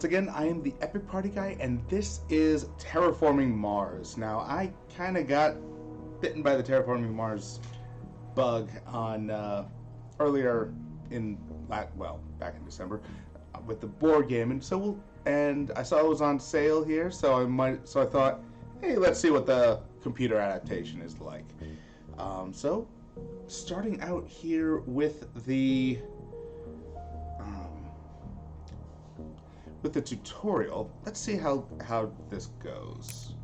Once again, I am the Epic Party Guy, and this is Terraforming Mars. Now, I kind of got bitten by the Terraforming Mars bug on earlier in back in December with the board game, and I saw it was on sale here, so I thought, hey, let's see what the computer adaptation is like. So, starting out here with the tutorial, let's see how this goes.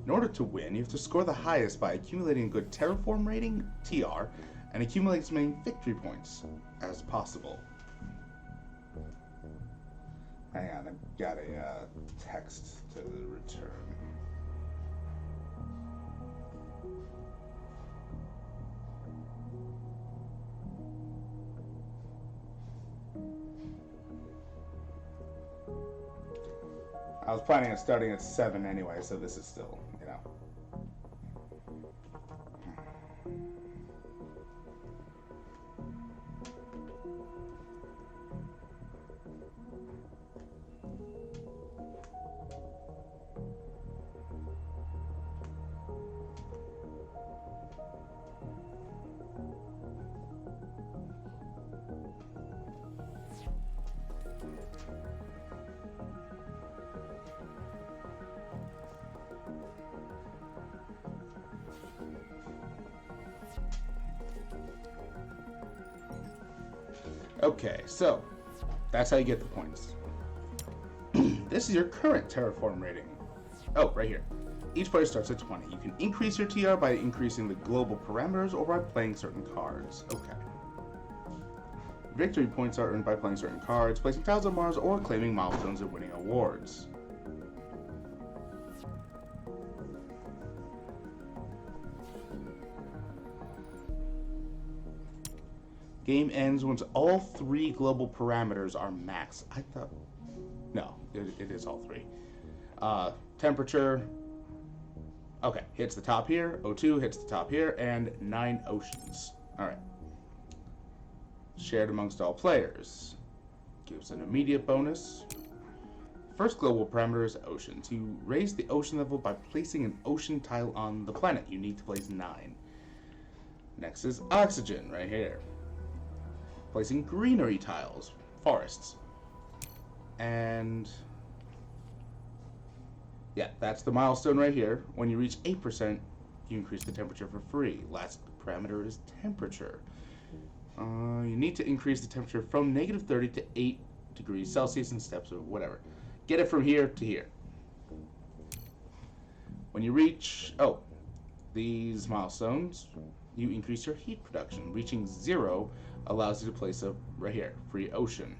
In order to win, you have to score the highest by accumulating a good Terraform rating, TR, and accumulate as many victory points as possible. Hang on, I've got a text to return. I was planning on starting at 7 anyway, so this is still, Okay, so that's how you get the points. This is your current Terraform rating. Oh, right here. Each player starts at 20. You can increase your TR by increasing the global parameters or by playing certain cards. Okay. Victory points are earned by playing certain cards, placing tiles on Mars, or claiming milestones and winning awards. Game ends once all 3 global parameters are maxed. I thought... No, it is all 3. Temperature... Okay, hits the top here. O2 hits the top here. And 9 oceans. Alright. Shared amongst all players. Gives an immediate bonus. First global parameter is oceans. You raise the ocean level by placing an ocean tile on the planet. You need to place 9. Next is oxygen, right here. Placing greenery tiles, forests. And yeah, that's the milestone right here. When you reach 8%, you increase the temperature for free. Last parameter is temperature. You need to increase the temperature from -30 to 8 degrees Celsius in steps or whatever. Get it from here to here. When you reach, these milestones, you increase your heat production. Reaching 0 allows you to place right here, free ocean.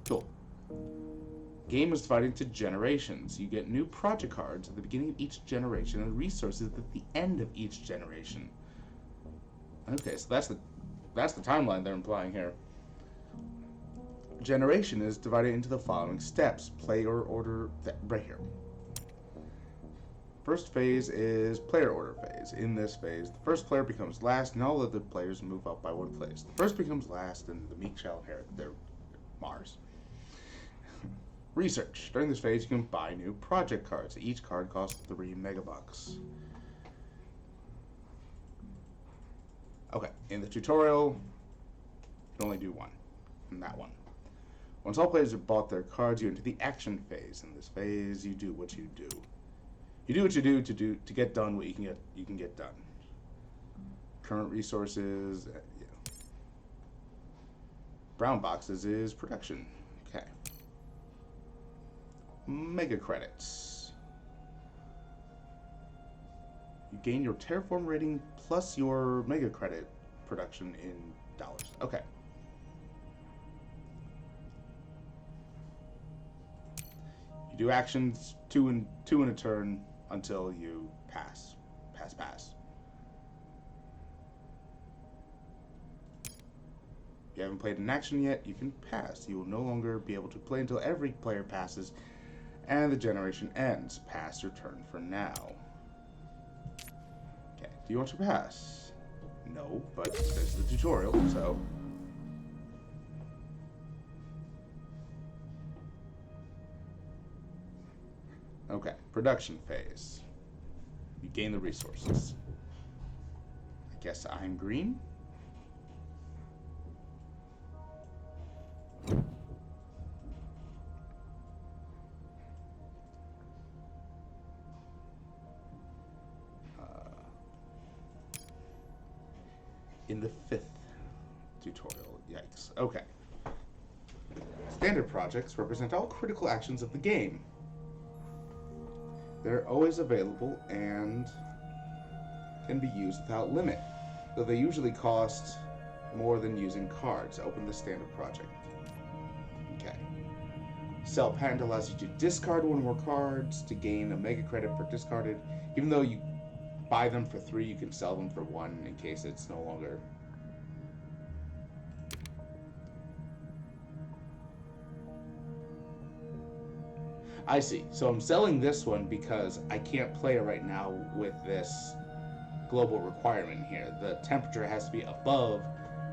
Cool. Game is divided into generations. You get new project cards at the beginning of each generation and resources at the end of each generation. Okay, so that's the timeline they're implying here. Generation is divided into the following steps. Player order right here. First phase is player order phase. In this phase, the first player becomes last, and all other players move up by 1 place. The first becomes last, and the meek shall inherit their Mars. Research. During this phase, you can buy new project cards. Each card costs 3 megabucks. Okay, in the tutorial, you can only do 1, and that one. Once all players have bought their cards, you enter the action phase. In this phase, you do what you do. You do what you do to get done what you can get done. Current resources, brown boxes is production. Okay. Mega credits. You gain your Terraform rating plus your mega credit production in dollars. Okay. You do actions 2 in a turn until you pass. Pass. If you haven't played an action yet, you can pass. You will no longer be able to play until every player passes and the generation ends. Pass your turn for now. Okay, do you want to pass? No, but there's the tutorial, so... Okay, production phase. You gain the resources. I guess I'm green. In the 5th tutorial. Yikes. Okay. Standard projects represent all critical actions of the game. They're always available and can be used without limit, though they usually cost more than using cards. Open the standard project. Okay. Sell patent allows you to discard one or more cards to gain a mega credit per discarded. Even though you buy them for 3, you can sell them for 1 in case it's no longer. I see. So I'm selling this one because I can't play it right now with this global requirement here. The temperature has to be above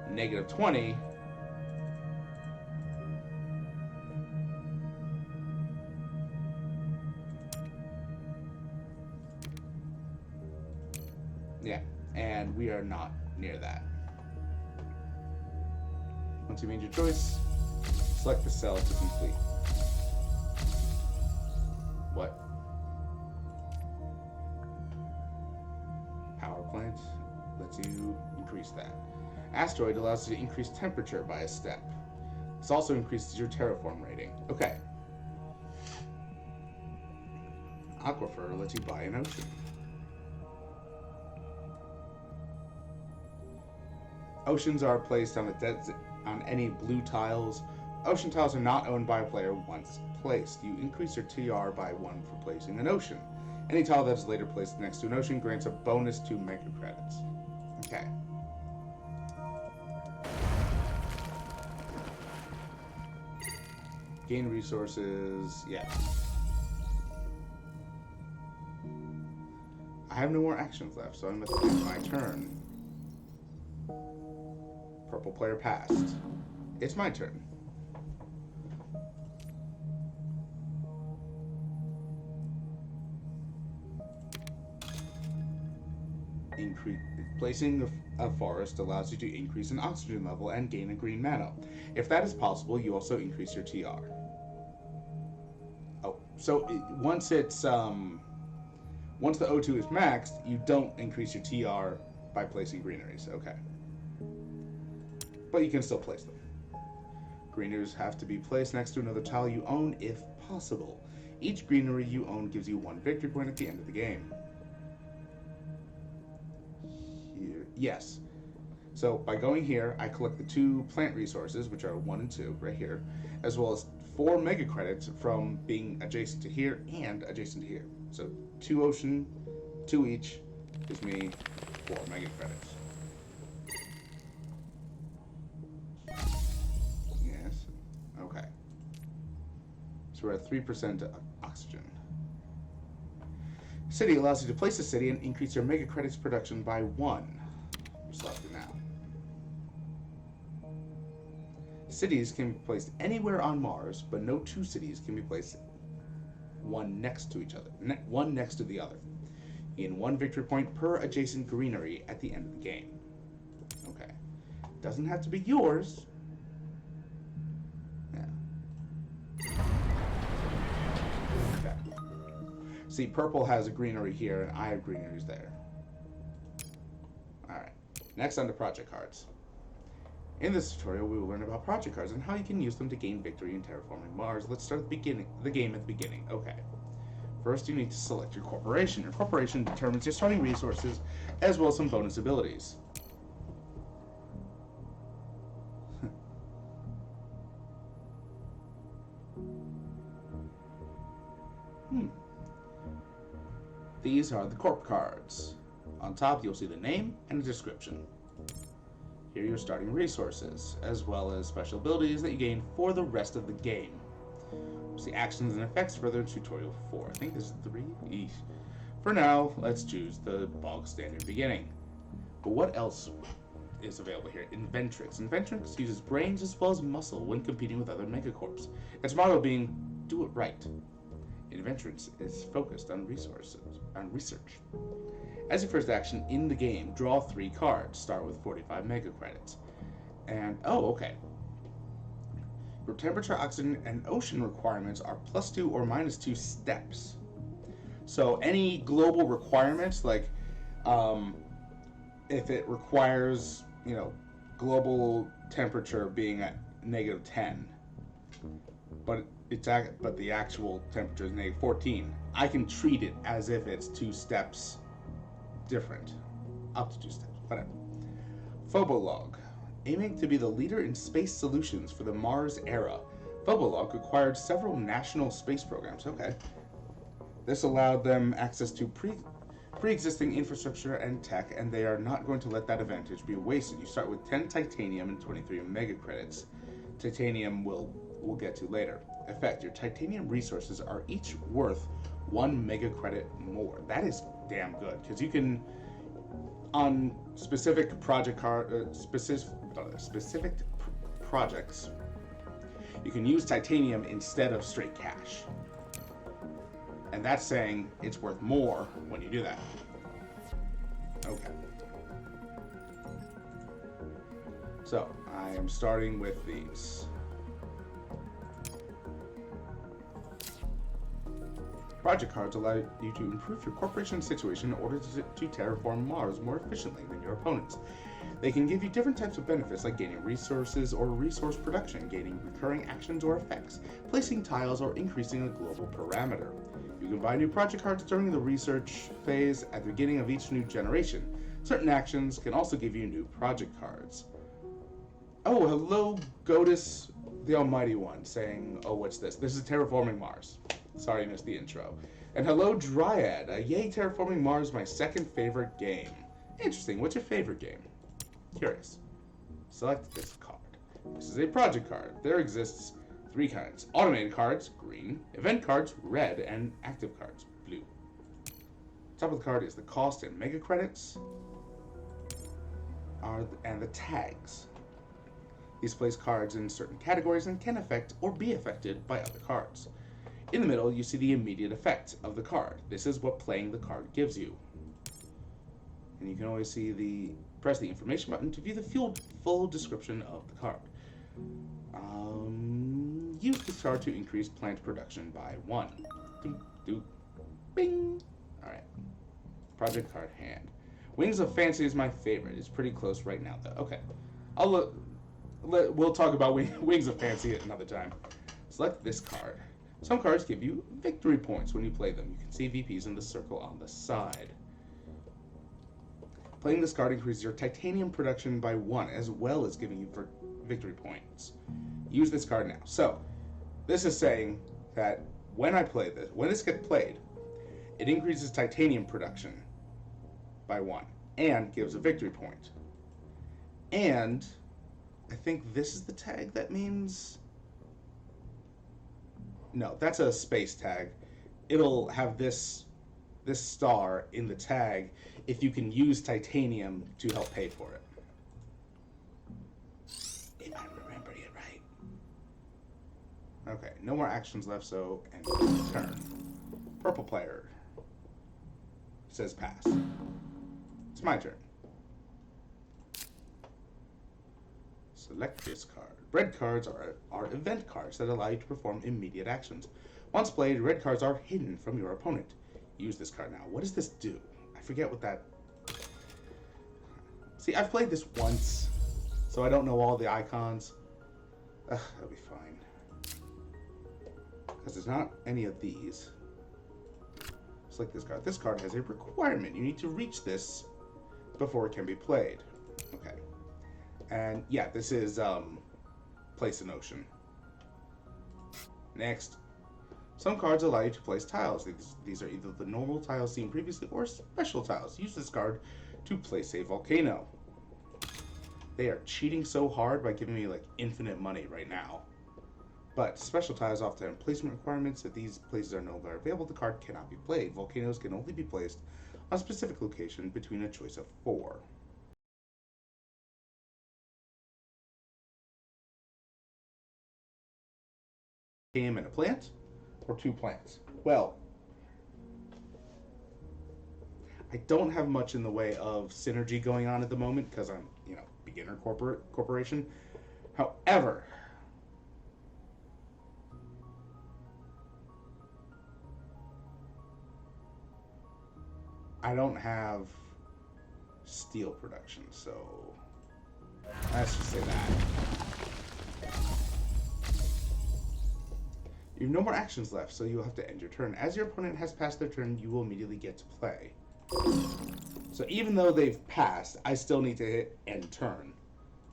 -20. Yeah, and we are not near that. Once you made your choice, select the cell to complete. What? Power plant lets you increase that. Asteroid allows you to increase temperature by a step. This also increases your terraform rating. Okay. Aquifer lets you buy an ocean. Oceans are placed on any blue tiles. Ocean tiles are not owned by a player once placed. You increase your TR by 1 for placing an ocean. Any tile that is later placed next to an ocean grants a bonus 2 mega credits. Okay. Gain resources, yeah. I have no more actions left, so I'm going to take my turn. Purple player passed. It's my turn. Placing a forest allows you to increase an oxygen level and gain a green mana. If that is possible, you also increase your TR. Oh, so once the O2 is maxed, you don't increase your TR by placing greeneries. Okay. But you can still place them. Greeneries have to be placed next to another tile you own if possible. Each greenery you own gives you 1 victory point at the end of the game. Here, yes. So by going here, I collect the 2 plant resources, which are 1 and 2, right here, as well as 4 mega credits from being adjacent to here and adjacent to here. So 2 ocean, 2 each, gives me 4 mega credits. Okay. So we're at 3% oxygen. City allows you to place a city and increase your mega credits production by 1. We're selected now. Cities can be placed anywhere on Mars, but no 2 cities can be placed one next to each other, one next to the other. You gain 1 victory point per adjacent greenery at the end of the game. Okay. Doesn't have to be yours. See, purple has a greenery here, and I have greeneries there. Alright, next on to project cards. In this tutorial, we will learn about project cards and how you can use them to gain victory in Terraforming Mars. Let's start at the game at the beginning. Okay. First, you need to select your corporation. Your corporation determines your starting resources, as well as some bonus abilities. These are the corp cards. On top, you'll see the name and a description. Here are your starting resources, as well as special abilities that you gain for the rest of the game. We'll see actions and effects further in tutorial 4. I think this is 3. Eesh. For now, let's choose the bog standard beginning. But what else is available here? Inventrix. Inventrix uses brains as well as muscle when competing with other megacorps. Its motto being, do it right. Adventurance is focused on research. As your first action in the game, draw 3 cards. Start with 45 mega credits. And, oh, okay. Your temperature, oxygen, and ocean requirements are +2 or -2 steps. So any global requirements, like if it requires, global temperature being at -10, but the actual temperature is -14, I can treat it as if it's 2 steps different, up to 2 steps, whatever. Phobolog. Aiming to be the leader in space solutions for the Mars era, Phobolog acquired several national space programs. Okay. This allowed them access to pre-existing infrastructure and tech, and they are not going to let that advantage be wasted. You start with 10 titanium and 23 mega credits. Titanium we'll get to later. Effect: your titanium resources are each worth 1 mega credit more. That is damn good, because you can, on specific specific projects, you can use titanium instead of straight cash. And that's saying it's worth more when you do that. Okay. So, I am starting with these. Project cards allow you to improve your corporation's situation in order to terraform Mars more efficiently than your opponents. They can give you different types of benefits, like gaining resources or resource production, gaining recurring actions or effects, placing tiles, or increasing a global parameter. You can buy new project cards during the research phase at the beginning of each new generation. Certain actions can also give you new project cards. Oh, hello, Godus, the Almighty One, saying, oh, what's this? This is Terraforming Mars. Sorry, I missed the intro. And hello, Dryad. Yay, Terraforming Mars, my second favorite game. Interesting. What's your favorite game? Curious. Select this card. This is a project card. There exists 3 kinds. Automated cards, green. Event cards, red. And active cards, blue. Top of the card is the cost and mega credits. And the tags. These place cards in certain categories and can affect or be affected by other cards. In the middle, you see the immediate effect of the card. This is what playing the card gives you. And you can always see press the information button to view the full description of the card. Use this card to increase plant production by 1. Bing! Alright. Project card hand. Wings of Fancy is my favorite. It's pretty close right now, though. Okay. We'll talk about Wings of Fancy at another time. Select this card. Some cards give you victory points when you play them. You can see VPs in the circle on the side. Playing this card increases your titanium production by 1, as well as giving you victory points. Use this card now. So, this is saying that when this gets played, it increases titanium production by 1, and gives a victory point. And I think this is the tag that means... No, that's a space tag. It'll have this star in the tag if you can use titanium to help pay for it. If I'm remembering it right. Okay, no more actions left, so end of turn. Purple player. Says pass. It's my turn. Select this card. Red cards are event cards that allow you to perform immediate actions. Once played, red cards are hidden from your opponent. Use this card now. What does this do? I forget what that... See, I've played this once, so I don't know all the icons. That'll be fine. Because there's not any of these. Select this card. This card has a requirement. You need to reach this before it can be played. Okay. And yeah, this is place an ocean. Next. Some cards allow you to place tiles. These are either the normal tiles seen previously or special tiles. Use this card to place a volcano. They are cheating so hard by giving me like infinite money right now. But special tiles often have placement requirements. If these places are no longer available, the card cannot be played. Volcanoes can only be placed on a specific location between a choice of 4. And a plant, or 2 plants. Well, I don't have much in the way of synergy going on at the moment because I'm, beginner corporation. However, I don't have steel production, so let's just say that. You have no more actions left, so you'll have to end your turn. As your opponent has passed their turn, you will immediately get to play. So even though they've passed, I still need to hit end turn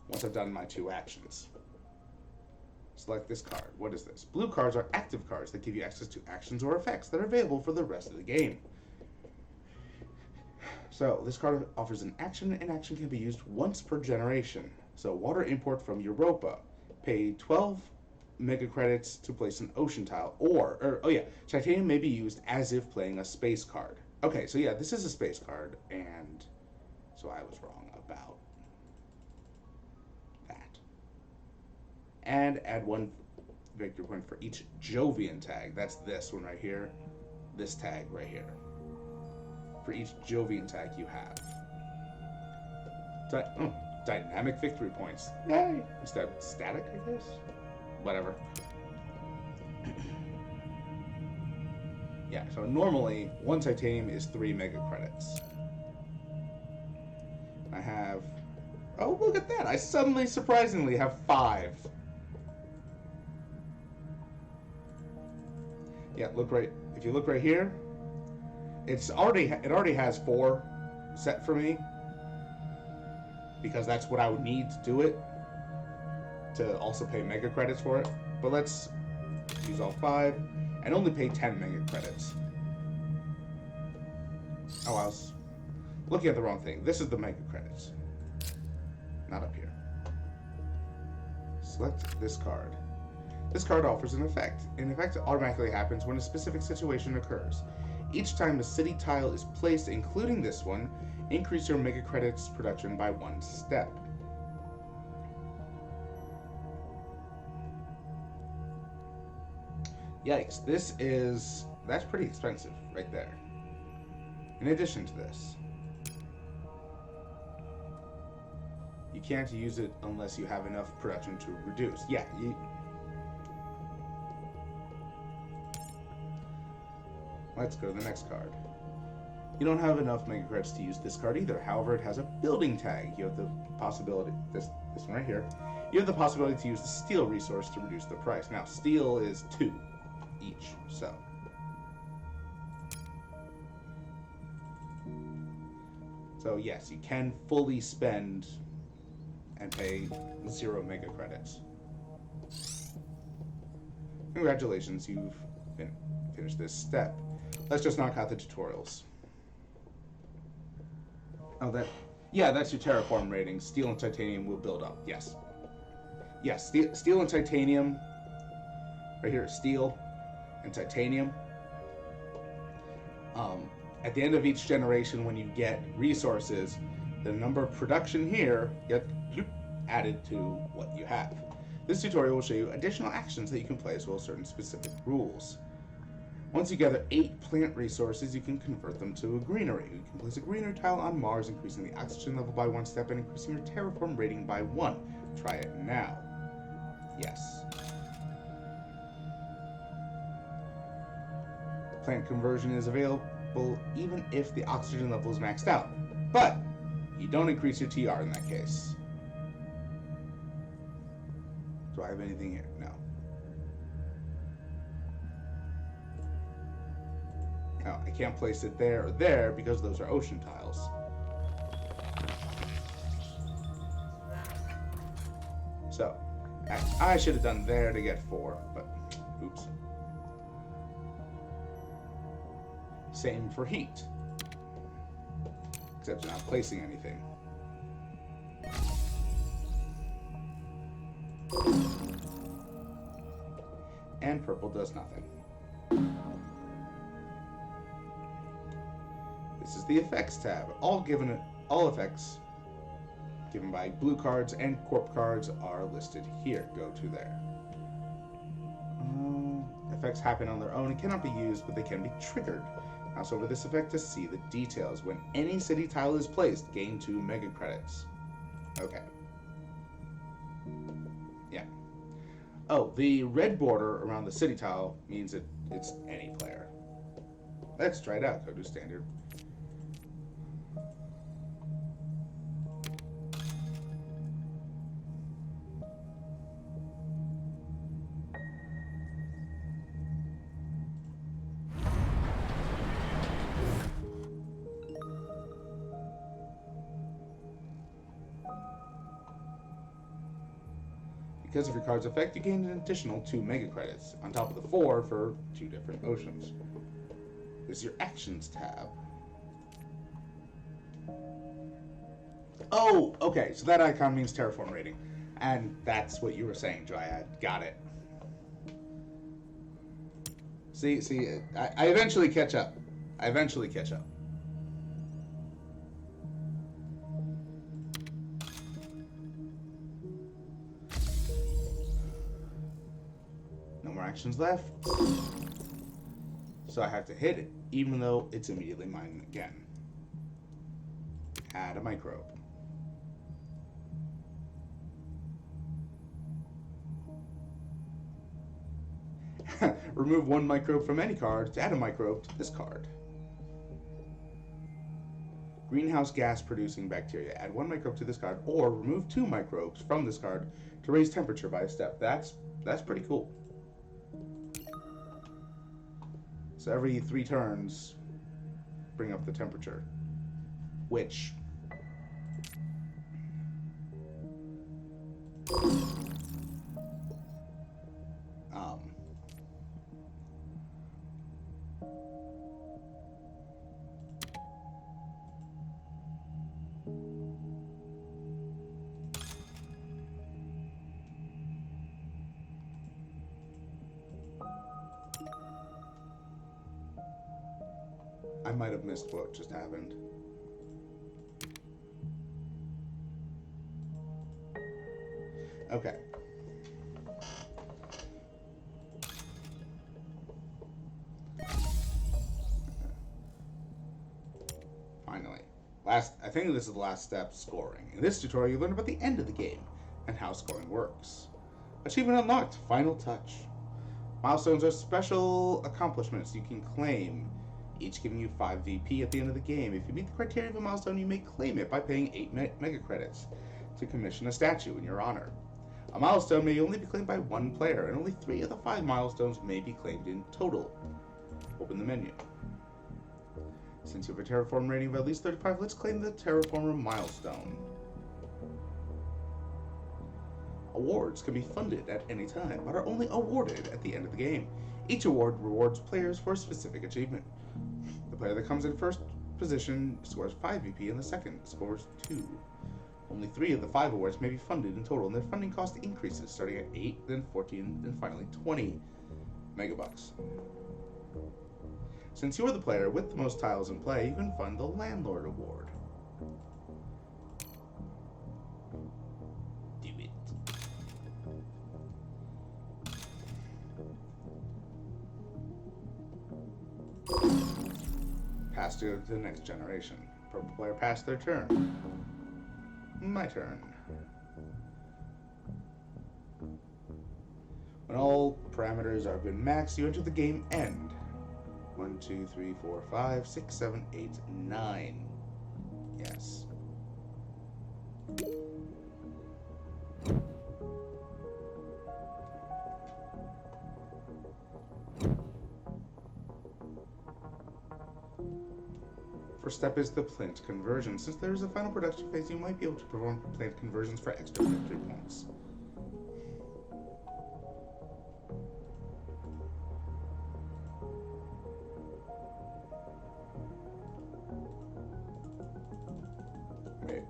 once I've done my 2 actions. Select this card. What is this? Blue cards are active cards that give you access to actions or effects that are available for the rest of the game. So this card offers an action, and action can be used once per generation. So water import from Europa. Pay 12 mega credits to place an ocean tile. Titanium may be used as if playing a space card. Okay, so yeah, this is a space card, and so I was wrong about that. And add 1 victory point for each Jovian tag. That's this one right here. This tag right here. For each Jovian tag you have. Dynamic victory points. Yay! Instead of static, I guess? Whatever. Yeah, so normally 1 titanium is 3 mega credits. I have... Oh, look at that! I suddenly, surprisingly, have 5. Yeah, look right... If you look right here, it already has 4 set for me, because that's what I would need to do it, to also pay mega credits for it. But let's use all 5 and only pay 10 mega credits. Oh, I was looking at the wrong thing. This is the mega credits, not up here. Select this card. This card offers an effect. An effect automatically happens when a specific situation occurs. Each time a city tile is placed, including this one, increase your mega credits production by 1 step. Yikes, that's pretty expensive right there. In addition to this, you can't use it unless you have enough production to reduce. Yeah, let's go to the next card. You don't have enough mega credits to use this card either. However, it has a building tag. You have the possibility, this one right here, you have the possibility to use the steel resource to reduce the price. Now, steel is 2 each, so yes, you can fully spend and pay 0 mega credits. Congratulations, you've finished this step. Let's just knock out the tutorials. Oh, that's your terraform rating. Steel and titanium will build up. Yes, steel and titanium. Right here, steel and titanium. At the end of each generation, when you get resources, the number of production here get added to what you have. This tutorial will show you additional actions that you can play as well as certain specific rules. Once you gather 8 plant resources, you can convert them to a greenery. You can place a greenery tile on Mars, increasing the oxygen level by 1 step and increasing your terraform rating by 1. Try it now. Yes. Plant conversion is available even if the oxygen level is maxed out, but you don't increase your TR in that case. Do I have anything here? No. No, I can't place it there or there because those are ocean tiles. So, I should have done there to get 4, but oops. Same for heat. Except you're not placing anything. And purple does nothing. This is the effects tab. All effects given by blue cards and corp cards are listed here. Go to there. Effects happen on their own and cannot be used, but they can be triggered. Mouse over this effect to see the details. When any city tile is placed, gain 2 mega credits. Okay. Yeah. Oh, the red border around the city tile means it's any player. Let's try it out. Go to standard. Because of your card's effect, you gain an additional 2 mega credits, on top of the 4 for 2 different motions. This is your Actions tab. Oh, okay, so that icon means Terraform rating. And that's what you were saying, Dryad. Got it. See, I eventually catch up. No more actions left. So I have to hit it, even though it's immediately mine again. Add a microbe. Remove 1 microbe from any card to add a microbe to this card. Greenhouse gas producing bacteria. Add 1 microbe to this card, or remove 2 microbes from this card to raise temperature by a step. That's pretty cool. So every 3 turns, bring up the temperature, which I might have missed what just happened. Okay. Finally. I think this is the last step, scoring. In this tutorial, you learn about the end of the game and how scoring works. Achievement unlocked, final touch. Milestones are special accomplishments you can claim, each giving you 5 VP at the end of the game. If you meet the criteria of a milestone, you may claim it by paying 8 mega credits to commission a statue in your honor. A milestone may only be claimed by 1 player, and only 3 of the 5 milestones may be claimed in total. Open the menu. Since you have a Terraform rating of at least 35, let's claim the Terraformer milestone. Awards can be funded at any time, but are only awarded at the end of the game. Each award rewards players for a specific achievement. The player that comes in first position scores 5 VP, and the second scores 2. Only 3 of the 5 awards may be funded in total, and their funding cost increases, starting at 8, then 14, and finally 20 megabucks. Since you are the player with the most tiles in play, you can fund the Landlord Award. Do it. Pass to the next generation. Purple player passed their turn. My turn. When all parameters have been maxed, you enter the game end. 1, 2, 3, 4, 5, 6, 7, 8, 9. Yes. First step is the plant conversion. Since there is a final production phase, you might be able to perform plant conversions for extra victory points. Wait.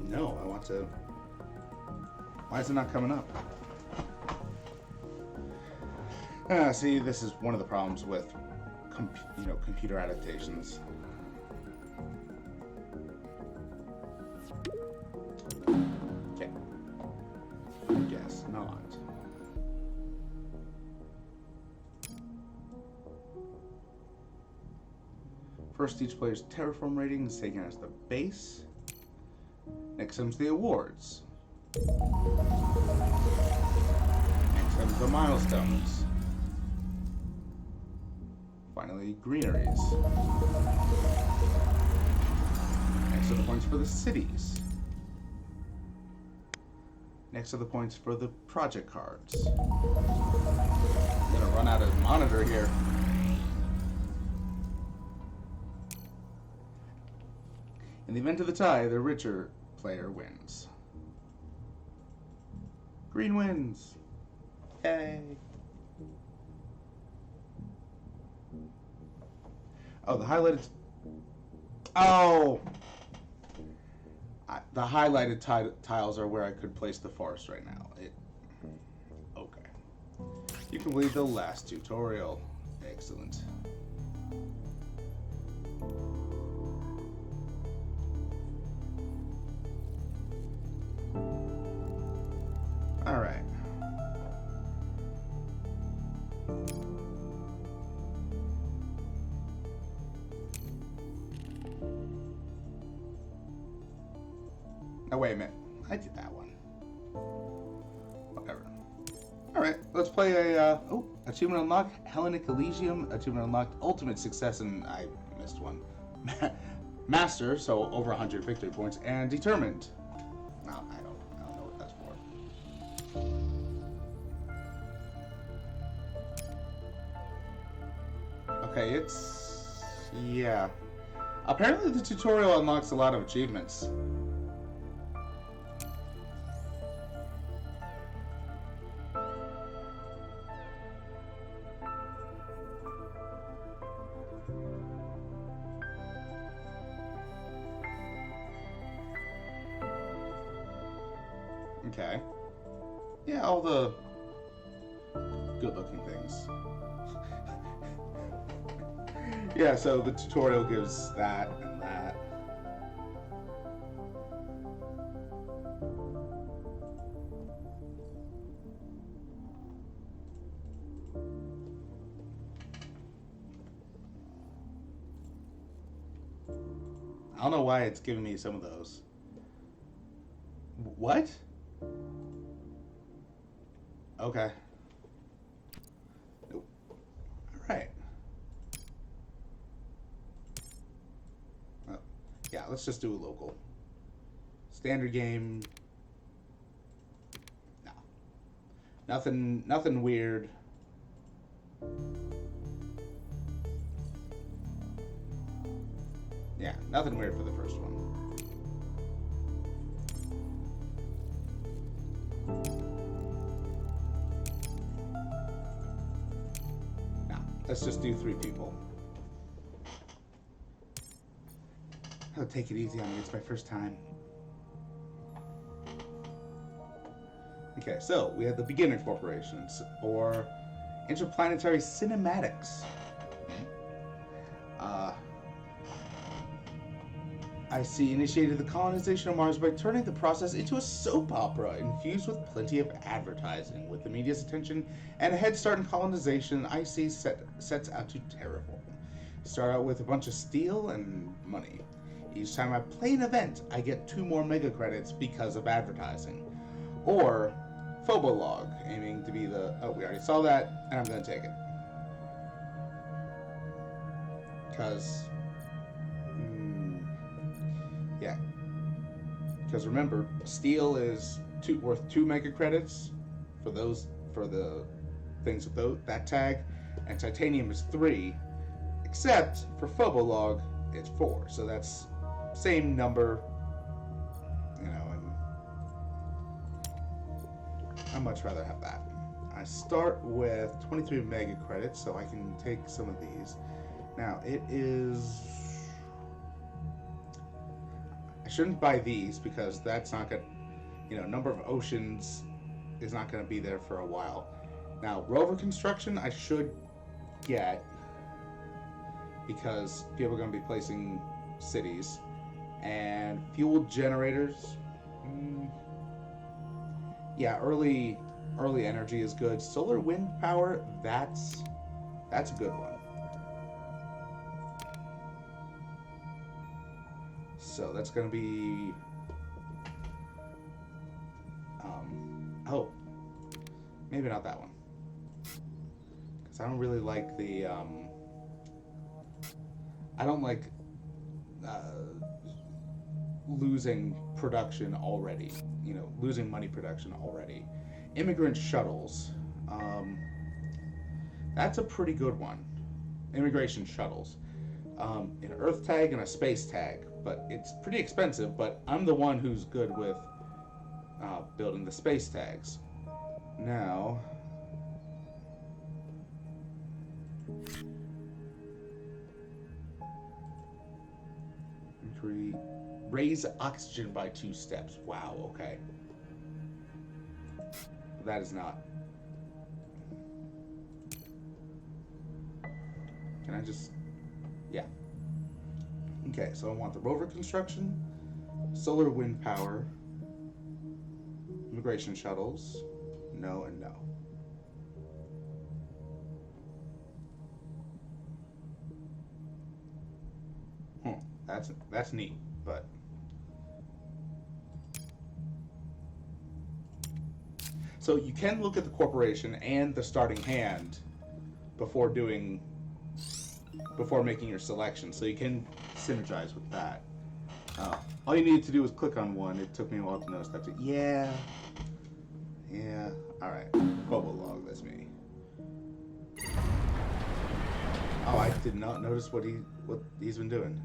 No, I want want to... Why is it not coming up? See, this is one of the problems with computer adaptations. Okay. Guess not. First, each player's Terraform rating is taken as the base. Next comes the awards. Next comes the milestones. Finally, greeneries. Next are the points for the cities. Next are the points for the project cards. I'm gonna run out of monitor here. In the event of a tie, the richer player wins. Green wins. Yay. Oh, the highlighted... Oh! The highlighted tiles are where I could place the forest right now. Okay. You completed the last tutorial. Excellent. Alright. Oh, wait a minute. I did that one. Whatever. Alright, let's play a... oh, achievement unlocked. Hellenic Elysium. Achievement unlocked. Ultimate success, and I missed one. Master, so over 100 victory points. And determined. No, I don't know what that's for. Okay, it's... yeah. Apparently the tutorial unlocks a lot of achievements. Okay. Yeah, all the good-looking things. Yeah, so the tutorial gives that and that. I don't know why it's giving me some of those. What? Okay. Nope. Alright. Oh, yeah, let's just do a local. Standard game. No. Nothing weird. Yeah, nothing weird for the first one. Let's just do 3 people. I'll take it easy on me. It's my first time. Okay, so we have the beginner corporations, or interplanetary cinematics. I see initiated the colonization of Mars by turning the process into a soap opera infused with plenty of advertising. With the media's attention and a head start in colonization, IC sets out to terraform. Start out with a bunch of steel and money. Each time I play an event, I get 2 more mega credits because of advertising. Or Phobolog, aiming to be the... oh, we already saw that, and I'm going to take it. Because... yeah. Because remember, steel is worth 2 mega credits for the things with that tag, and titanium is 3, except for Phobolog, it's 4. So that's same number, you know, and I'd much rather have that. I start with 23 mega credits, so I can take some of these. Now, it is... I shouldn't buy these because that's not gonna, number of oceans is not gonna be there for a while. Now, rover construction I should get because people are gonna be placing cities, and fuel generators. Yeah, early energy is good. Solar wind power, that's a good one. So that's going to be oh, maybe not that one, because I don't really like the I don't like losing production already, losing money production already. Immigrant shuttles, that's a pretty good one. Immigration shuttles, an Earth tag and a space tag, but it's pretty expensive. But I'm the one who's good with building the space tags. Now, raise oxygen by 2 steps. Wow, okay. That is not. Can I just... Yeah. Okay, so I want the rover construction, solar wind power, immigration shuttles, no and no. That's neat, but so you can look at the corporation and the starting hand before making your selection, so you can synergize with that. All you needed to do was click on one. It took me a while to notice that. Yeah. All right. Bubble log. That's me. Oh, I did not notice what he's been doing.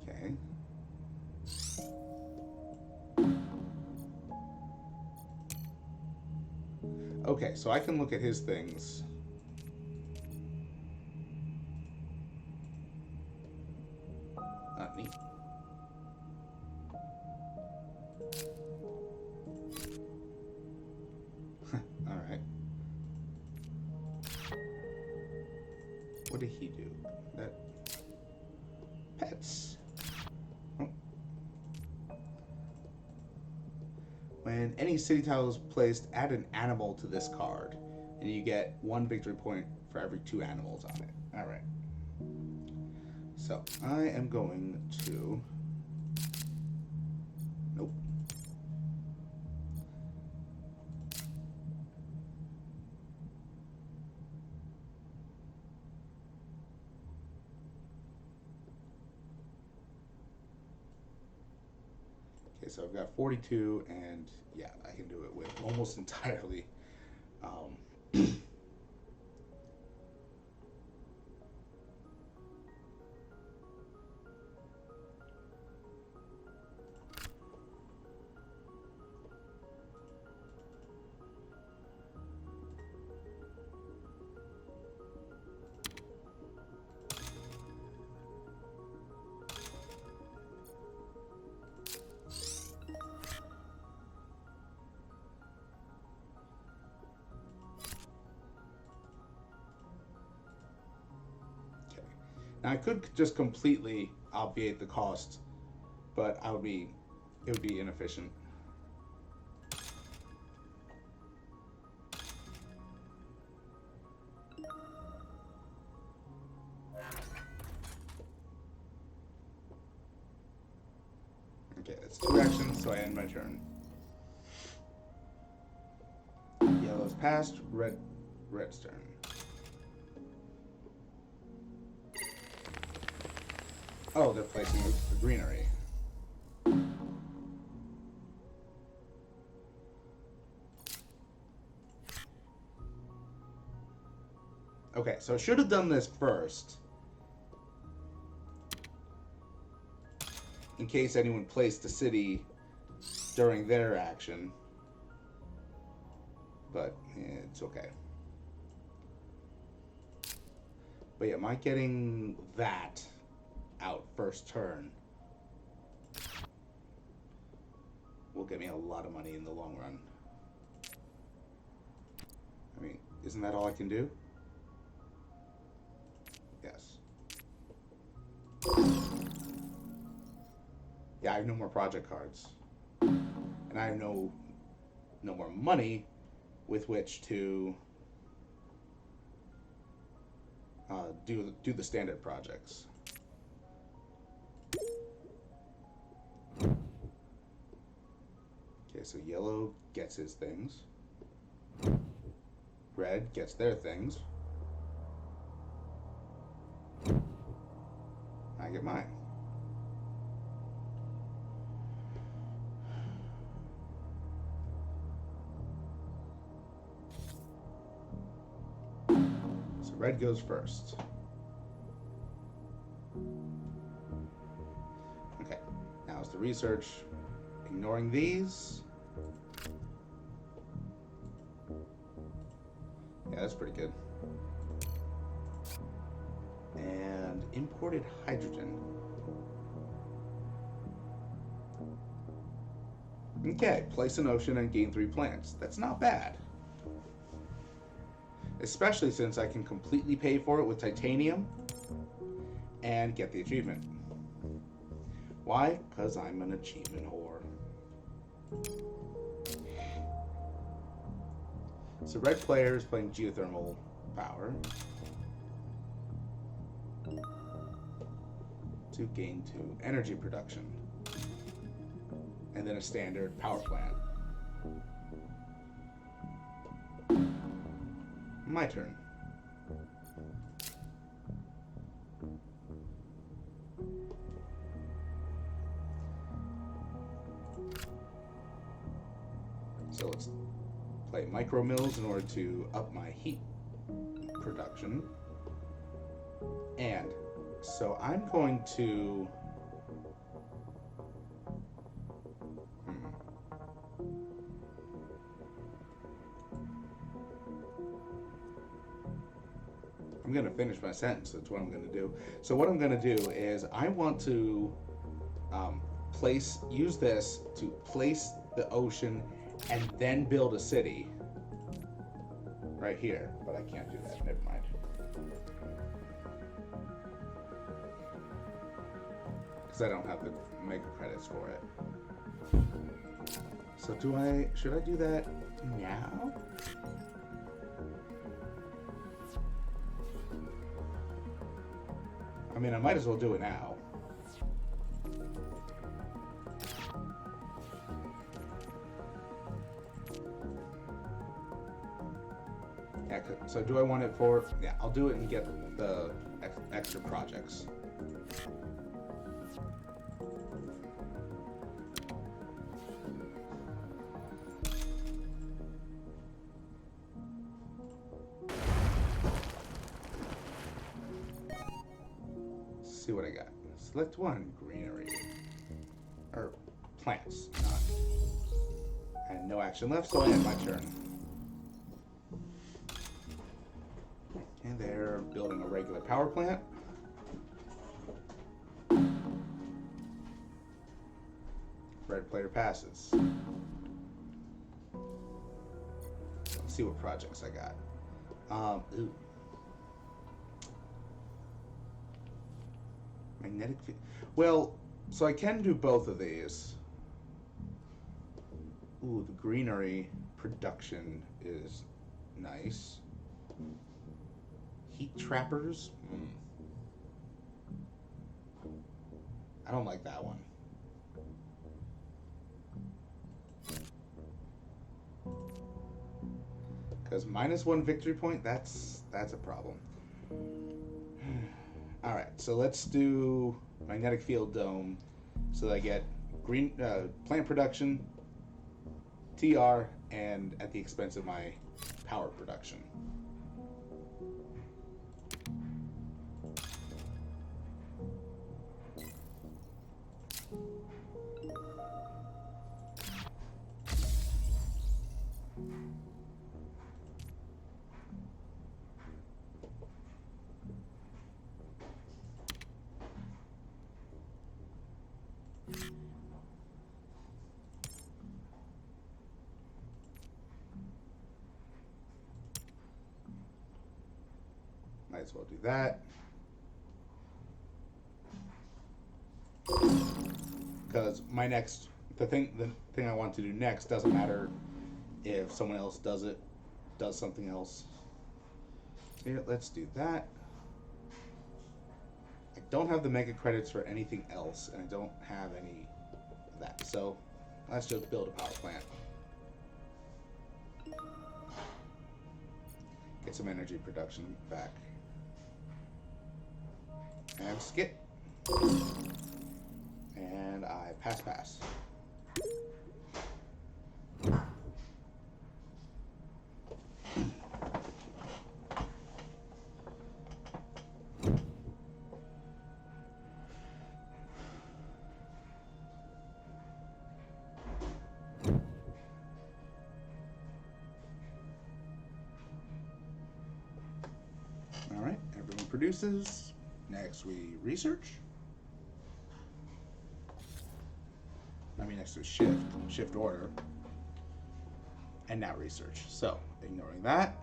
Okay. Okay, so I can look at his things. Neat. All right. What did he do? That pets. Oh. When any city tile is placed, add an animal to this card, and you get 1 victory point for every 2 animals on it. All right. So I am going to. Nope. Okay, so I've got 42, and yeah, I can do it with almost entirely. Now I could just completely obviate the cost, but it would be inefficient. Okay, that's 2 actions, so I end my turn. Yellow's passed, red's turn. Oh, they're placing the greenery. Okay, so I should have done this first, in case anyone placed a city during their action. but it's okay. But yeah, my getting that out first turn will get me a lot of money in the long run. I mean, isn't that all I can do? Yes. Yeah, I have no more project cards. And I have no more money with which to do the standard projects. Okay, so yellow gets his things. Red gets their things. I get mine. So red goes first. Okay, now it's the research. Ignoring these. Yeah, that's pretty good. And imported hydrogen. Okay, place an ocean and gain 3 plants. That's not bad. Especially since I can completely pay for it with titanium and get the achievement. Why? Because I'm an achievement whore. So red player is playing geothermal power to gain 2 energy production. And then a standard power plant. My turn. So let's play micro mills in order to up my heat production. And so I'm going to I'm going to finish my sentence. That's what I'm going to do. So what I'm going to do is I want to use this to place the ocean and then build a city right here. But I can't do that. Never mind. Because I don't have the mega credits for it. So should I do that now? I mean, I might as well do it now. Yeah, so do I want it for... Yeah, I'll do it and get the extra projects. See what I got. Select one, greenery. Or plants, not. And no action left, so I end my turn. And they're building a regular power plant. Red player passes. Let's see what projects I got. Ooh. Magnetic field. Well, so I can do both of these. Ooh, the greenery production is nice. Heat trappers? I don't like that one. Because -1 victory point, that's a problem. All right, so let's do magnetic field dome, so that I get green plant production, TR, and at the expense of my power production. Might as well do that. Because the thing I want to do next doesn't matter if someone else does something else. Here, let's do that. I don't have the mega credits for anything else, and I don't have any of that. So let's just build a power plant. Get some energy production back. And skip. And I pass. Alright, everyone produces. Next we research. Next to shift order. And now research. So, ignoring that.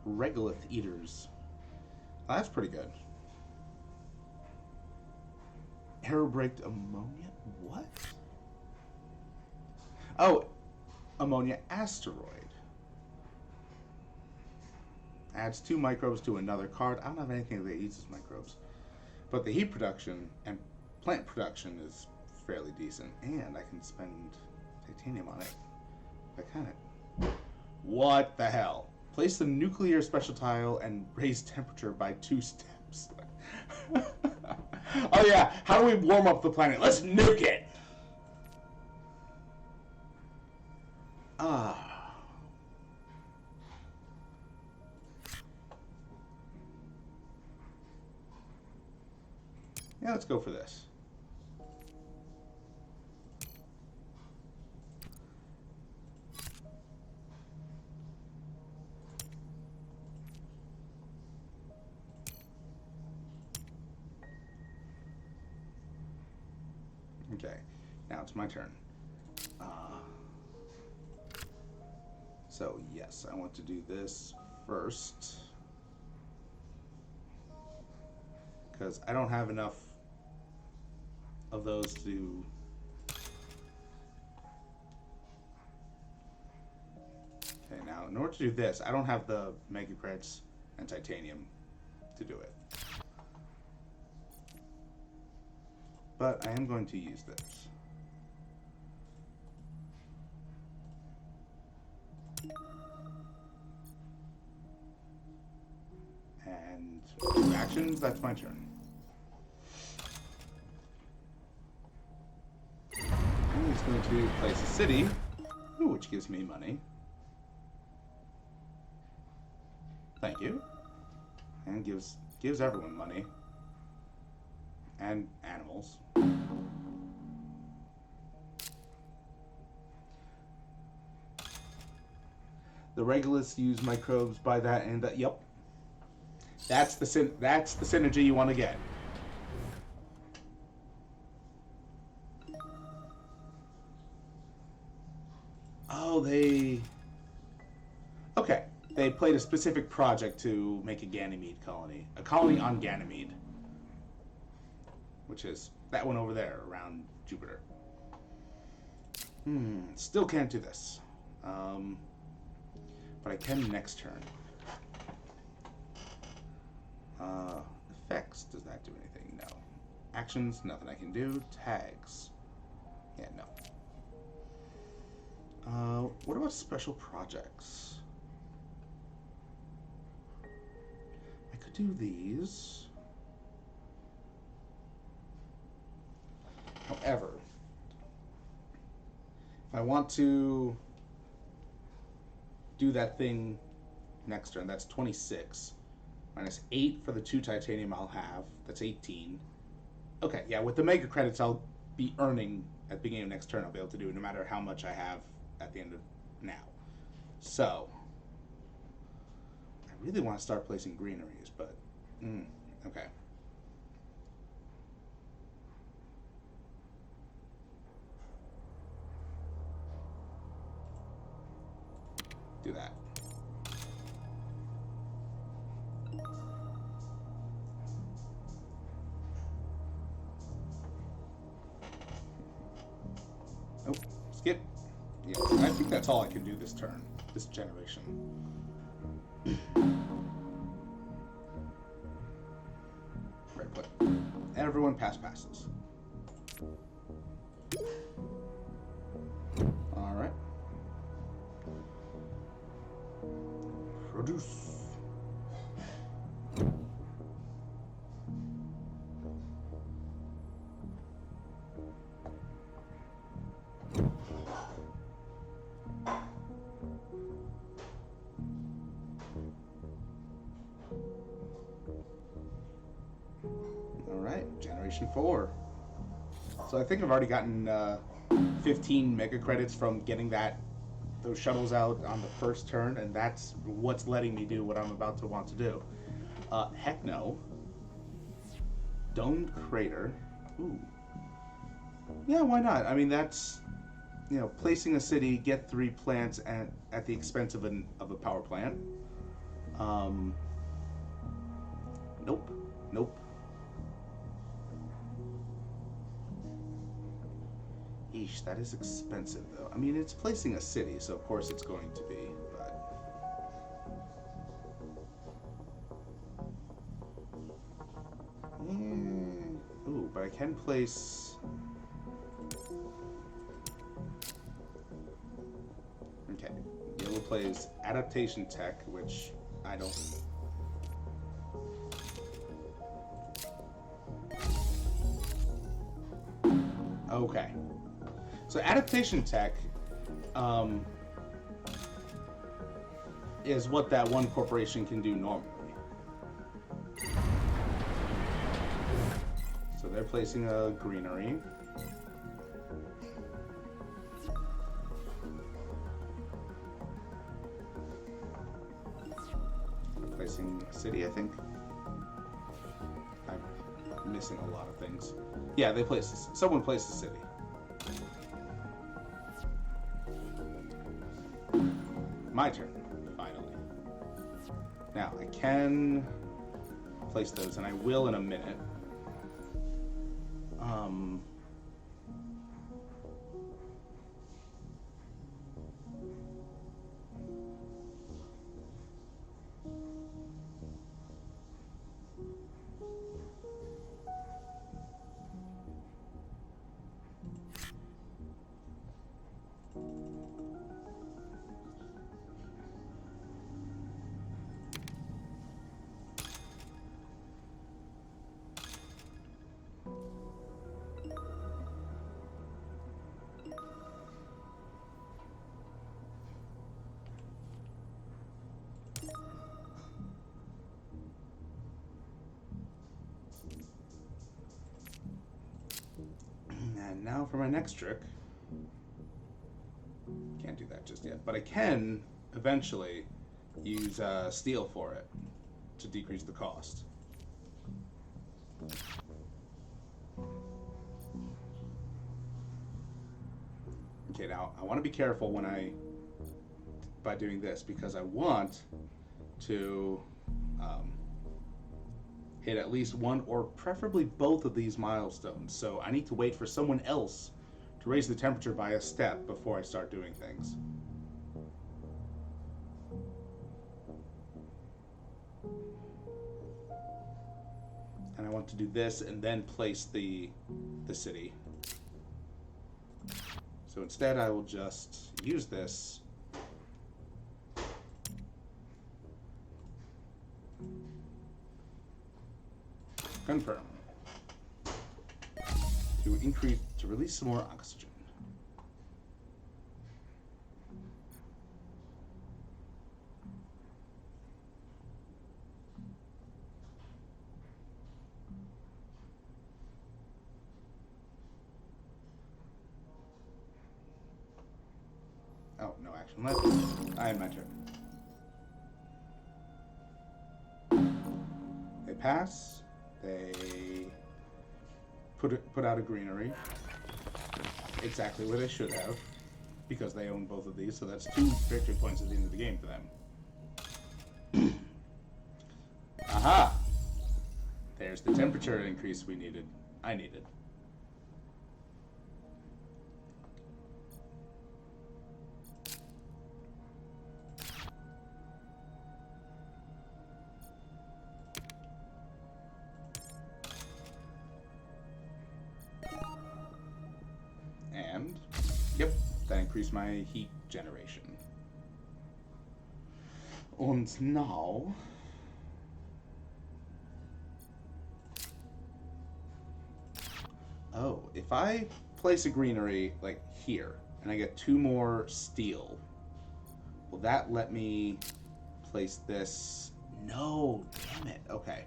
Regolith eaters. Oh, that's pretty good. Aerobraked ammonia? What? Oh, ammonia asteroid. Adds 2 microbes to another card. I don't have anything that uses microbes. But the heat production and plant production is fairly decent. And I can spend titanium on it. I kind of... What the hell? Place the nuclear special tile and raise temperature by 2 steps. Oh yeah, how do we warm up the planet? Let's nuke it! Yeah, let's go for this. Okay, now it's my turn. So yes, I want to do this first. Because I don't have enough of those to... Okay, now in order to do this, I don't have the mega credits and titanium to do it. But I am going to use this. And 2 actions, that's my turn. I'm just going to place a city, which gives me money. Thank you. And gives everyone money. And animals. The Regulus use microbes by that and that. Yep. That's the synergy you want to get. Oh, okay. They played a specific project to make a Ganymede colony. A colony on Ganymede. Which is that one over there around Jupiter. Still can't do this. But I can next turn. Effects, does that do anything? No. Actions, nothing I can do. Tags. Yeah, no. What about special projects? I could do these. However, if I want to do that thing next turn, that's 26. Minus 8 for the 2 titanium I'll have. That's 18. Okay, yeah, with the mega credits I'll be earning at the beginning of next turn. I'll be able to do it no matter how much I have at the end of now. So, I really want to start placing greeneries, but, okay. Do that. Skip. Yes, I think that's all I can do this turn, this generation. Right click. Everyone passes. Alright. Produce. Generation 4. So I think I've already gotten 15 mega credits from getting those shuttles out on the first turn, and that's what's letting me do what I'm about to want to do. Heck no. Domed crater. Ooh. Yeah, why not? I mean, that's, you know, placing a city, get 3 plants at the expense of a power plant. Nope. Eesh, that is expensive, though. I mean, it's placing a city, so of course it's going to be, but... Yeah. Ooh, but I can place... Okay. Yellow plays Adaptation Tech, which I don't... Okay. So adaptation tech is what that one corporation can do normally. So they're placing a greenery. They're placing a city, I think. I'm missing a lot of things. Yeah, someone placed a city. My turn, finally. Now, I can place those, and I will in a minute. And now for my next trick. Can't do that just yet, but I can eventually use steel for it to decrease the cost. Okay, now I want to be careful by doing this, because I want to hit at least one or preferably both of these milestones. So I need to wait for someone else to raise the temperature by a step before I start doing things. And I want to do this and then place the city. So instead I will just use this confirm to release some more oxygen. Oh, no action left. I had my turn. They pass. They put out a greenery. Exactly where they should have, because they own both of these, so that's 2 victory points at the end of the game for them. Aha! There's the temperature increase I needed. increase my heat generation. Und now... Oh, if I place a greenery, like, here, and I get 2 more steel, will that let me place this? No, damn it. Okay.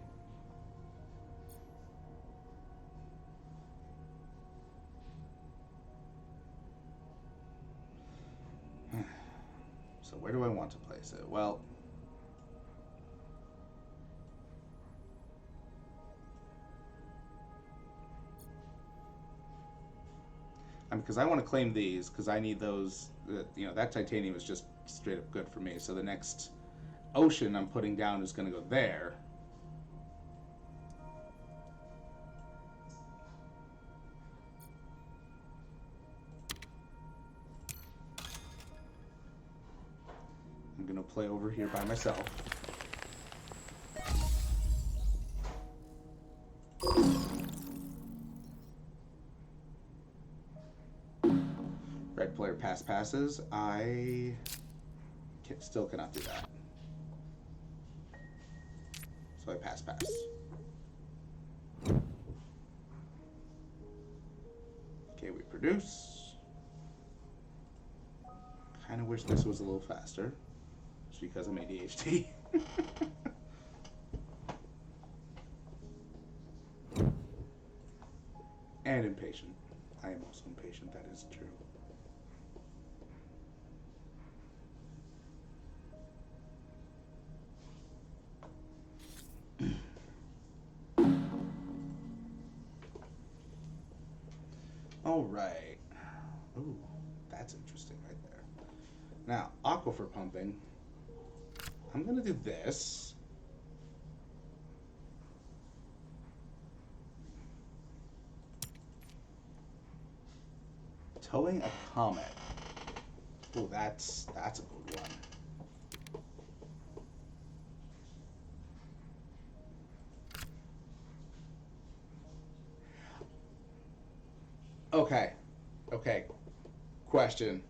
So where do I want to place it? Well, because I want to claim these, because I need those, you know, that titanium is just straight up good for me. So the next ocean I'm putting down is going to go there. I'm going to play over here by myself. Red player passes. I still cannot do that. So I pass. Okay, we produce. Kind of wish this was a little faster. Just because I'm ADHD. And impatient. I am also impatient, that is true. All right. Ooh, that's interesting right there. Now, aquifer pumping. I'm going to do this. Towing a comet. Ooh, that's a good one. Okay. Question.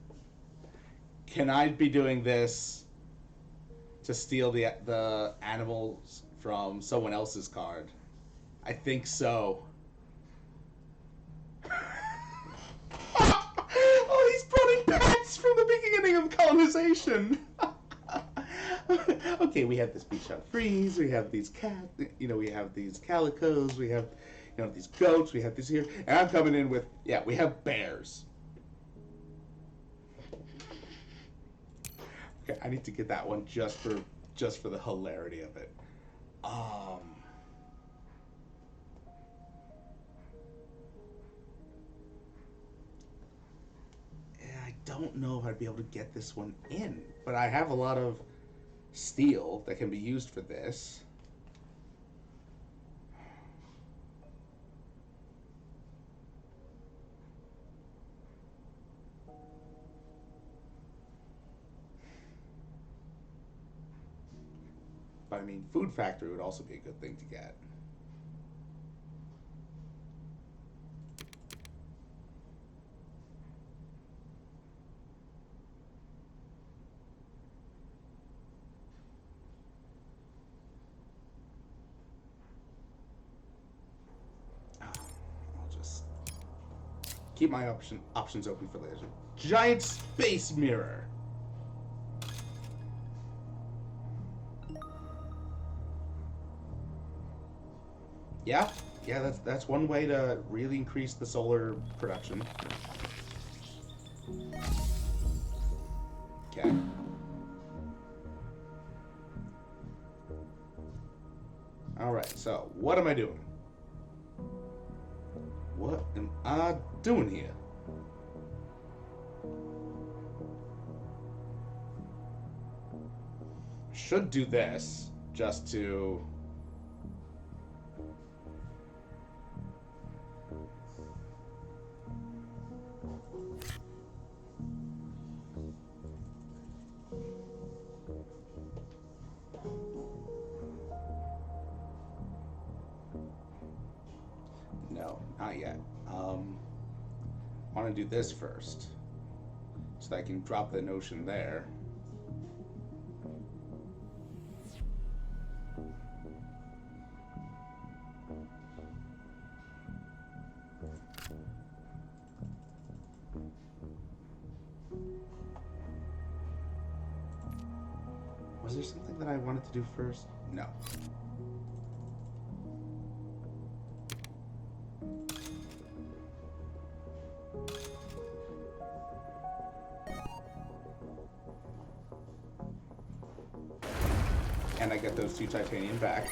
Can I be doing this to steal the animals from someone else's card? I think so. Oh, he's brought in pets from the beginning of colonization. Okay, we have this Bichon Frise, we have these cats, we have these calicos, we have, these goats, we have these here, and I'm coming in with, we have bears. Okay, I need to get that one just for the hilarity of it. I don't know if I'd be able to get this one in, but I have a lot of steel that can be used for this. But I mean, food factory would also be a good thing to get. I'll just keep my options open for later. Giant space mirror. Yeah, that's one way to really increase the solar production. Okay. Alright, so what am I doing? What am I doing here? Should do this just to... No, not yet. I want to do this first. So I can drop the notion there. Was there something that I wanted to do first? No. And I get those 2 titanium back.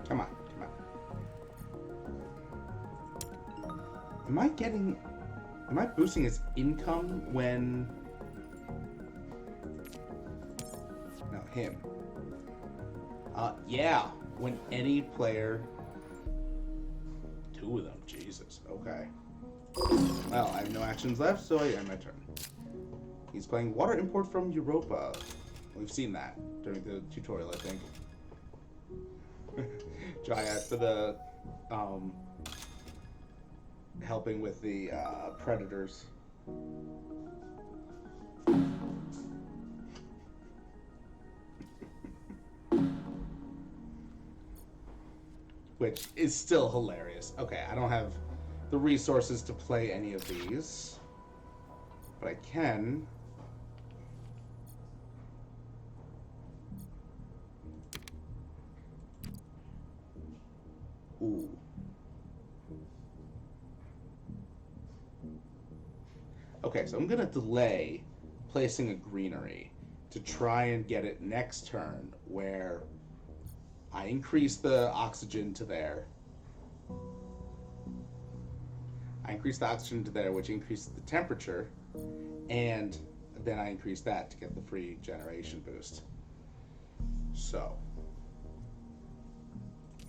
Come on, come on. Am I boosting his income when... No, him. Yeah, when any player... 2 of them, Jesus, okay. Well, I have no actions left, so I end my turn. He's playing water import from Europa. We've seen that during the tutorial, I think. Dryad for the helping with the predators. Which is still hilarious. Okay, I don't have the resources to play any of these, but I can. Ooh. Okay, so I'm gonna delay placing a greenery to try and get it next turn where I increase the oxygen to there. I increase the oxygen to there, which increases the temperature, and then I increase that to get the free generation boost. So,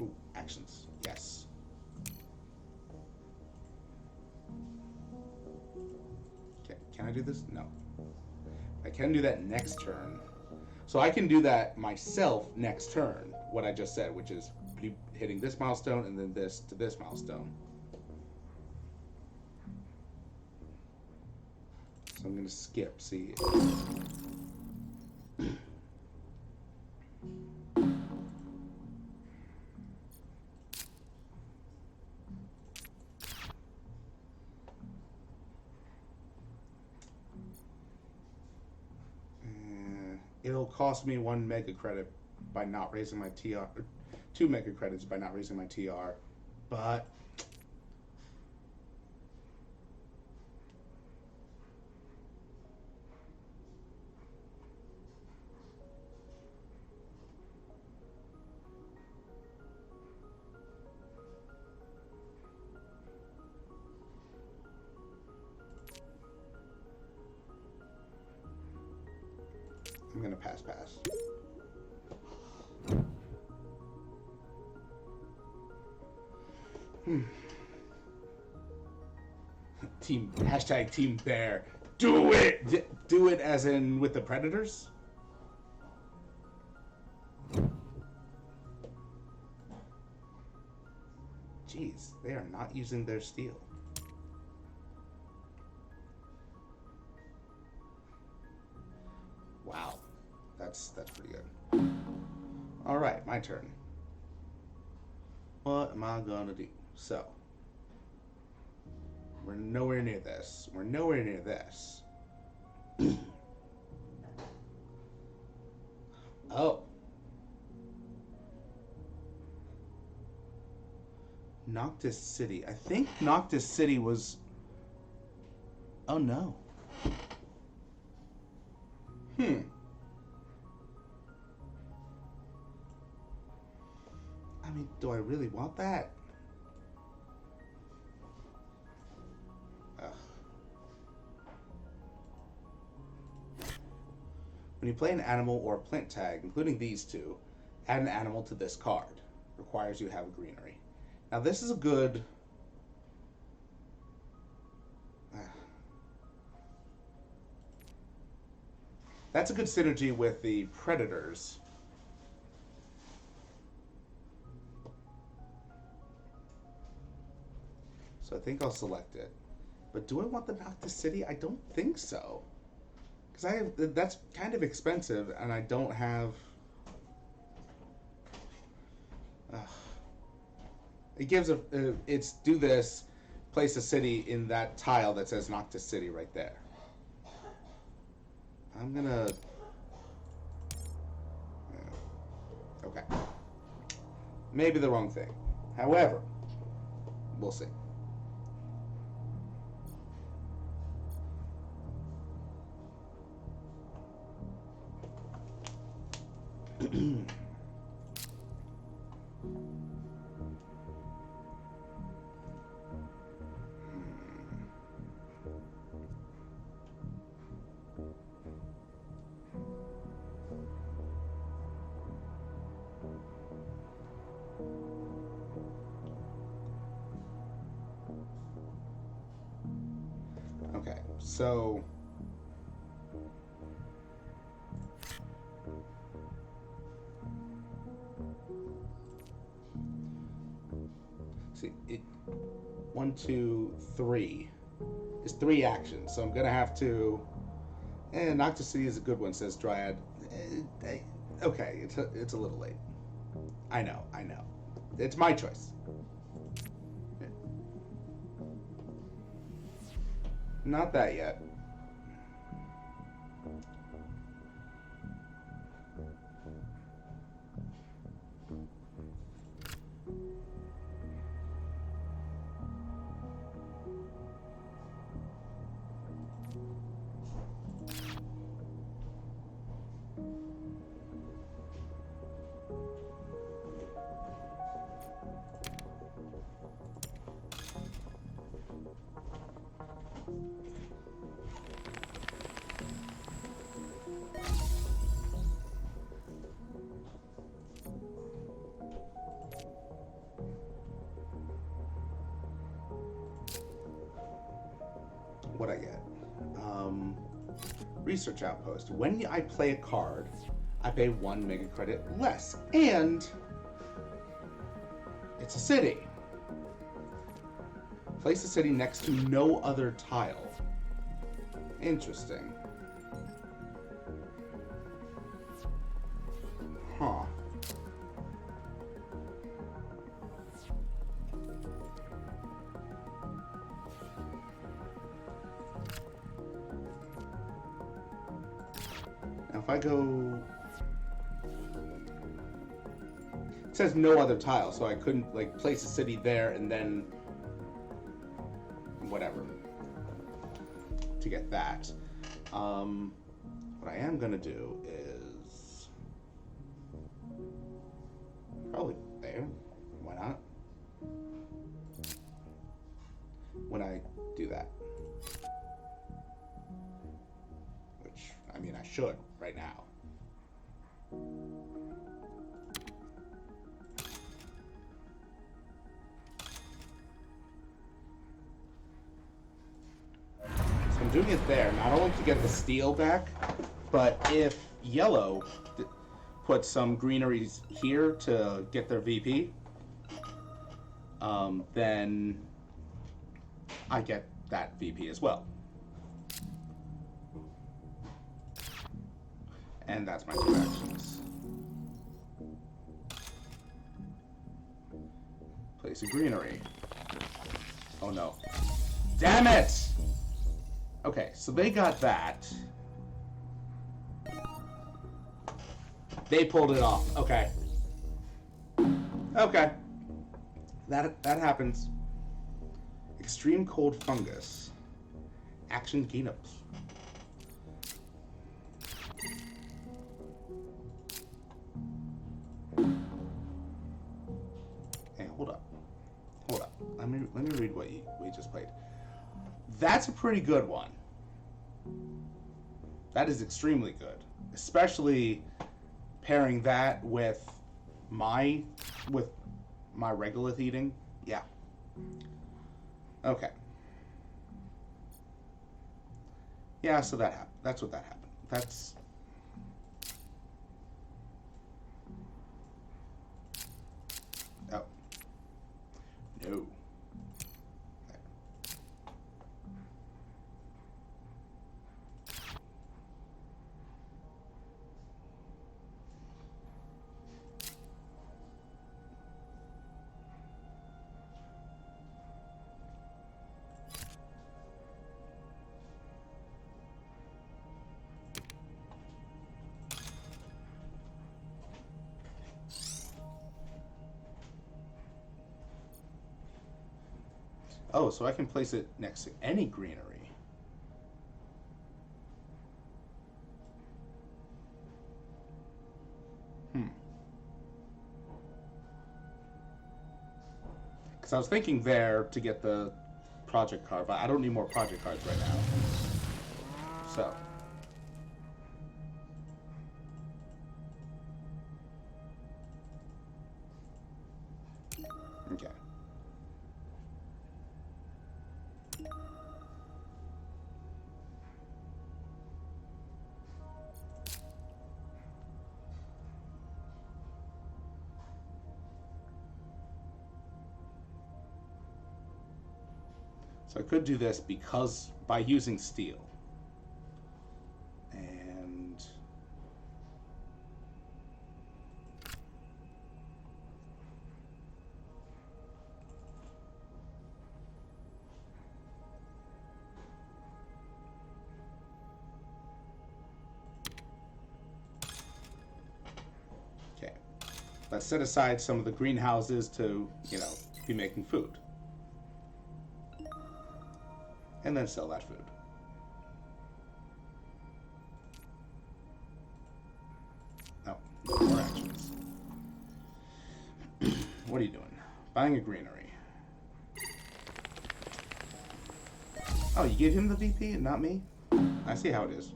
ooh, actions, yes. Okay, can I do this? No. I can do that next turn. So I can do that myself next turn, what I just said, which is hitting this milestone and then this to this milestone. So I'm going to skip, see. It'll cost me 1 mega credit by not raising my TR, or 2 mega credits by not raising my TR, but I'm gonna pass. Hashtag Team Bear. Do it! Do it as in with the predators? Jeez, they are not using their steel. Wow. That's pretty good. Alright, my turn. What am I gonna do? So, we're nowhere near this. We're nowhere near this. Oh. Noctis City. I think Noctis City was... Oh no. I mean, do I really want that? Ugh. When you play an animal or a plant tag, including these two, add an animal to this card. Requires you to have a greenery. Now this is a good... That's a good synergy with the predators. So I think I'll select it. But do I want the Noctis City? I don't think so. Because that's kind of expensive, and I don't have... It gives it's do this, place a city in that tile that says Noctis City right there. I'm gonna... Okay. Maybe the wrong thing. However, we'll see. Okay, so see it 1, 2, 3 is 3 actions, so I'm gonna have to Noctis City is a good one, says Dryad. Okay, it's a little late. I know. It's my choice. Not that yet. What I get? Research outpost. When I play a card, I pay 1 mega credit less, and it's a city. Place a city next to no other tile. Interesting. Huh. Now if I go... It says no other tile, so I couldn't like place a city there and then whatever to get that. What I am gonna do is probably there. Why not? When I do that, which I mean I should right now. I'm doing it there, not only to get the steel back, but if yellow puts some greeneries here to get their VP, then I get that VP as well. And that's my 2 actions. Place a greenery. Oh no. Damn it! Okay, so they got that. They pulled it off. Okay. Okay. That happens. Extreme cold fungus. Action gain up. hold up. Hold up. Let me read what we just played. That's a pretty good one. That is extremely good, especially pairing that with my regolith eating. Yeah. Okay. Yeah, so that happened. That's what that happened. That's... Oh. No. Oh, so I can place it next to any greenery. Because I was thinking there to get the project card, but I don't need more project cards right now. So. Okay. So I could do this because by using steel. And okay. Let's set aside some of the greenhouses to, be making food. And then sell that food. Oh, no more actions. What are you doing? Buying a greenery. Oh, you gave him the VP and not me? I see how it is.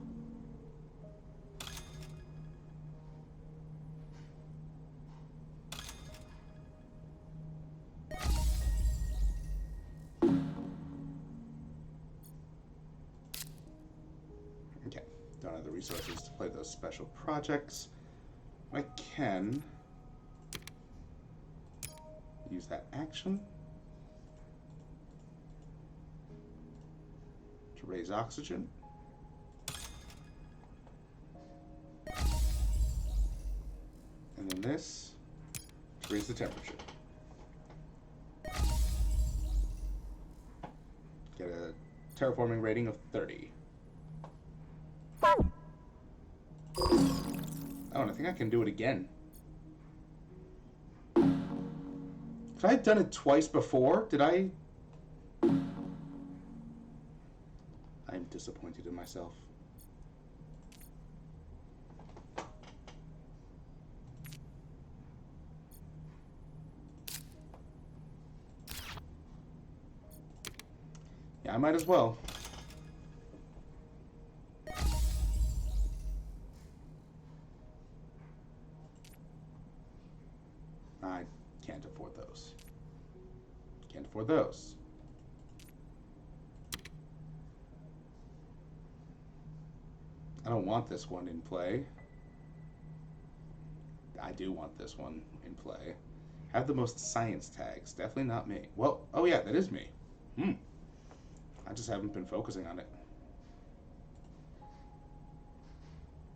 Okay, don't have the resources to play those special projects. I can use that action to raise oxygen. And then this to raise the temperature. Get a terraforming rating of 30. Oh, and I think I can do it again. If I had done it twice before, did I? I'm disappointed in myself. Yeah, I might as well. I can't afford those. Can't afford those. I don't want this one in play. I do want this one in play. Have the most science tags. Definitely not me. Well, oh yeah, that is me. I just haven't been focusing on it.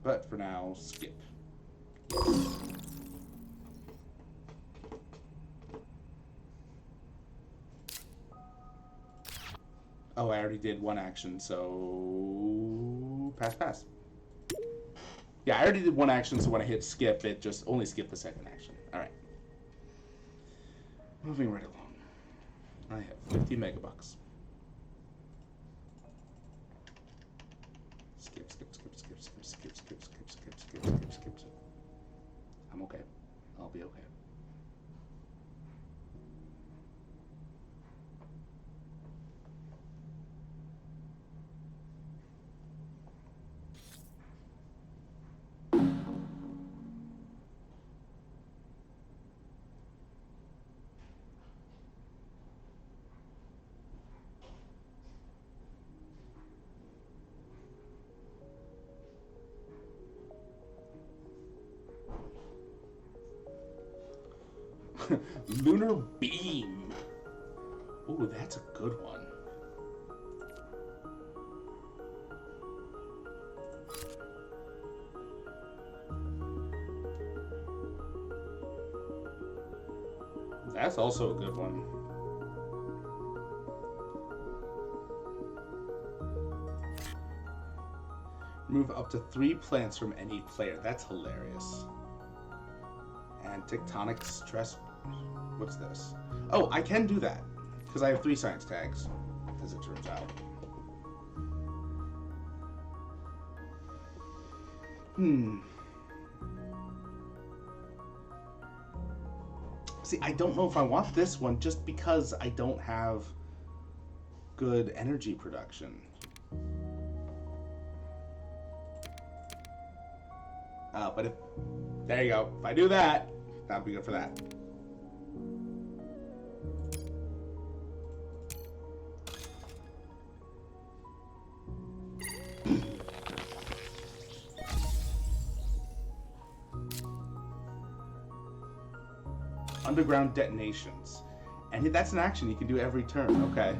But for now, skip. Oh, I already did one action, so pass. Yeah, I already did one action, so when I hit skip, it just only skipped the second action. All right. Moving right along. I have 50 megabucks. Skip. I'm okay. I'll be okay. Lunar Beam. Ooh, that's a good one. That's also a good one. Remove up to 3 plants from any player. That's hilarious. And tectonic stress. What's this? Oh, I can do that because I have 3 science tags, as it turns out. See, I don't know if I want this one just because I don't have good energy production. But if... There you go. If I do that, that'll be good for that. Underground detonations. And that's an action you can do every turn. Okay.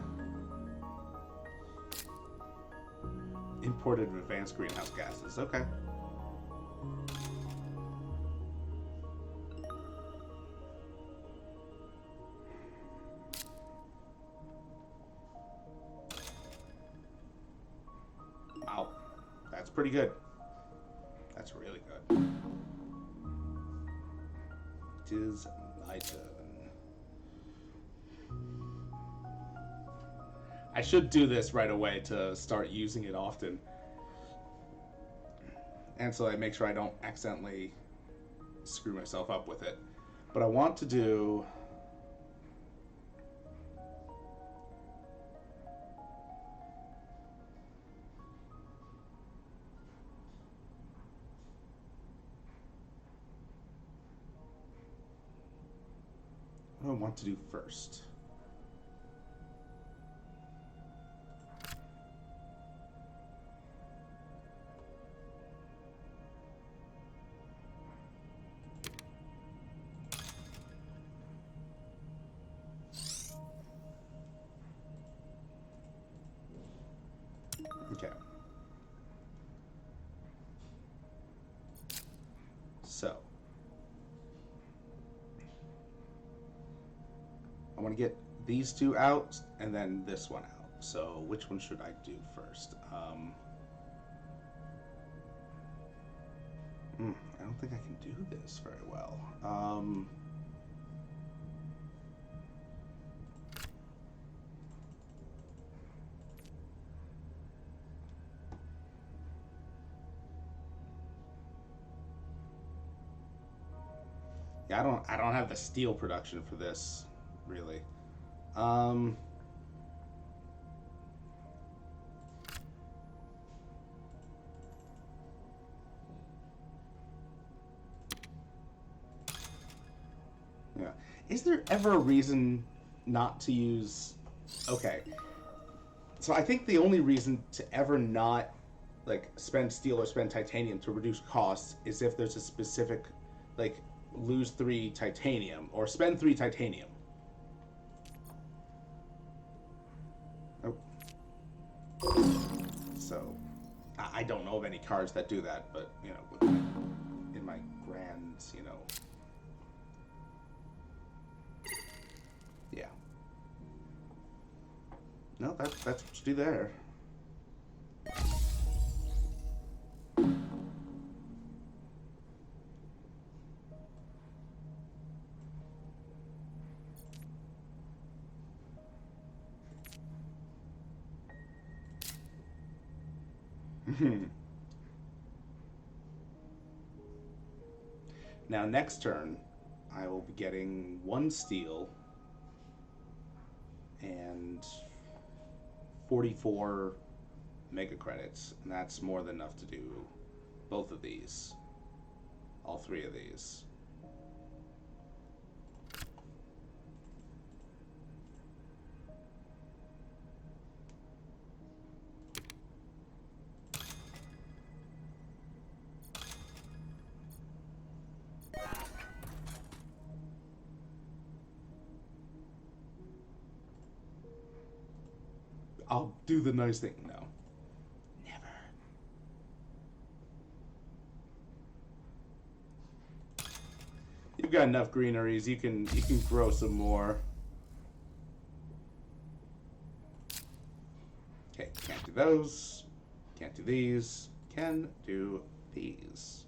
Imported advanced greenhouse gases. Okay. Wow. That's pretty good. That's really good. It is my turn. I should do this right away to start using it often. And so I make sure I don't accidentally screw myself up with it. But I want to do... What do I want to do first? Okay. So. I want to get these 2 out and then this one out. So which one should I do first? I don't think I can do this very well. Yeah, I don't have the steel production for this, really. Yeah. Is there ever a reason not to use... Okay. So I think the only reason to ever not, like, spend steel or spend titanium to reduce costs is if there's a specific, like, lose 3 titanium or spend 3 titanium. Oh. So, I don't know of any cards that do that, but, you know, in my grand, you know... Yeah. No, that's what you do there. Now, next turn, I will be getting 1 steel and 44 mega credits, and that's more than enough to do both of these, all 3 of these. I'll do the nice thing. No. Never. You've got enough greeneries. You can grow some more. Okay, can't do those. Can't do these. Can do these.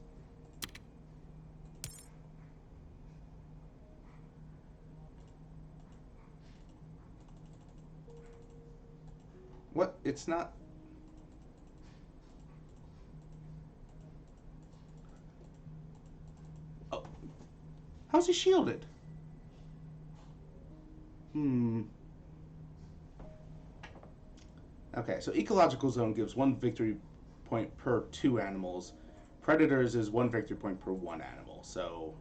What? It's not. Oh. How's he shielded? Okay, so ecological zone gives 1 victory point per 2 animals. Predators is 1 victory point per 1 animal. So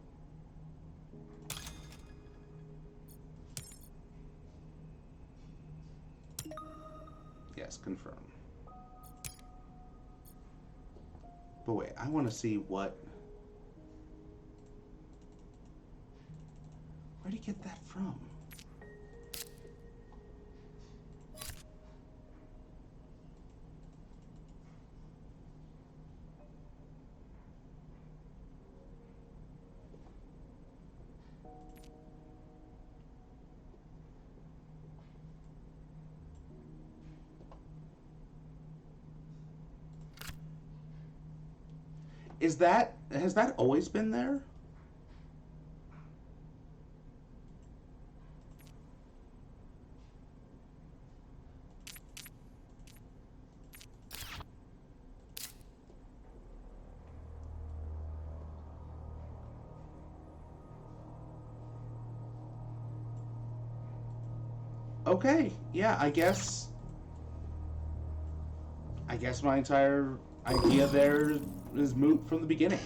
yes, confirm. But wait, I want to see what. Where'd he get that from? Has that always been there? Okay, yeah, I guess my entire idea there is moot from the beginning.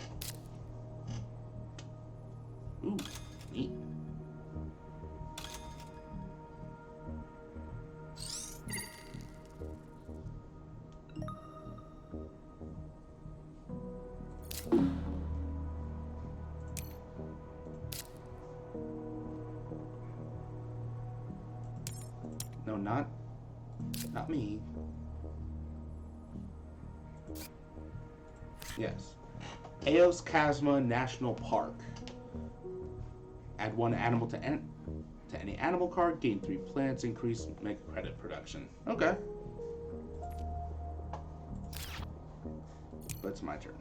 Ooh, neat. No, not me. Yes. Eos Chasma National Park. Add 1 animal to any animal card. Gain 3 plants. Increase mega credit production. Okay. But it's my turn.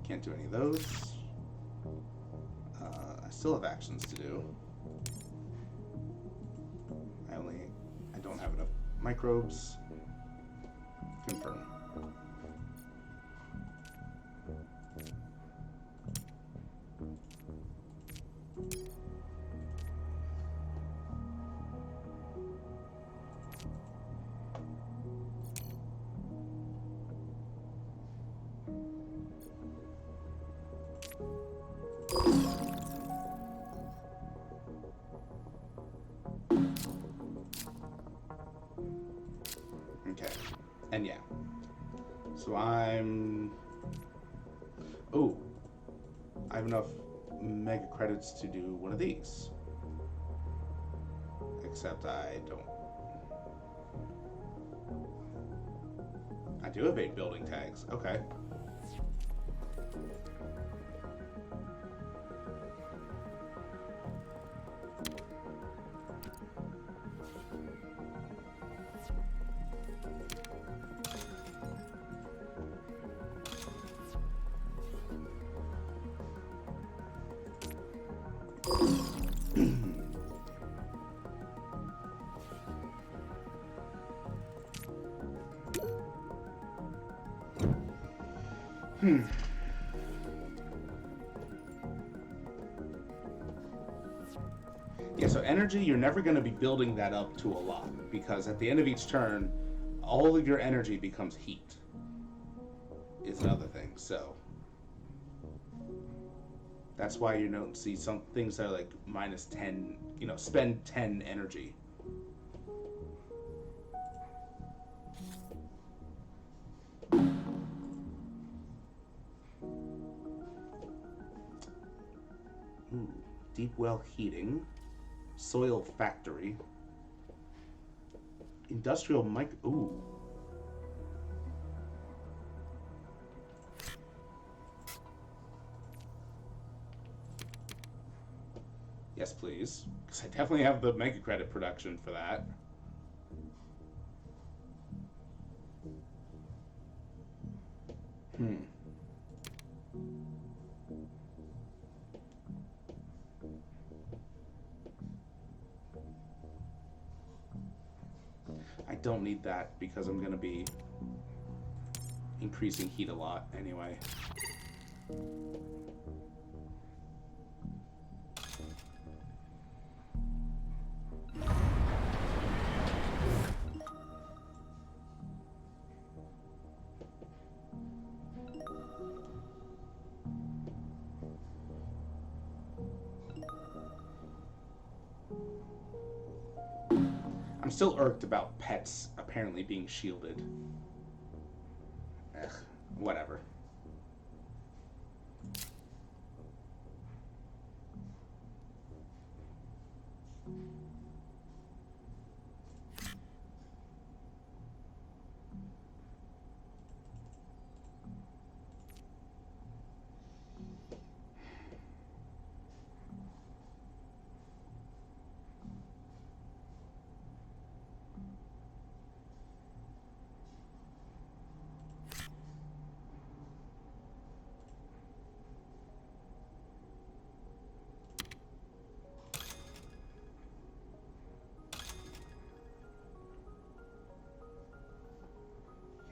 Can't do any of those. I still have actions to do. I don't have enough microbes. Confirm. Okay. And yeah. So I'm... Oh. I have enough mega credits to do one of these. Except I don't. I do have 8 building tags. Okay. Yeah, so energy, you're never going to be building that up to a lot, because at the end of each turn, all of your energy becomes heat. Is another thing, so that's why you don't see some things that are like minus 10, spend 10 energy. Ooh, deep well heating. Soil factory. Industrial mic. Ooh. Yes, please. Because I definitely have the mega credit production for that. I don't need that because I'm going to be increasing heat a lot anyway. I'm still irked about pets apparently being shielded. Ugh, whatever.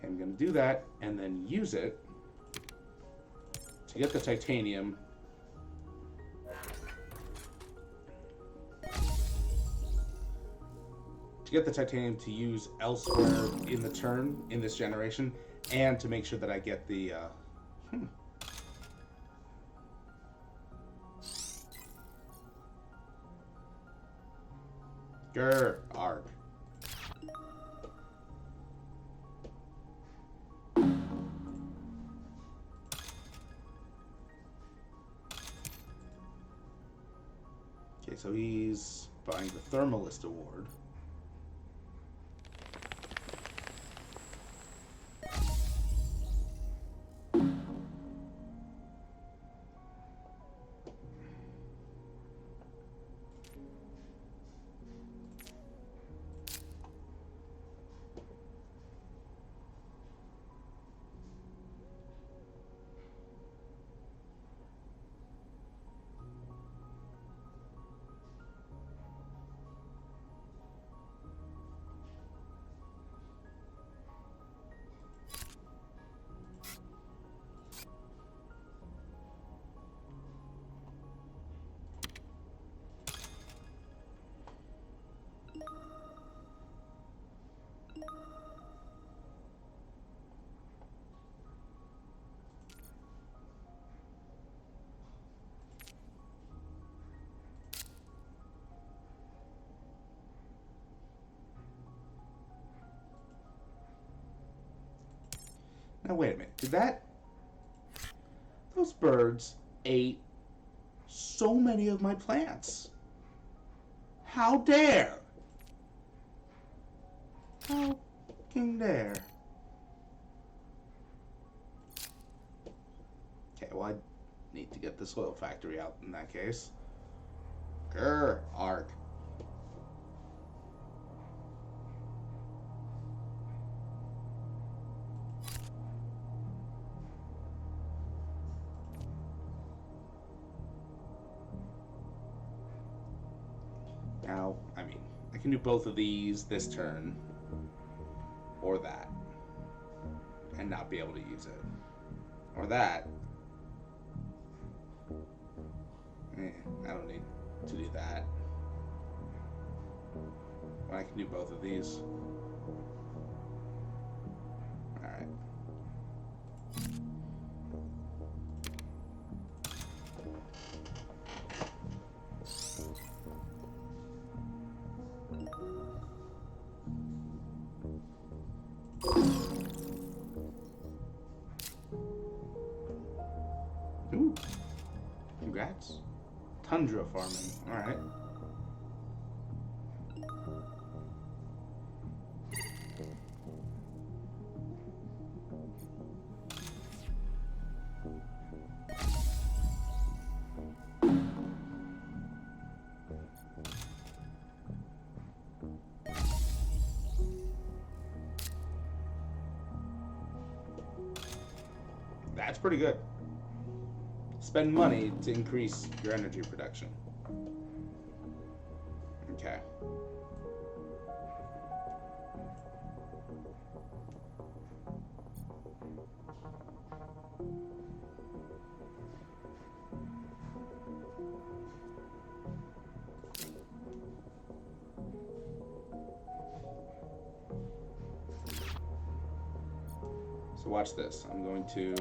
I'm going to do that and then use it to get the titanium. To get the titanium to use elsewhere in the turn in this generation, and to make sure that I get the Grr, arg. Okay, so he's buying the Thermalist Award. Now wait a minute. Did that... Those birds ate so many of my plants. How dare? How fucking dare? Okay, well I need to get the soil factory out in that case. Grr, arg. Now, I mean, I can do both of these this turn, or that, and not be able to use it. Or that. I don't need to do that. Well, I can do both of these. Alright. Ooh. Congrats. Tundra farming. Alright. That's pretty good. Spend money to increase your energy production. Okay. So watch this. I'm going to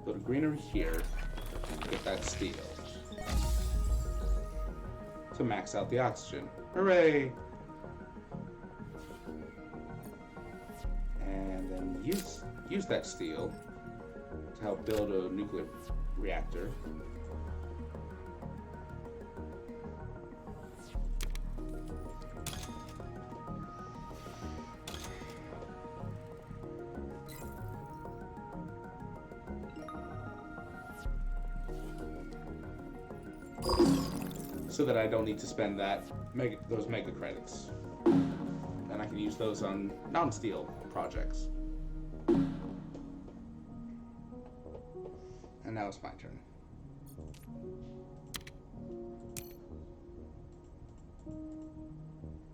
build a greenery here, get that steel to max out the oxygen. Hooray! And then use that steel to help build a nuclear reactor. So that I don't need to spend those mega credits, and I can use those on non-steel projects. And now it's my turn.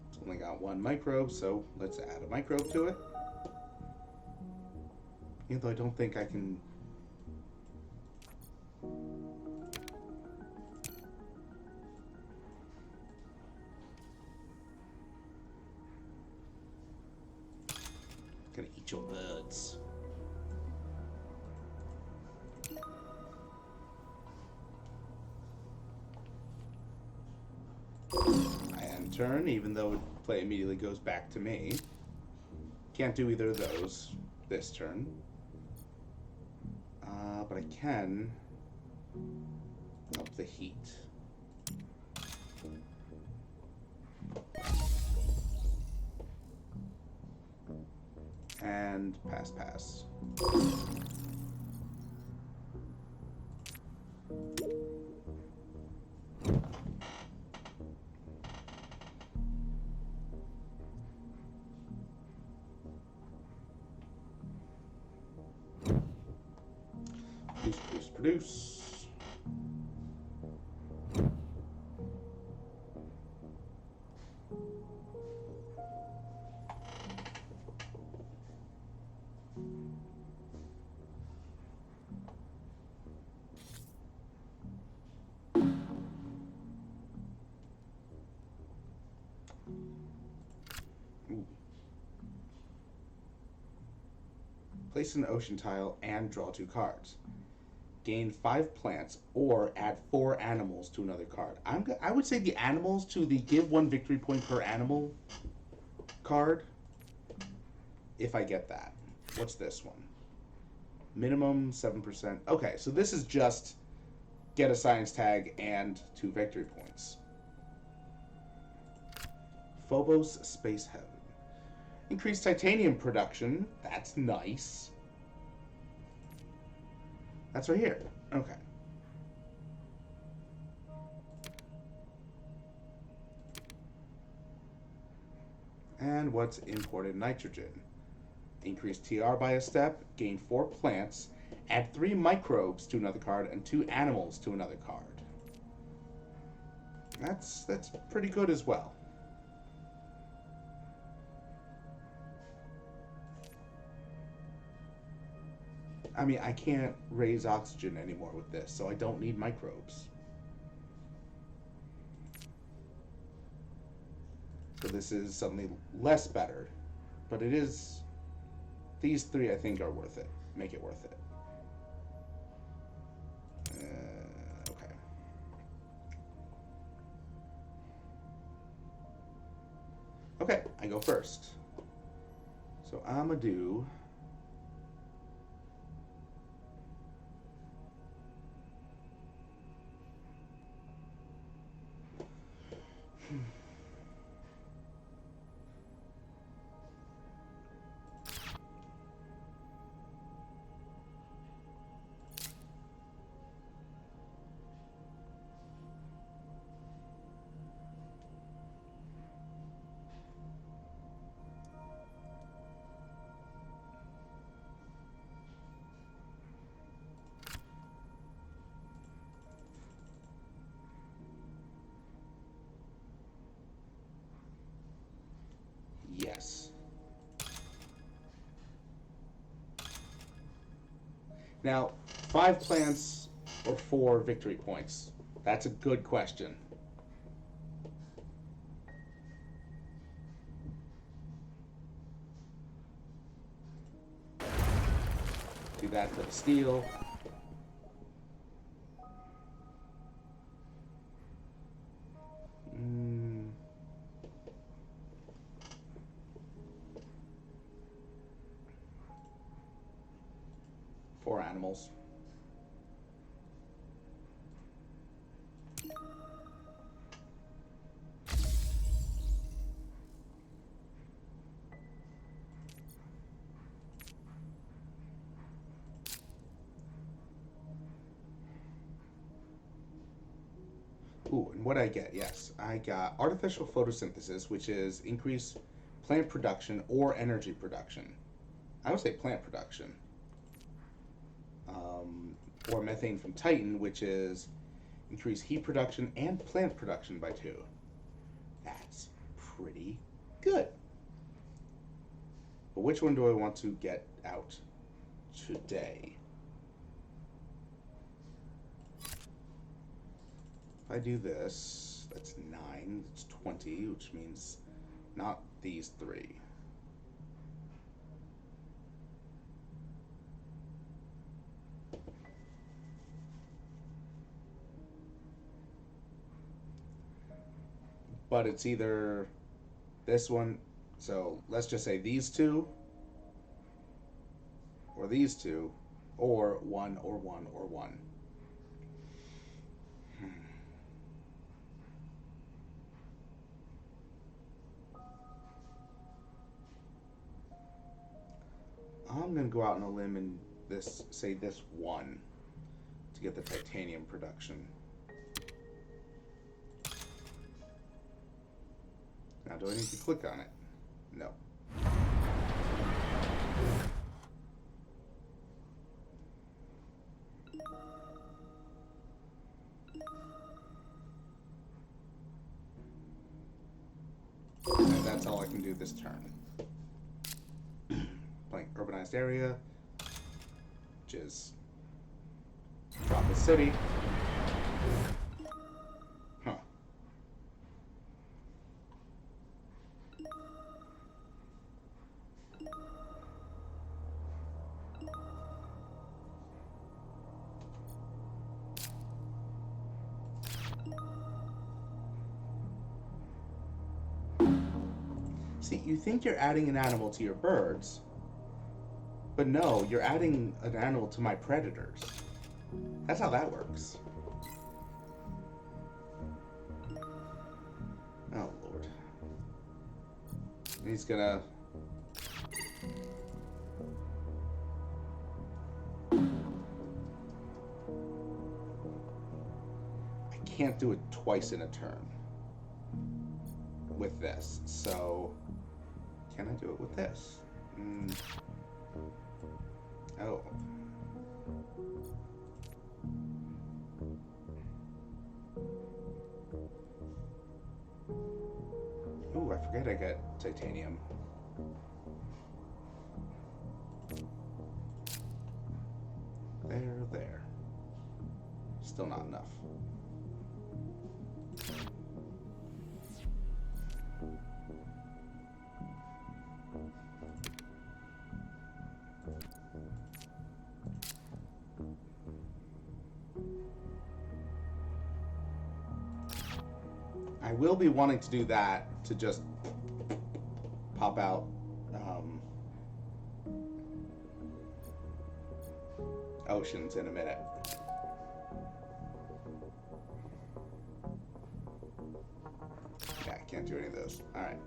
It's only got one microbe, so let's add a microbe to it. Even though I don't think I can. Gonna eat your birds. I end turn, even though play immediately goes back to me. Can't do either of those this turn. But I can up the heat. And pass. Produce. Ooh. Place an ocean tile and draw 2 cards. Gain 5 plants or add 4 animals to another card. I would say the animals to the give 1 victory point per animal card, if I get that. What's this one? Minimum 7%. Okay, so this is just get a science tag and 2 victory points. Phobos Space Heaven. Increased titanium production. That's nice. That's right here. Okay. And what's imported nitrogen? Increase TR by a step, gain 4 plants, add 3 microbes to another card, and 2 animals to another card. That's pretty good as well. I mean, I can't raise oxygen anymore with this, so I don't need microbes. So this is suddenly less better, but it is. These 3 I think are worth it. Make it worth it. Okay. Okay, I go first. So I'm gonna do. Now, 5 plants or 4 victory points? That's a good question. Do that for the steel. Four animals. Ooh, and what did I get? Yes, I got artificial photosynthesis, which is increase plant production or energy production. I would say plant production. Or methane from Titan, which is increase heat production and plant production by 2. That's pretty good. But which one do I want to get out today? If I do this, that's 9, it's 20, which means not these 3. But it's either this one, so let's just say these 2, or these 2, or 1, or 1, or 1. I'm going to go out on a limb and say this 1 to get the titanium production. Now, do I need to click on it? No. And that's all I can do this turn. Playing urbanized area, which is drop a city. Huh. See, you think you're adding an animal to your birds, but no, you're adding an animal to my predators. That's how that works. Oh, Lord. And he's gonna... I can't do it twice in a turn with this, so... Can I do it with this? Oh. Ooh, I forget I got titanium. There. Still not enough. I will be wanting to do that to just pop out oceans in a minute. Yeah, I can't do any of those. All right.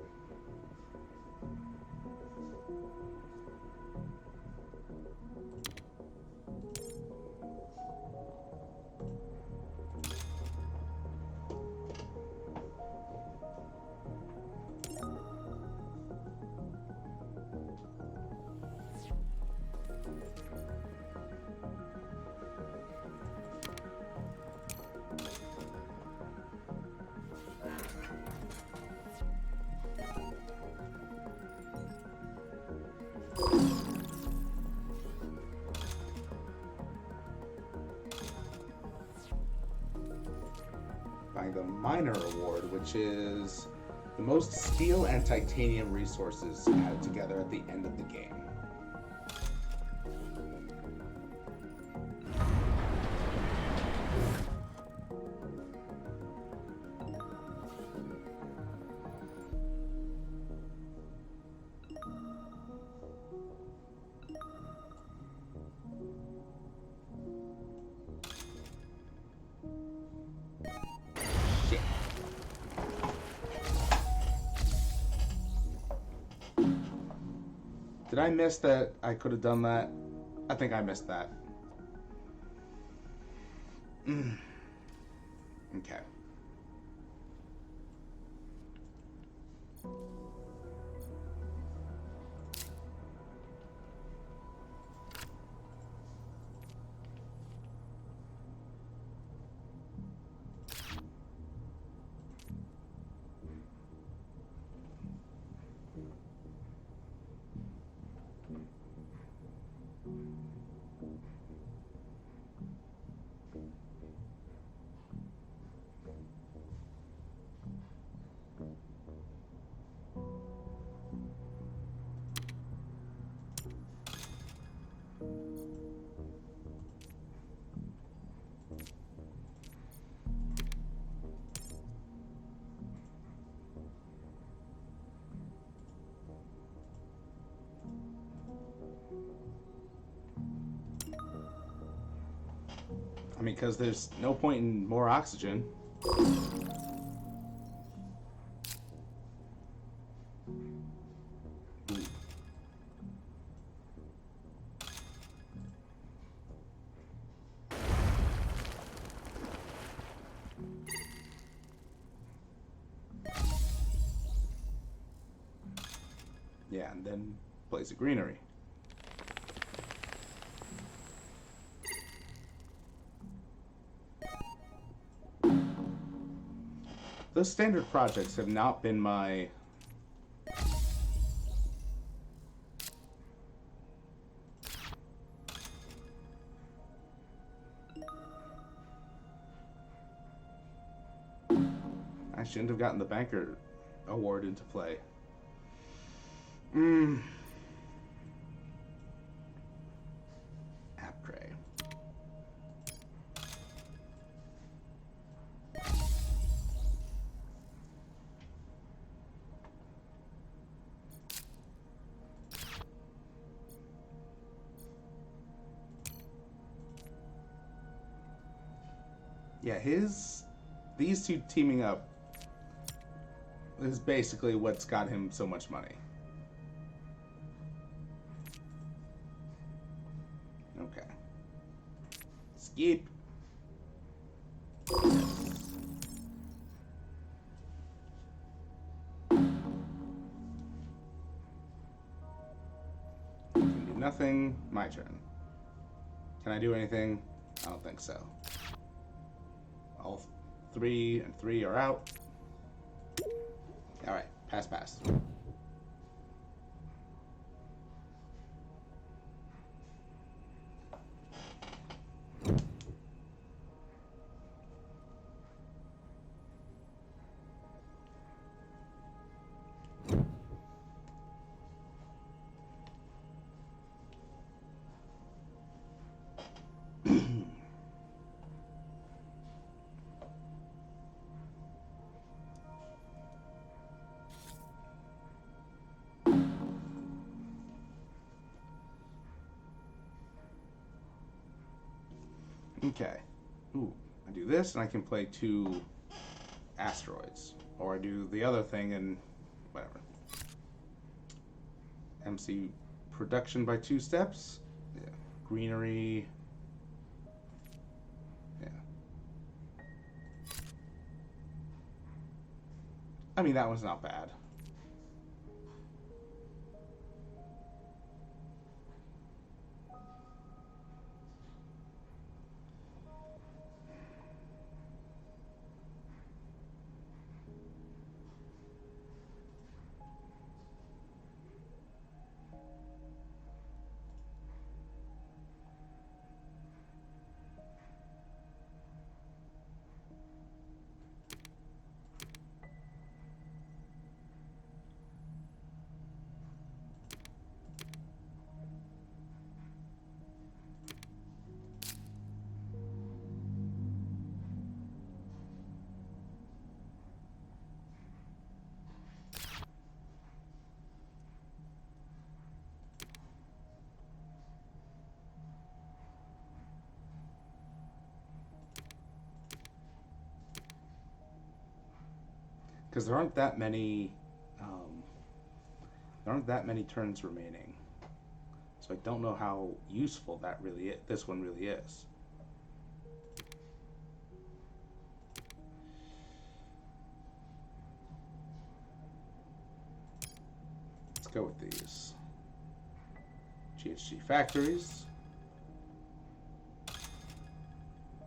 occupying the Miner Award, which is the most steel and titanium resources added together at the end of the game. Did I miss that I could have done that? I think I missed that. Okay. I mean, because there's no point in more oxygen. Yeah, and then place of greenery. Those standard projects have not been my... I shouldn't have gotten the banker award into play. Appgray. Yeah, these two teaming up is basically what's got him so much money. Okay. Skip. Can do nothing. My turn. Can I do anything? I don't think so. All 3 and 3 are out. Alright, pass. Okay. Ooh, I do this and I can play 2 asteroids. Or I do the other thing and whatever. MC production by 2 steps. Yeah. Greenery. Yeah. I mean, that one's not bad. Because there aren't that many turns remaining. So I don't know how useful that really is, this one really is. Let's go with these. GHG factories.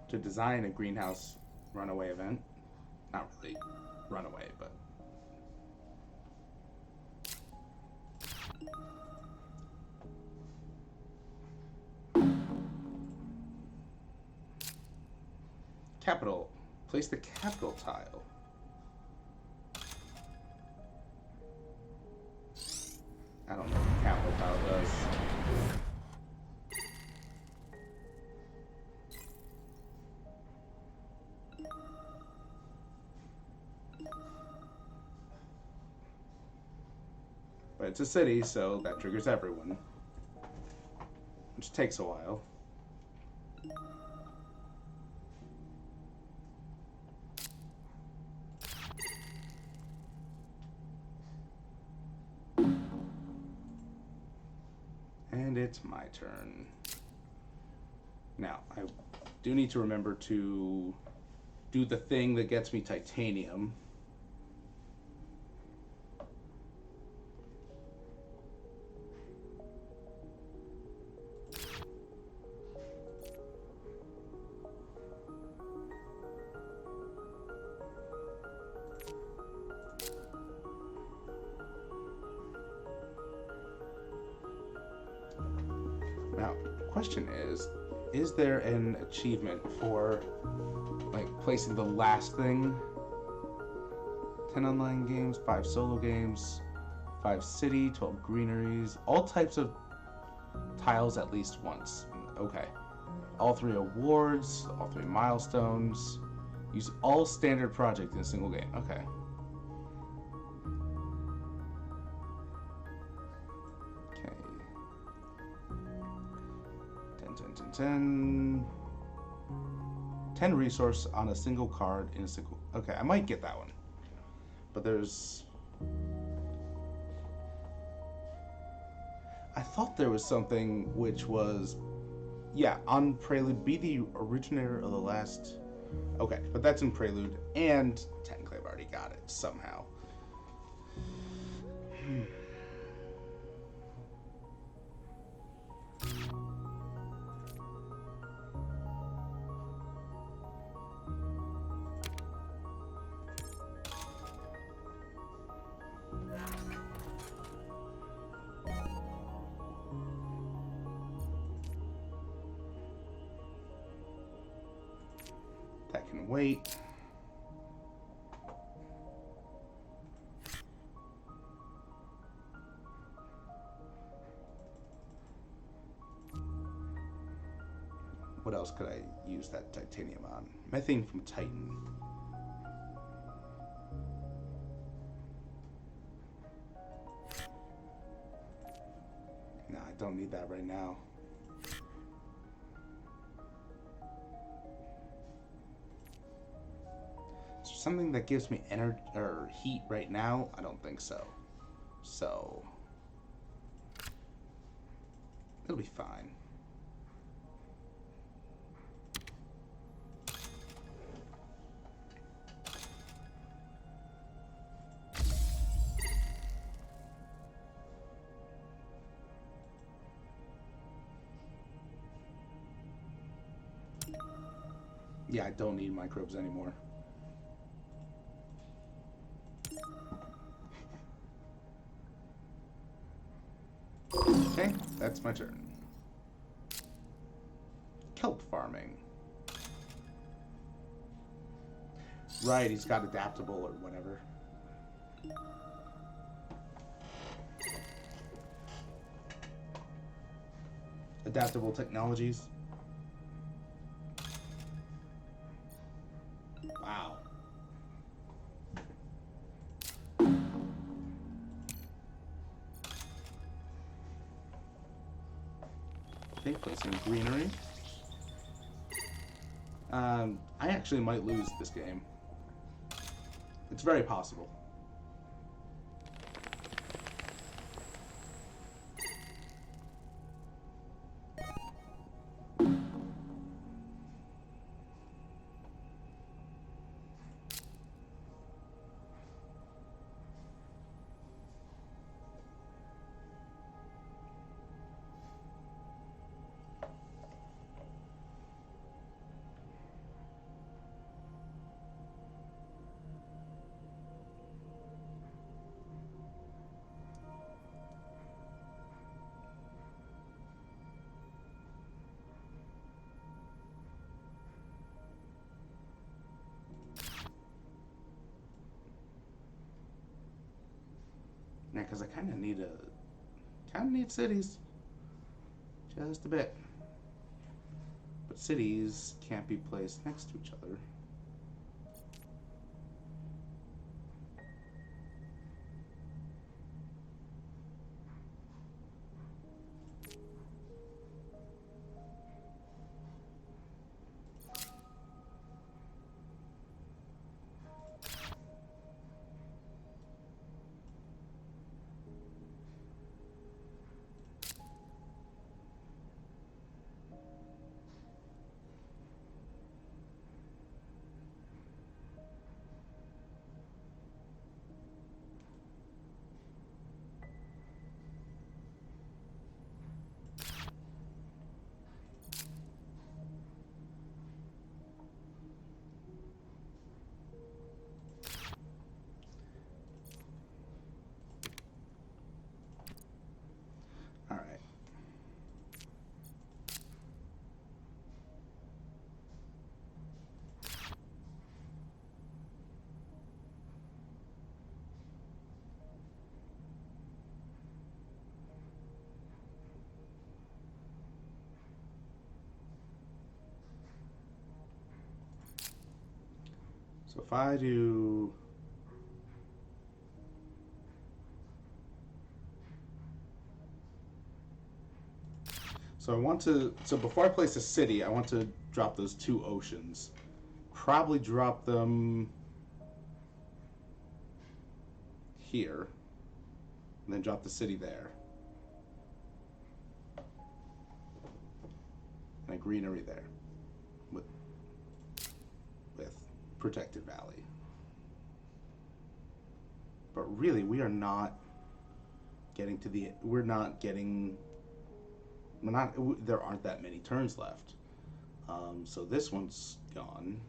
To design a greenhouse runaway event. Not really runaway, but... Capital. Place the capital tile. I don't know what the capital tile does. But it's a city, so that triggers everyone. Which takes a while. And it's my turn. Now, I do need to remember to do the thing that gets me titanium. Now, the question is there an achievement for, like, placing the last thing? 10 online games, 5 solo games, 5 city, 12 greeneries, all types of tiles at least once. Okay. All 3 awards, all 3 milestones. Use all standard projects in a single game. Okay. Okay. 10 resource on a single card in a single... Okay, I might get that one. But there's... I thought there was something which was... Yeah, on Prelude, be the originator of the last... Okay, but that's in Prelude, and technically I've already got it, somehow. That can wait. What else could I use that titanium on? Methane from Titan. No, I don't need that right now. Is there something that gives me energy or heat right now? I don't think so. So it'll be fine. Yeah, I don't need microbes anymore. Okay, that's my turn. Kelp farming. Right, he's got adaptable or whatever. Adaptable technologies. Wow. Okay, placing greenery. I actually might lose this game. It's very possible. Yeah, because I kind of need cities, just a bit. But cities can't be placed next to each other. All right. So if I do... So I want to... So before I place a city, I want to drop those 2 oceans. Probably drop them here. And then drop the city there. And a greenery there. With Protected Valley. But really, we are not getting to the... We're not getting... We're not... There aren't that many turns left. So this one's gone.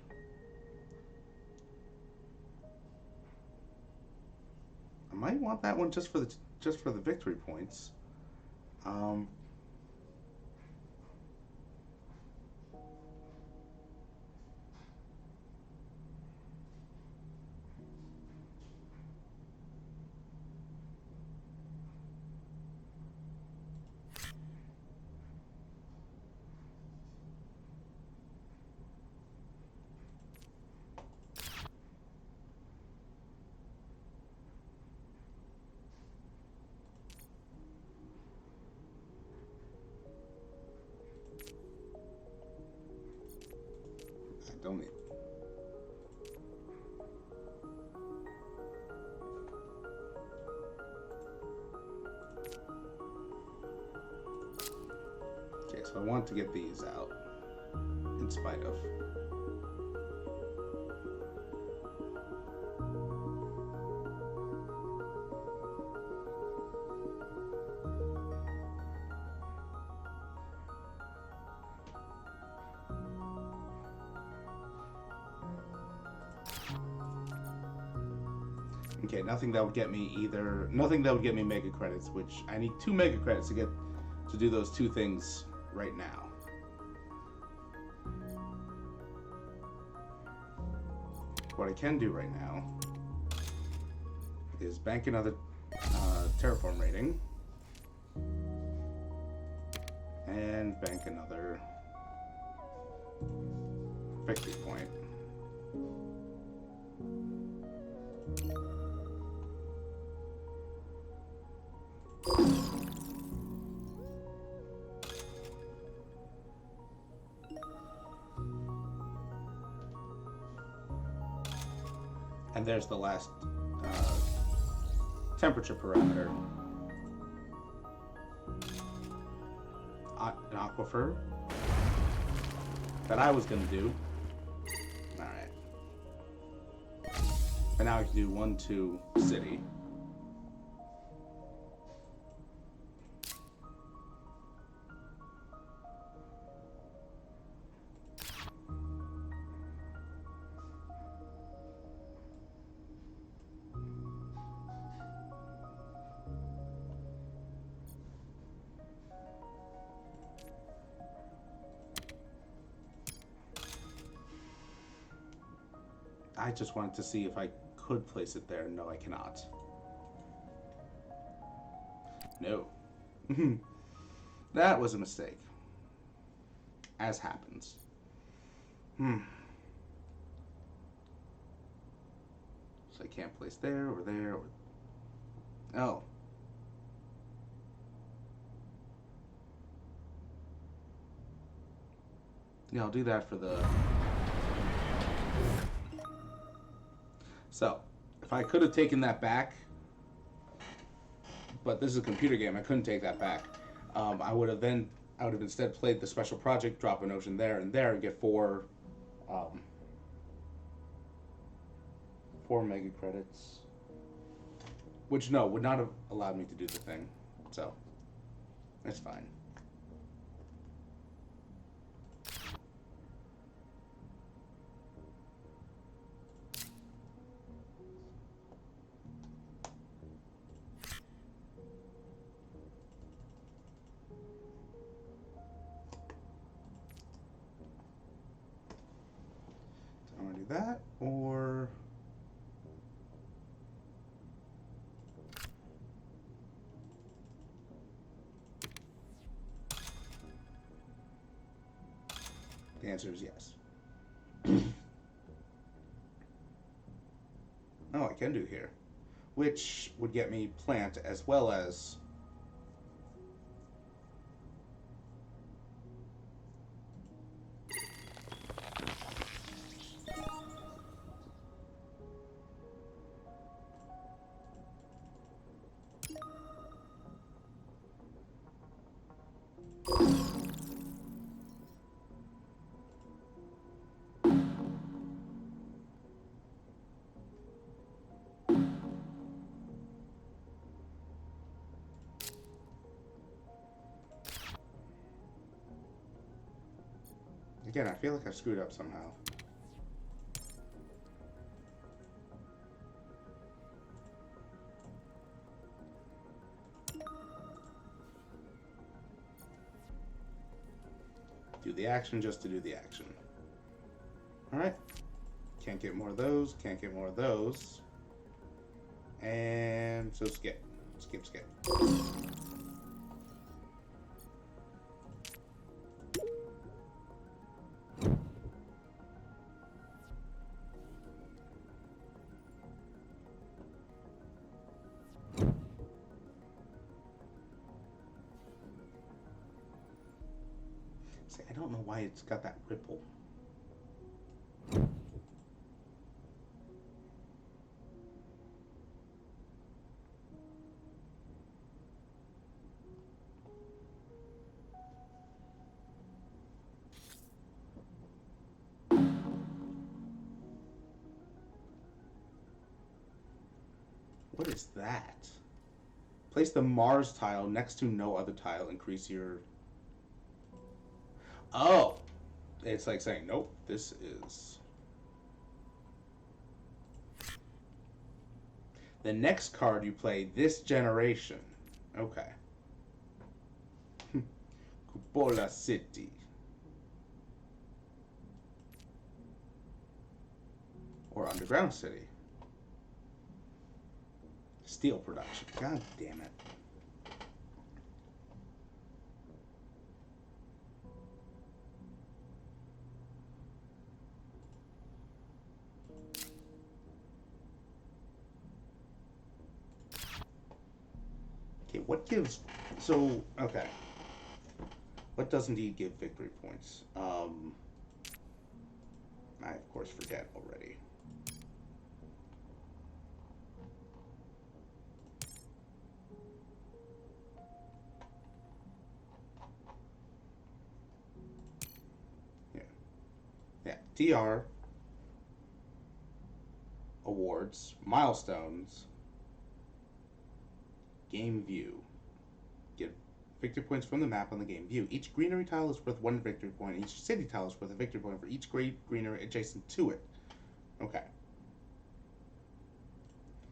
I might want that one just for the victory points. I don't need... Okay, so I want to get these out, in spite of. Okay, nothing that would get me either. Nothing that would get me mega credits, which I need 2 mega credits to do those 2 things right now. What I can do right now is bank another terraform rating and bank another victory point. And there's the last temperature parameter. An aquifer that I was gonna do. Alright. And now I can do 1, 2, city. I just wanted to see if I could place it there. No, I cannot. No. That was a mistake. As happens. So I can't place there or there or... Oh. Yeah, I'll do that for the... So, if I could have taken that back, but this is a computer game, I couldn't take that back. I would have instead played the special project, drop an ocean there, and get 4 mega credits, which no would not have allowed me to do the thing. So, it's fine. I want to do that, or the answer is yes. Oh, I can do here, which would get me plant as well as again, I feel like I screwed up somehow. Do the action just to do the action. Alright. Can't get more of those, can't get more of those. And so skip. Skip, skip. See, I don't know why it's got that ripple. What is that? Place the Mars tile next to no other tile. Increase your... Oh! It's like saying, nope, this is... The next card you play this generation. Okay. Cupola City. Or Underground City. Steel production. God damn it. Okay, what gives... So, okay. What does indeed give victory points? I, of course, forget already. TR, awards, milestones, game view. Get victory points from the map on the game view. Each greenery tile is worth 1 victory point. Each city tile is worth a victory point for each greenery adjacent to it. Okay.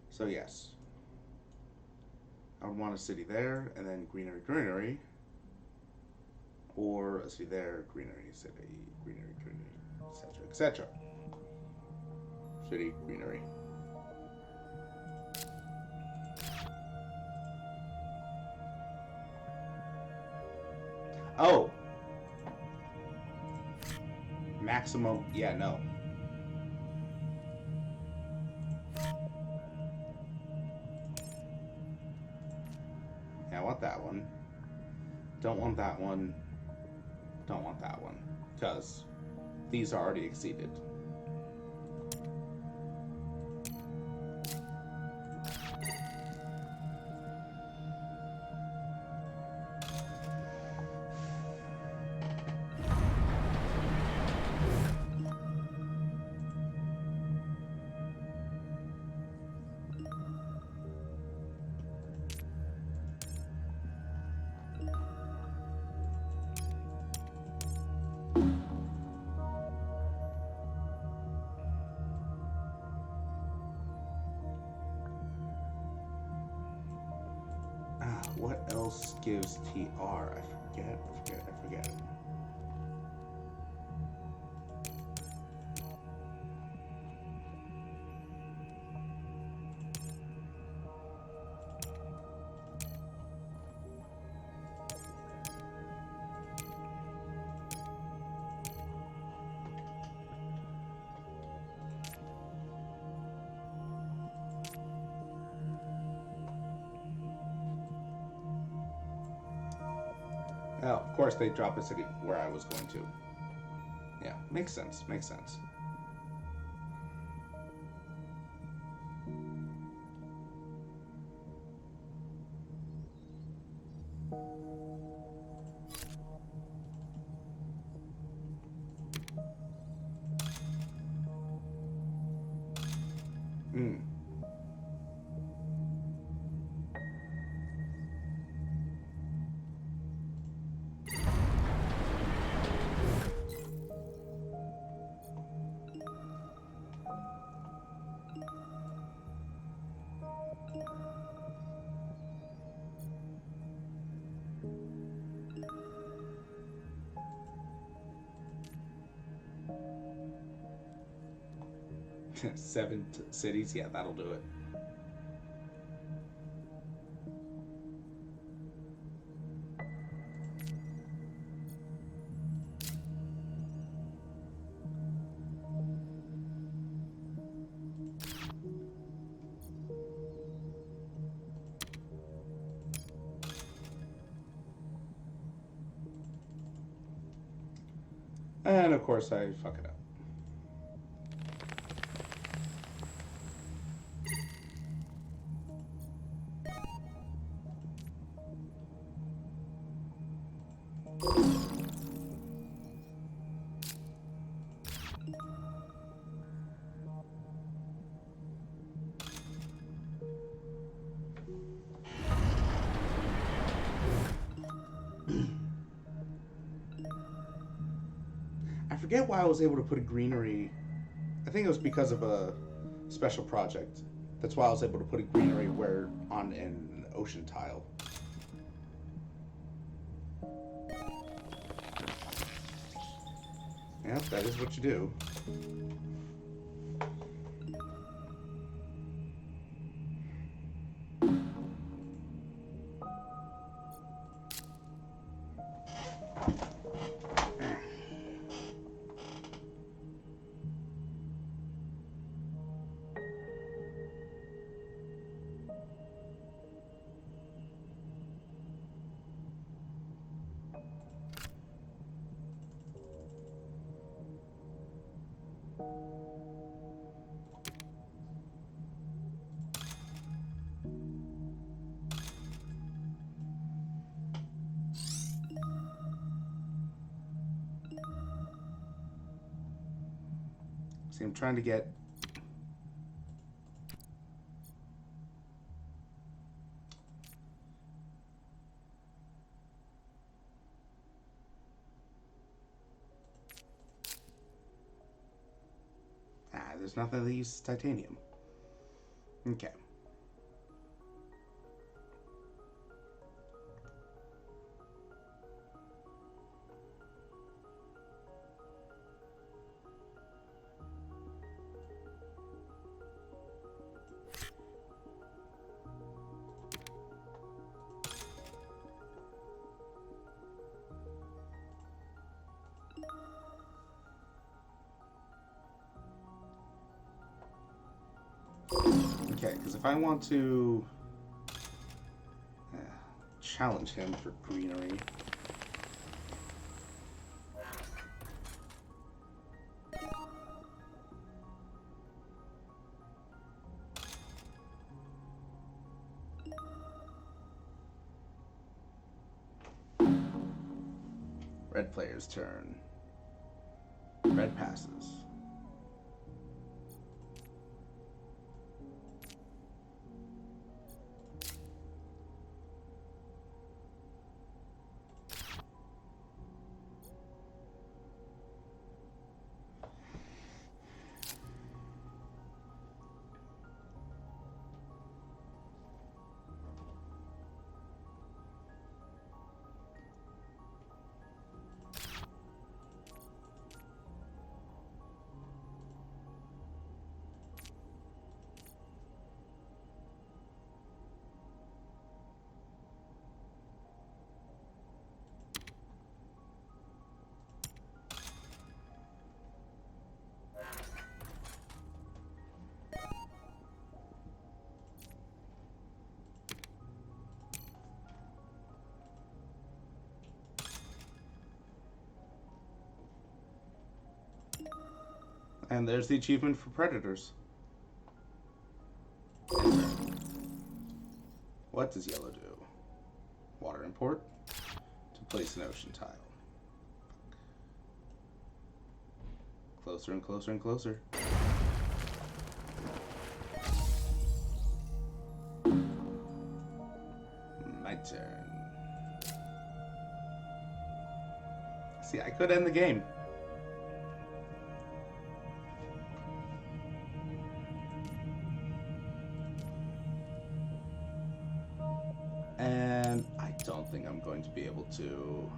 So yes. I would want a city there, and then greenery. Or a city there, greenery, etc., etc. City, greenery. Oh! Maximum, yeah, no. Yeah, I want that one. Don't want that one. Don't want that one. Because these are already exceeded. What else gives TR? I forget. Oh, of course they drop a city where I was going to. Yeah, makes sense. Hmm. Seven cities, yeah, that'll do it. And of course I fuck it up. I forget why I was able to put a greenery. I think it was because of a special project. That's why I was able to put a greenery where on an ocean tile. Yep, that is what you do. See, I'm trying to get... There's nothing that uses titanium. Okay. Okay, because if I want to challenge him for greenery, red player's turn. Red passes. And there's the achievement for predators. Enter. What does yellow do? Water import to place an ocean tile. Closer and closer and closer. My turn. See, I could end the game. And I don't think I'm going to be able to...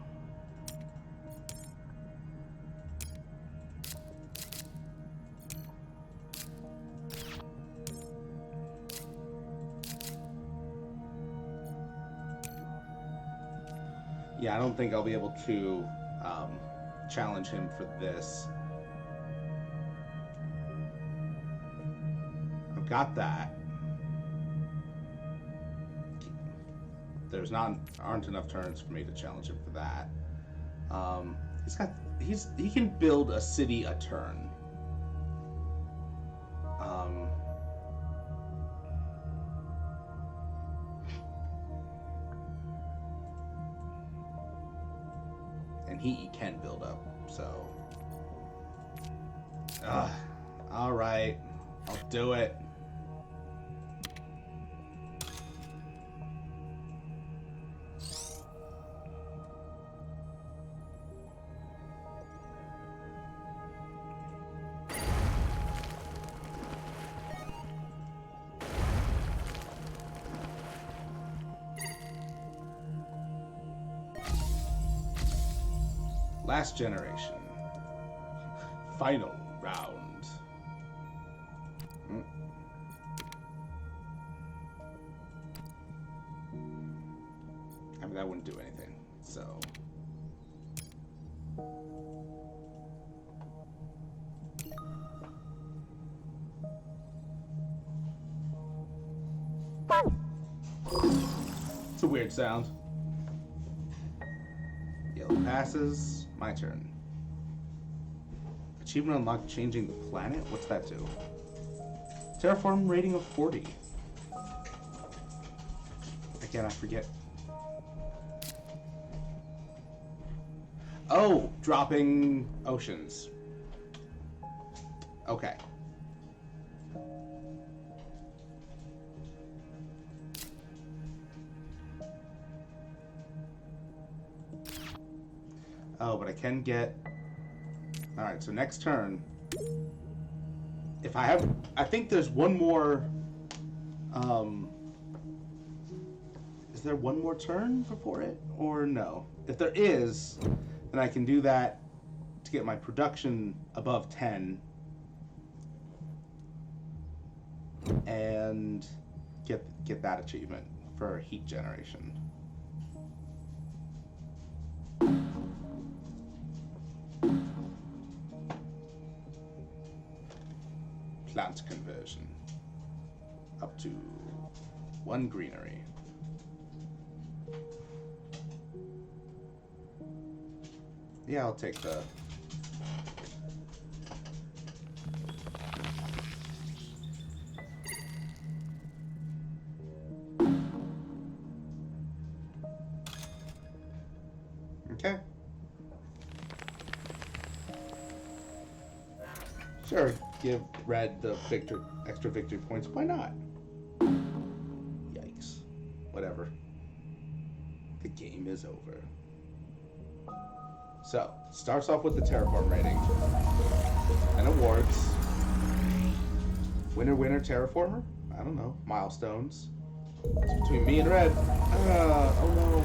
Yeah, I don't think I'll be able to challenge him for this. I've got that. Aren't enough turns for me to challenge him for that. He can build a city a turn. And he can build up, so. All right, I'll do it. Last generation. Final round. I mean, that wouldn't do anything, so... It's a weird sound. Yellow passes. My turn. Achievement unlocked, changing the planet? What's that do? Terraform rating of 40. Again, I forget. Oh, dropping oceans. Okay. Oh, but I can get... Alright, so next turn... If I have... I think there's one more... Is there one more turn before it? Or no? If there is, then I can do that to get my production above 10. And get that achievement for heat generation. Plant conversion. Up to 1 greenery. Yeah, I'll take the... Okay. Sure, give Red the extra victory points. Why not? Yikes. Whatever. The game is over. So, starts off with the Terraform rating. And awards. Winner, Terraformer? I don't know. Milestones. It's between me and Red. Oh no.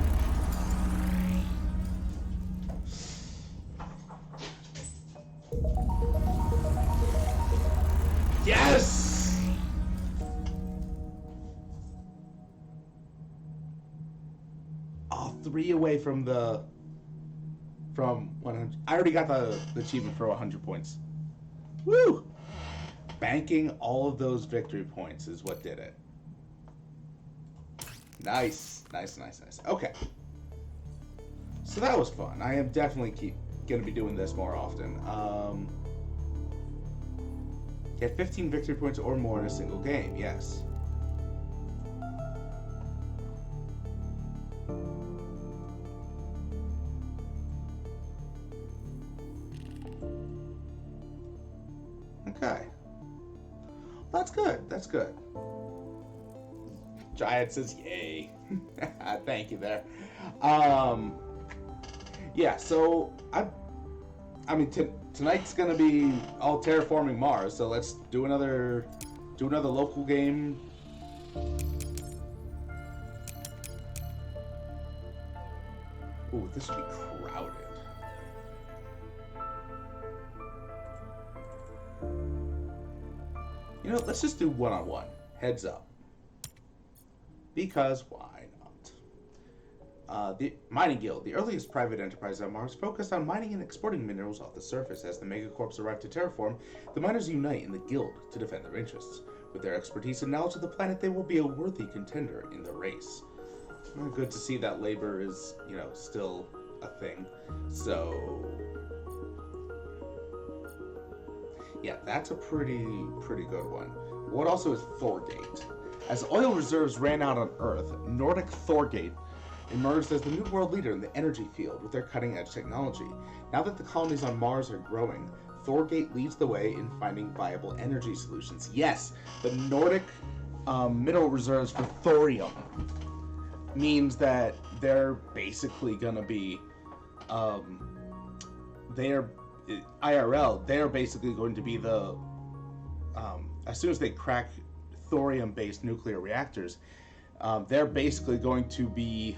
Yes! Oh, 3 away from 100. I already got the achievement for 100 points. Woo! Banking all of those victory points is what did it. Nice. Okay. So that was fun. I am definitely going to be doing this more often. Get 15 victory points or more in a single game. Yes. Okay. That's good. That's good. Giant says yay. Thank you there. Yeah, so I mean tonight's gonna be all Terraforming Mars, so let's do another local game. Ooh, this would be crowded. You know, let's just do one-on-one. Heads up. Because why not? The Mining Guild, the earliest private enterprise on Mars, focused on mining and exporting minerals off the surface. As the megacorps arrive to terraform, the miners unite in the guild to defend their interests. With their expertise and knowledge of the planet, they will be a worthy contender in the race. Well, good to see that labor is, still a thing. So, yeah, that's a pretty good one. What also is Thorgate? As oil reserves ran out on Earth, Nordic Thorgate emerged as the new world leader in the energy field with their cutting-edge technology. Now that the colonies on Mars are growing, Thorgate leads the way in finding viable energy solutions. Yes, the Nordic mineral reserves for thorium means that they're basically going to be, they're basically going to be the, as soon as they crack thorium-based nuclear reactors, they're basically going to be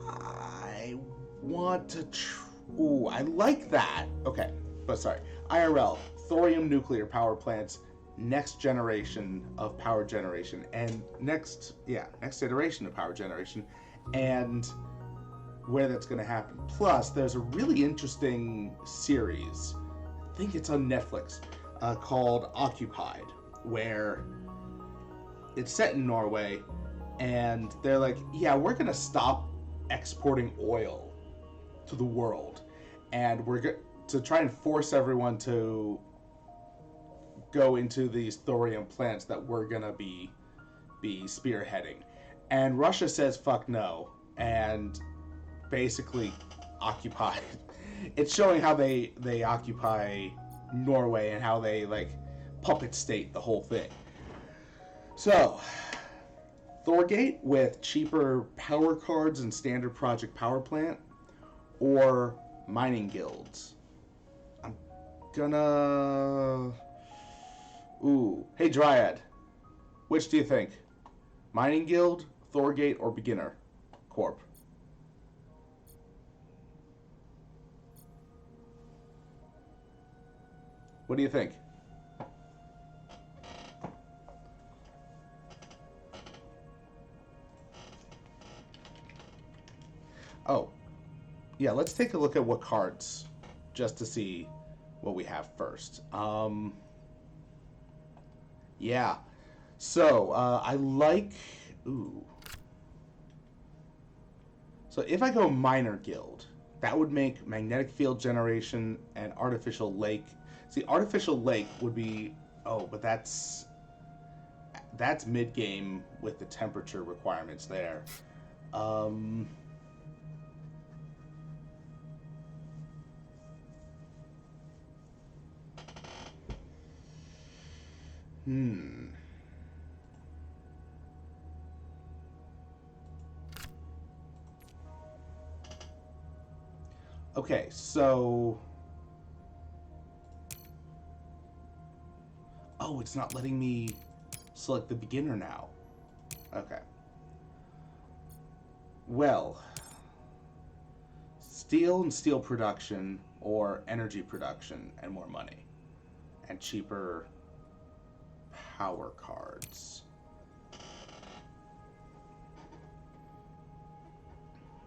I want to ooh, I like that. Okay, but sorry. IRL, thorium nuclear power plants, next generation of power generation, and next iteration of power generation, and where that's going to happen. Plus, there's a really interesting series, I think it's on Netflix, called Occupied, where it's set in Norway, and they're like, yeah, we're going to stop exporting oil to the world, and we're to try and force everyone to go into these thorium plants that we're going to be spearheading. And Russia says, fuck no, and basically Occupied it's showing how they occupy Norway and how they like puppet state the whole thing. So, Thorgate with cheaper power cards and standard project power plant, or mining guilds. I'm gonna. Ooh, hey Dryad, which do you think? Mining guild, Thorgate, or beginner corp? What do you think? Oh, yeah, let's take a look at what cards, just to see what we have first. Yeah. So, I like... Ooh. So if I go Miner Guild, that would make Magnetic Field Generation and Artificial Lake. See, Artificial Lake would be... Oh, but that's mid-game with the temperature requirements there. Um... Hmm. Okay, so... Oh, it's not letting me select the beginner now. Okay. Well, steel and steel production, or energy production and more money. And cheaper power cards.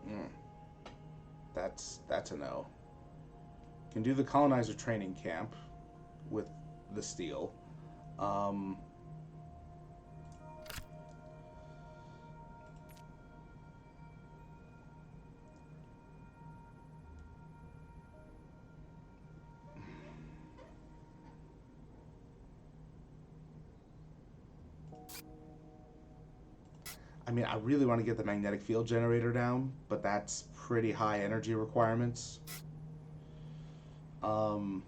Mm. That's a no. Can do the colonizer training camp with the steel. Um, I mean, I really want to get the magnetic field generator down, but that's pretty high energy requirements. Um,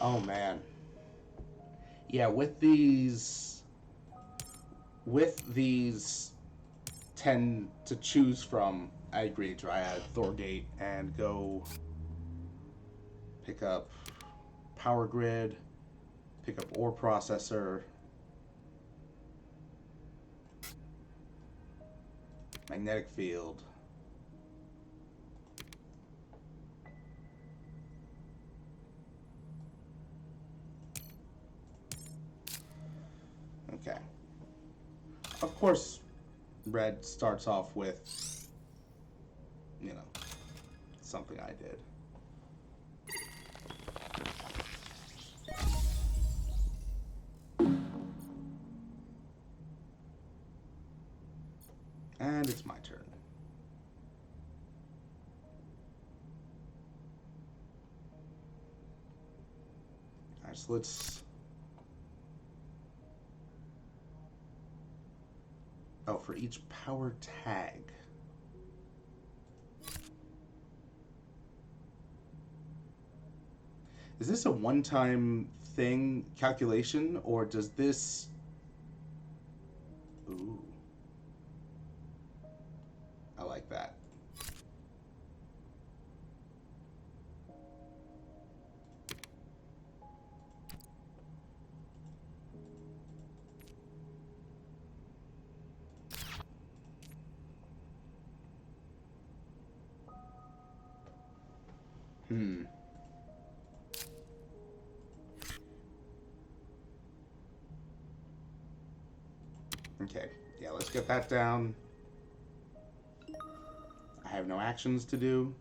oh man. Yeah, with these 10 to choose from, I agree, Dryad, Thorgate, and go pick up power grid, pick up ore processor, magnetic field. Okay. Of course, red starts off with, you know, something I did. And it's my turn. Alright, so let's... Oh, for each power tag. Is this a one-time thing calculation, or does this... Ooh. I like that. Hmm. Okay. Yeah, let's get that down. I have no actions to do.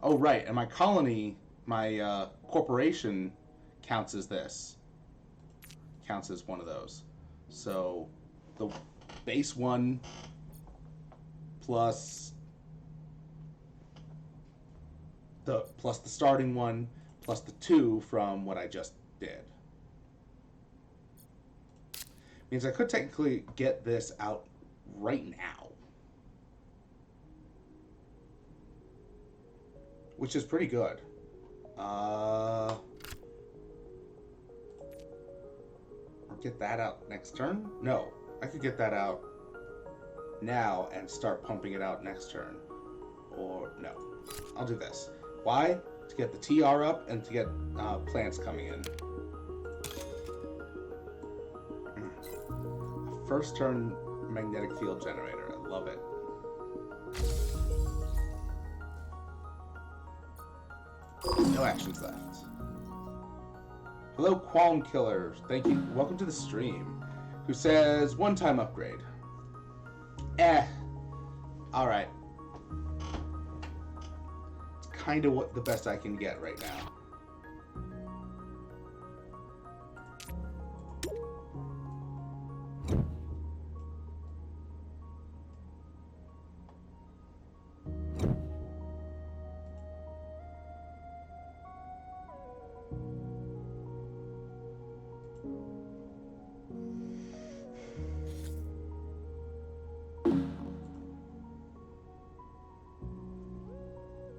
Oh, right. And my colony, my corporation counts as this. Counts as one of those. So the base one plus the starting one plus the 2 from what I just did. Means I could technically get this out right now. Which is pretty good. Or get that out next turn? No, I could get that out now and start pumping it out next turn. Or no, I'll do this. Why? To get the TR up and to get plants coming in. First turn magnetic field generator. I love it. No actions left. Hello, Qualm Killer. Thank you. Welcome to the stream. Who says one-time upgrade? Alright. It's kind of what the best I can get right now.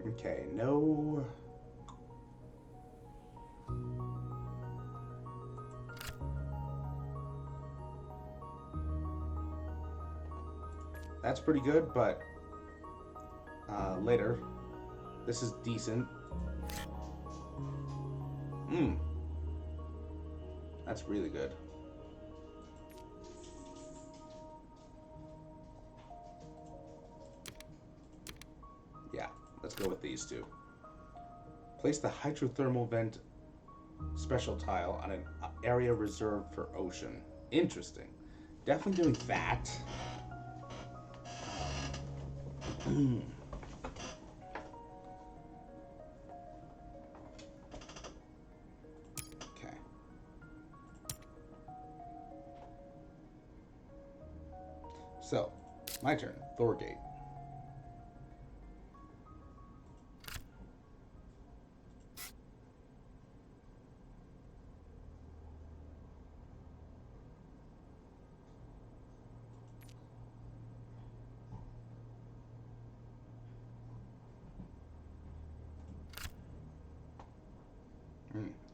Okay, no. That's pretty good, but later. This is decent. That's really good. Yeah, let's go with these two. Place the hydrothermal vent special tile on an area reserved for ocean. Interesting. Definitely doing that. Okay. So, my turn. Thorgate.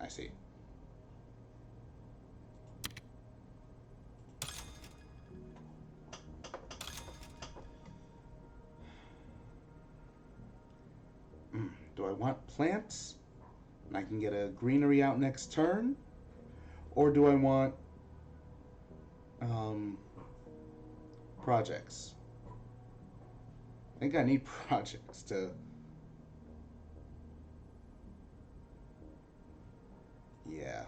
I see. Do I want plants? And I can get a greenery out next turn? Or do I want projects? I think I need projects to... Yeah.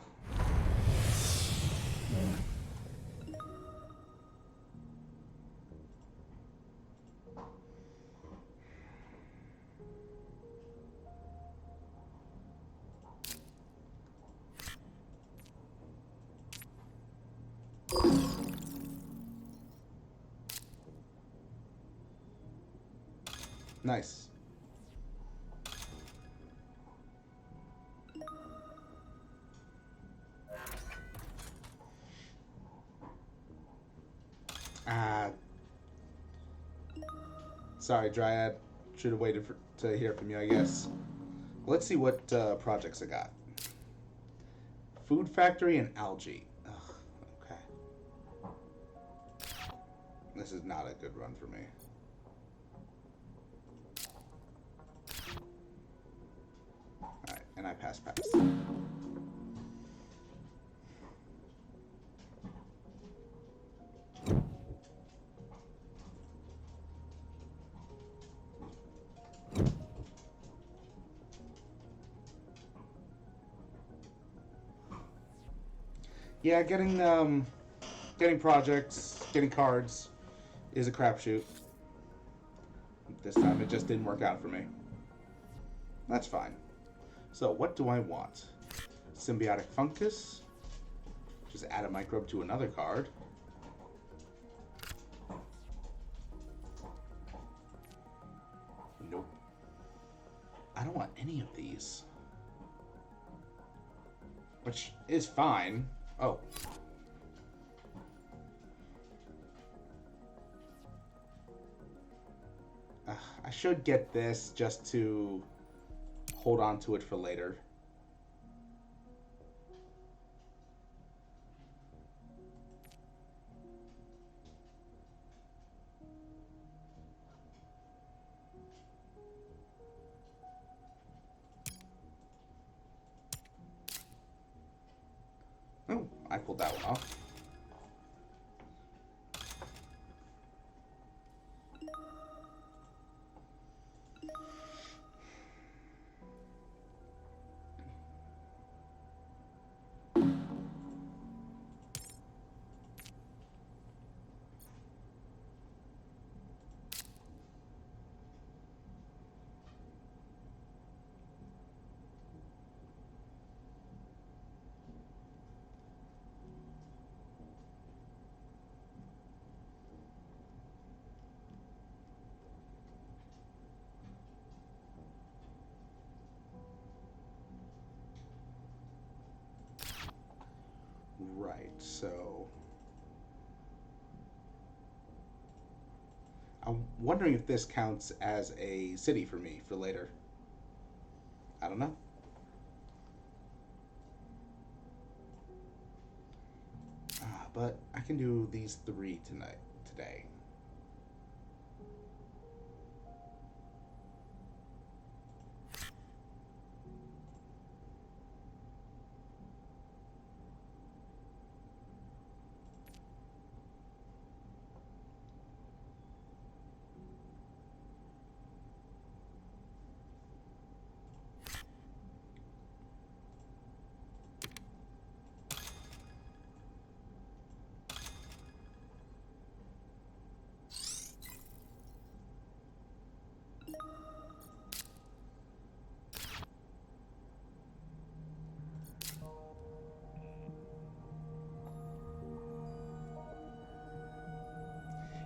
Nice. Sorry, Dryad. Should have waited to hear from you, I guess. Let's see what projects I got. Food factory and algae. Ugh, okay. This is not a good run for me. Alright, and I pass. Yeah, getting projects, getting cards is a crapshoot. This time it just didn't work out for me. That's fine. So what do I want? Symbiotic fungus. Just add a microbe to another card. Nope. I don't want any of these. which is fine. Oh. I should get this just to hold on to it for later. Oh, I pulled that one off. Right, so I'm wondering if this counts as a city for me for later. I don't know. But I can do these 3 today.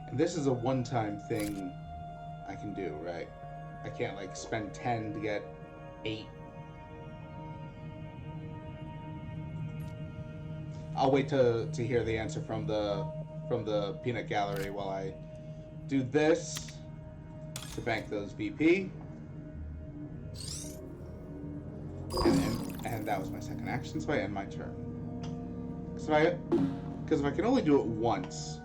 And this is a one-time thing I can do, right? I can't like spend 10 to get 8. I'll wait to hear the answer from the peanut gallery while I do this to bank those VP. And that was my second action, so I end my turn. Because if I can only do it once,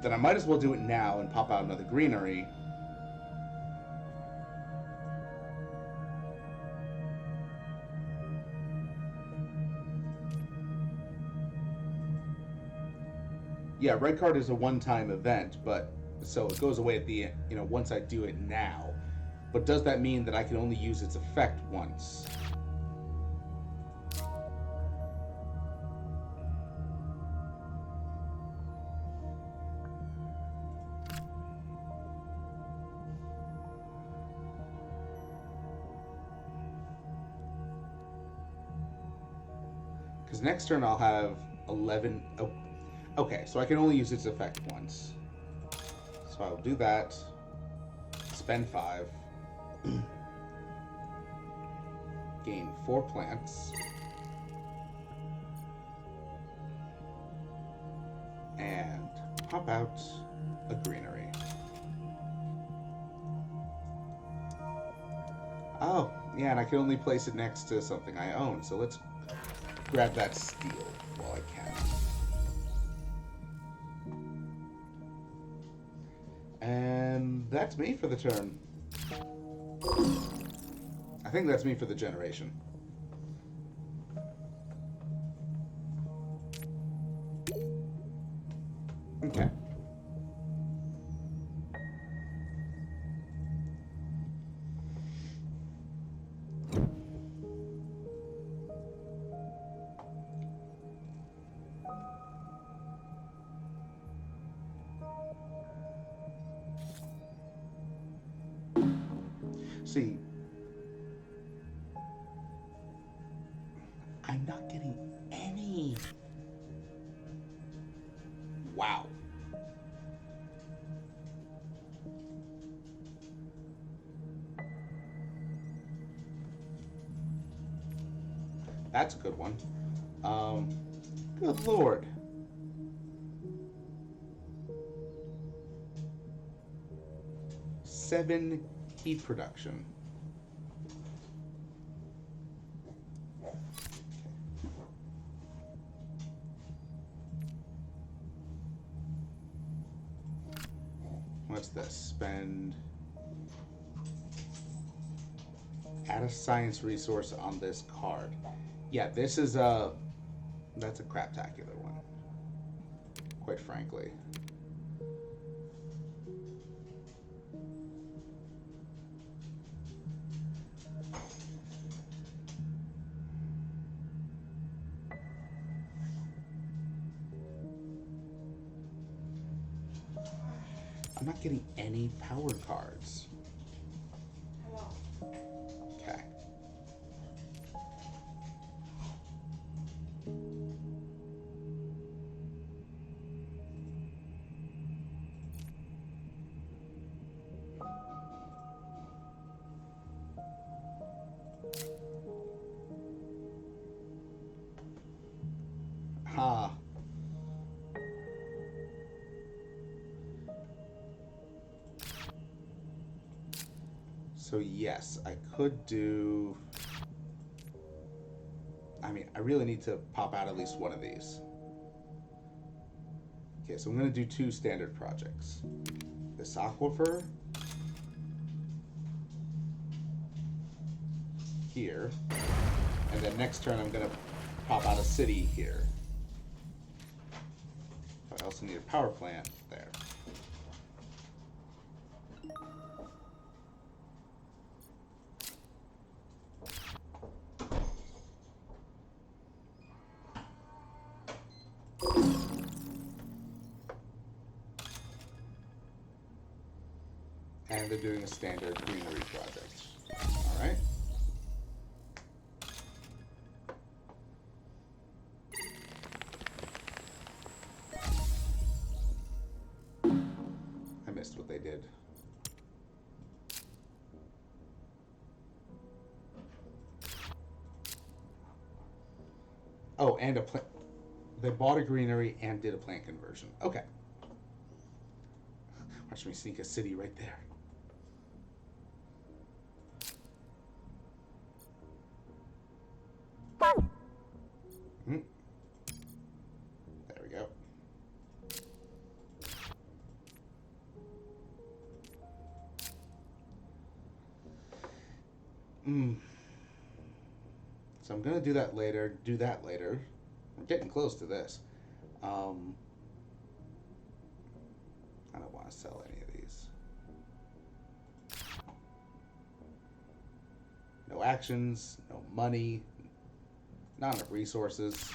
then I might as well do it now and pop out another greenery. Yeah, red card is a one-time event, but so it goes away at the once I do it now. But does that mean that I can only use its effect once? Because next turn I'll have 11. Oh, okay, so I can only use its effect once. So I'll do that. Spend 5. Gain 4 plants. And pop out a greenery. Oh, yeah, and I can only place it next to something I own, so let's grab that steel while I can. And that's me for the turn. I think that's me for the generation. Okay. See, I'm not getting any. Wow. That's a good one. Good lord. Seven heat production. What's this? Spend. Add a science resource on this card. Yeah, this is a. That's a craptacular one. Quite frankly. I'm not getting any power cards. Okay. Ha. So yes, I could do... I mean, I really need to pop out at least one of these. Okay, so I'm going to do two standard projects. This aquifer here, and then next turn I'm going to pop out a city here. But I also need a power plant there. And they're doing a standard greenery project. All right. I missed what they did. Oh, and a plant. They bought a greenery and did a plant conversion. Okay. Watch me sneak a city right there. There we go. So I'm going to do that later. We're getting close to this. I don't want to sell any of these. No actions, no money, not enough resources.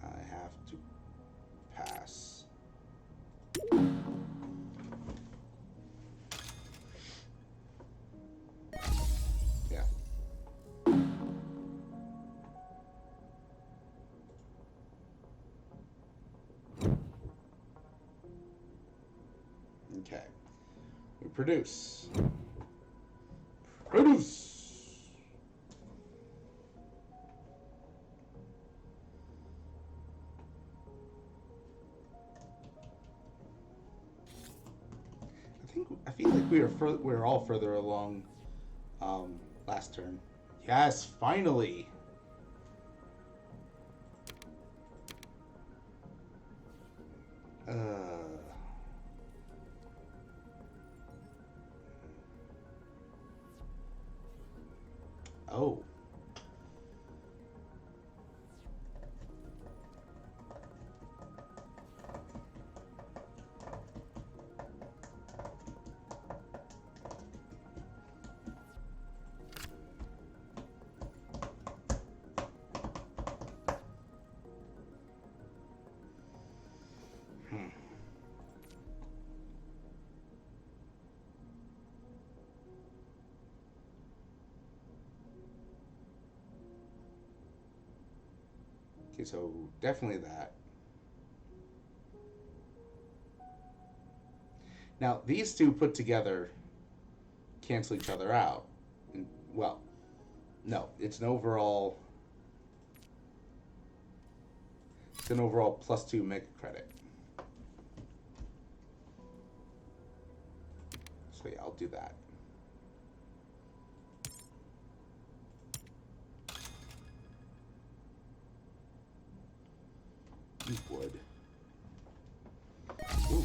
I have to pass. Yeah. Okay. We produce. Produce! I feel like we were all further along last turn. Yes, finally. Oh. Okay, so definitely that. Now, these two put together cancel each other out. And, well, No, it's an overall. It's an overall +2 mega credit. So yeah, I'll do that. Wood. Ooh.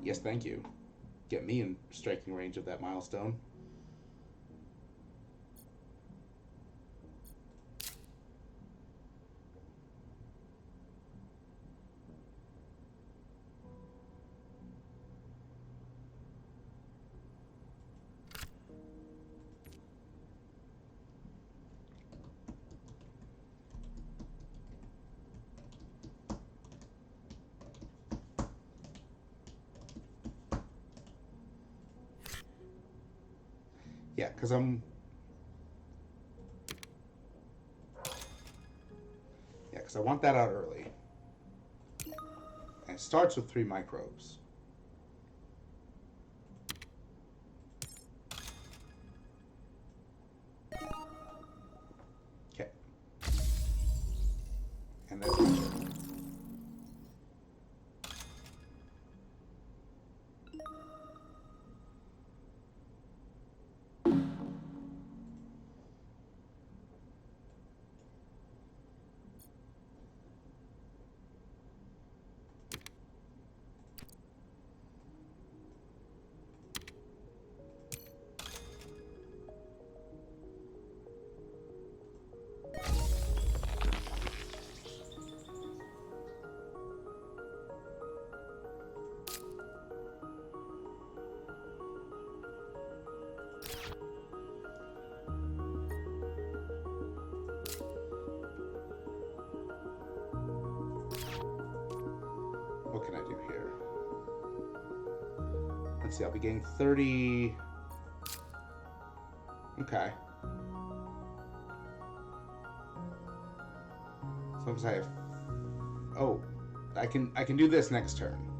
Yes, thank you. Get me in striking range of that milestone. Yeah, because I'm... Yeah, because I want that out early. And it starts with 3 microbes. Okay. And that's my turn. What can I do here? Let's see, I'll be getting 30... Okay. As long as I have... Oh, I can do this next turn.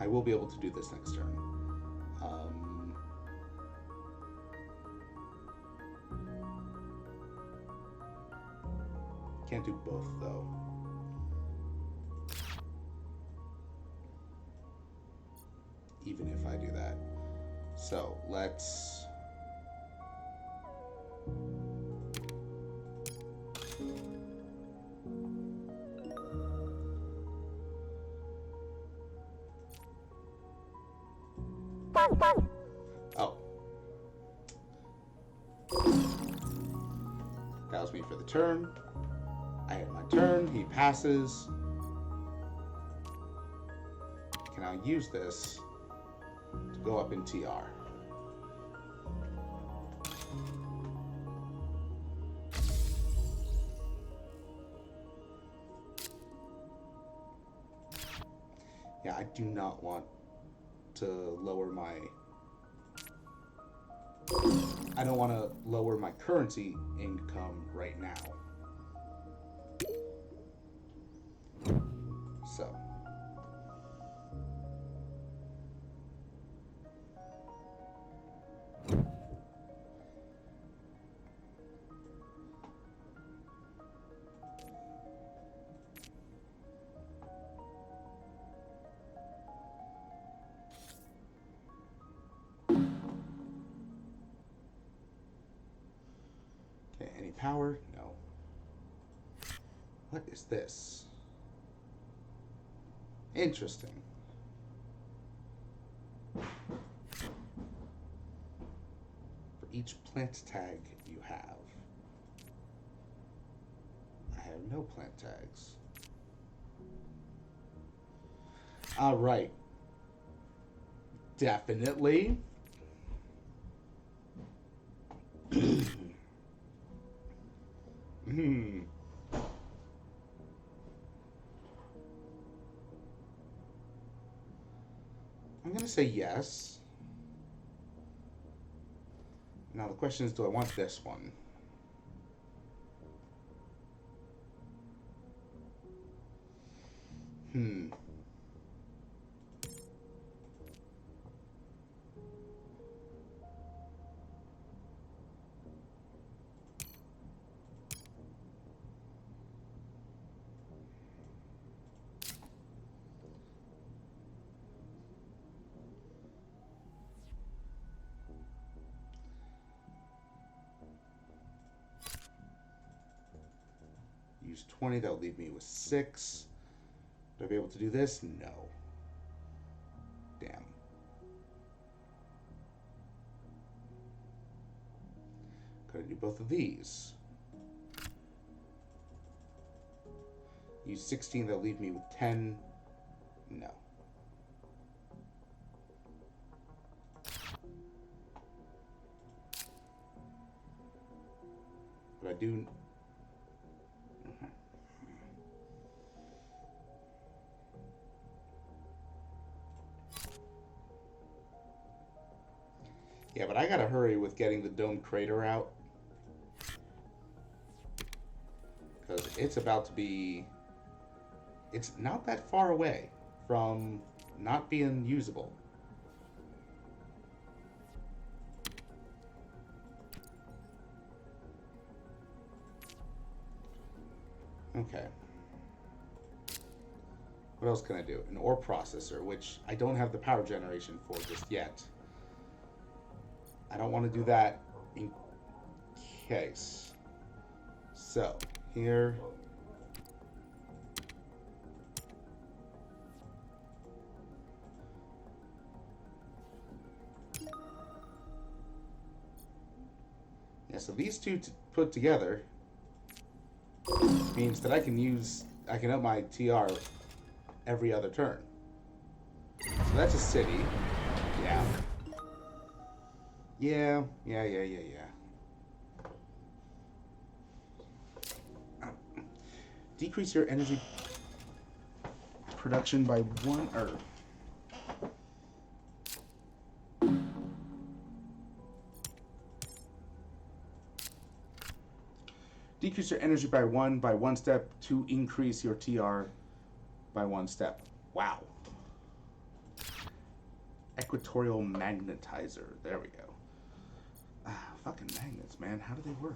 I will be able to do this next turn. Can't do both, though. Even if I do that. So, let's... Oh. That was me for the turn. I had my turn. He passes. Can I use this to go up in TR? Yeah, I do not want to lower my... I don't want to lower my currency income right now. So. Okay, any power? No. What is this? Interesting. For each plant tag you have. I have no plant tags. Alright. Definitely. I'm going to say yes. Now the question is, do I want this one? use 20. That'll leave me with 6. Would I be able to do this? No. Damn. Could I do both of these? Use 16. That'll leave me with 10. No. But I do. Yeah, but I gotta hurry with getting the domed crater out. Because it's about to be. It's not that far away from not being usable. Okay. What else can I do? An ore processor, which I don't have the power generation for just yet. I don't want to do that in case. So, here. Yeah, so these two put together means that I can up my TR every other turn. So that's a city. Yeah. Yeah. Decrease your energy production by 1 or decrease your energy by 1 step to increase your TR by 1 step. Wow. Equatorial magnetizer. There we go. Fucking magnets, man. How do they work?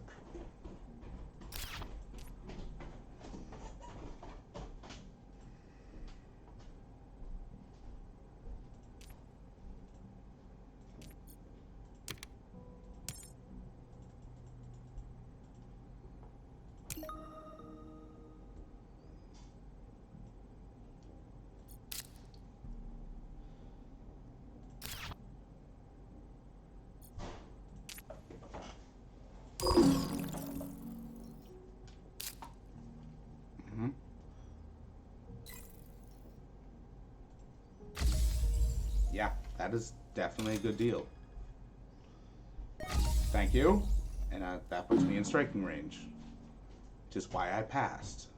Yeah, that is definitely a good deal. Thank you. And that puts me in striking range. Which is why I passed.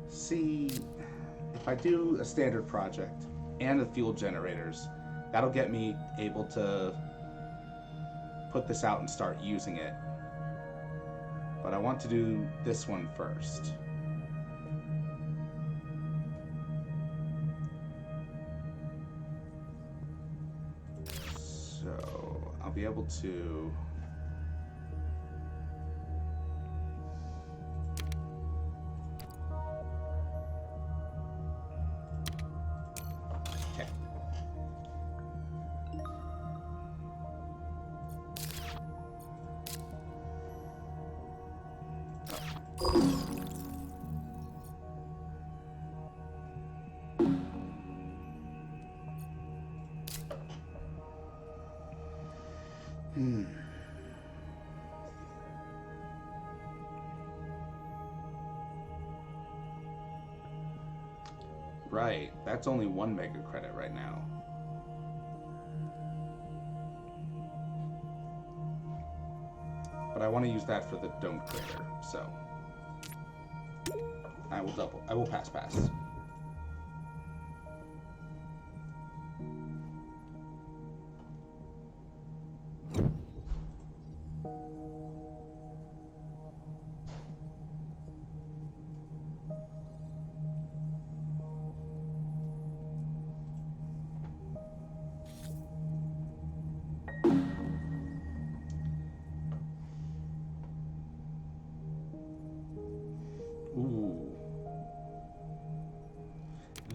See, if I do a standard project and the fuel generators, that'll get me able to put this out and start using it. But I want to do this one first. So I'll be able to... Right. That's only 1 mega credit right now. But I want to use that for the dome crater, so I will double. I will pass. Ooh.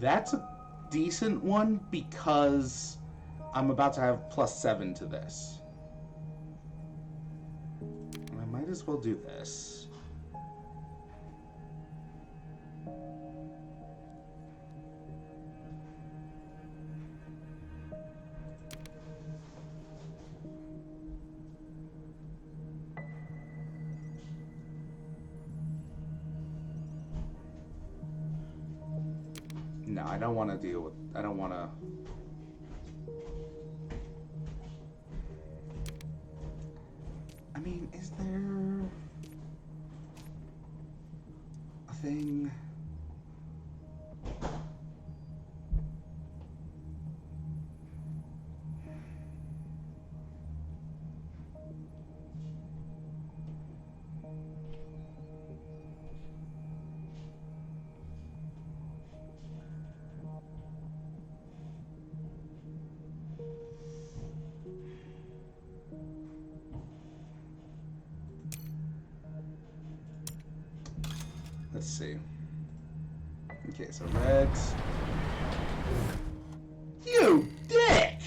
That's a decent one because I'm about to have +7 to this. And I might as well do this. No, I don't want to deal with... I don't want to... I mean, is there... a thing... Let's see. Okay, so reds. You dick!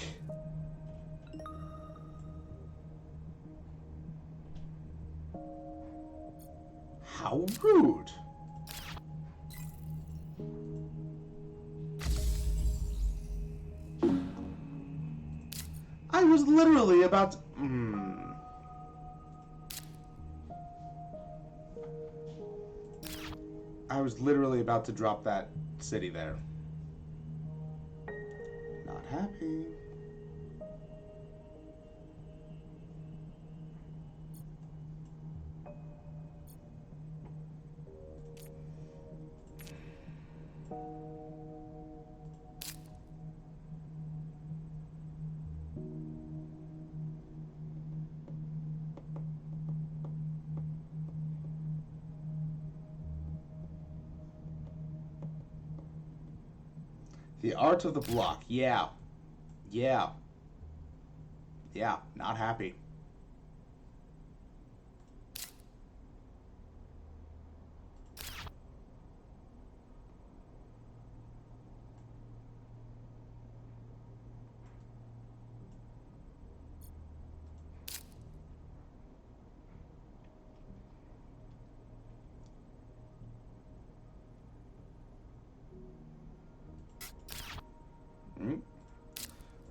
How rude. I was literally about to... I was literally about to drop that city there. Not happy. The art of the block. Yeah. Yeah. Yeah. Not happy.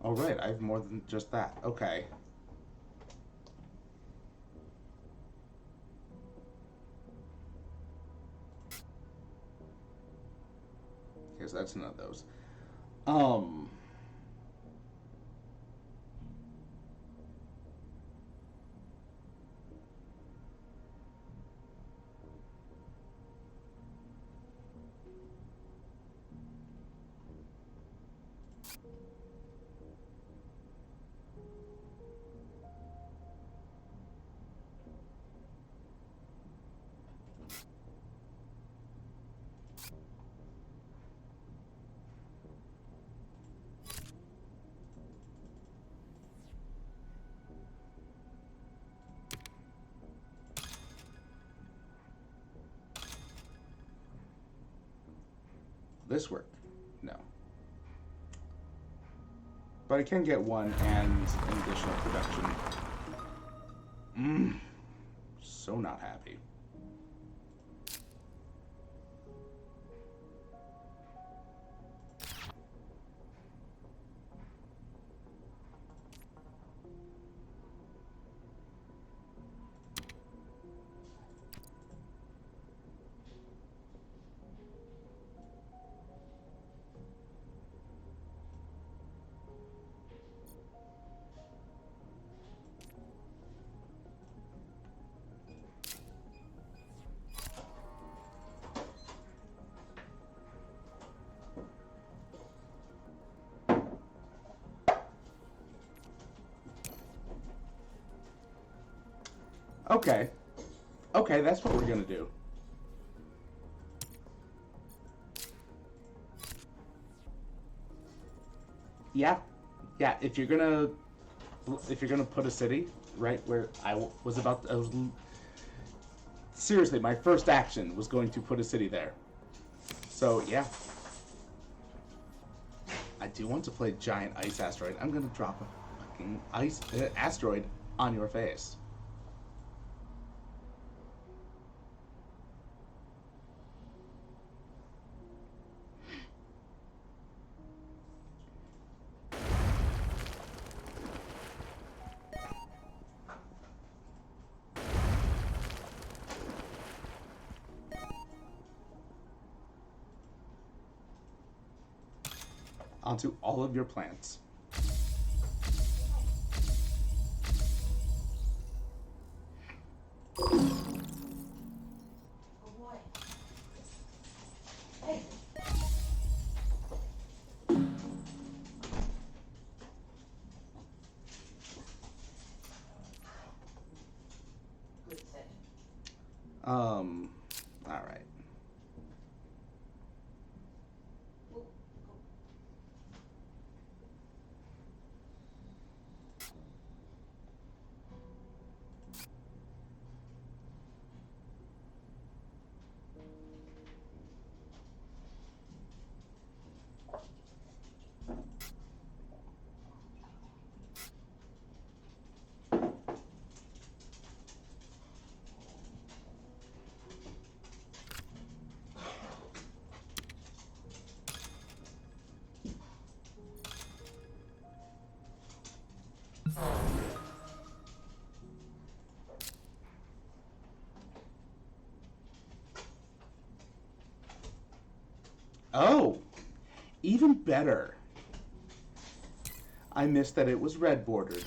Oh, right. I have more than just that. Okay. Okay, so that's none of those. This work? No. But I can get one and an additional production. So not happy. Okay. Okay, that's what we're gonna do. Yeah. Yeah, if you're gonna put a city right where was about to, seriously, my first action was going to put a city there. So, yeah. I do want to play giant ice asteroid. I'm gonna drop a fucking ice asteroid on your face. Onto all of your plants. All right. Oh, even better. I missed that it was red bordered.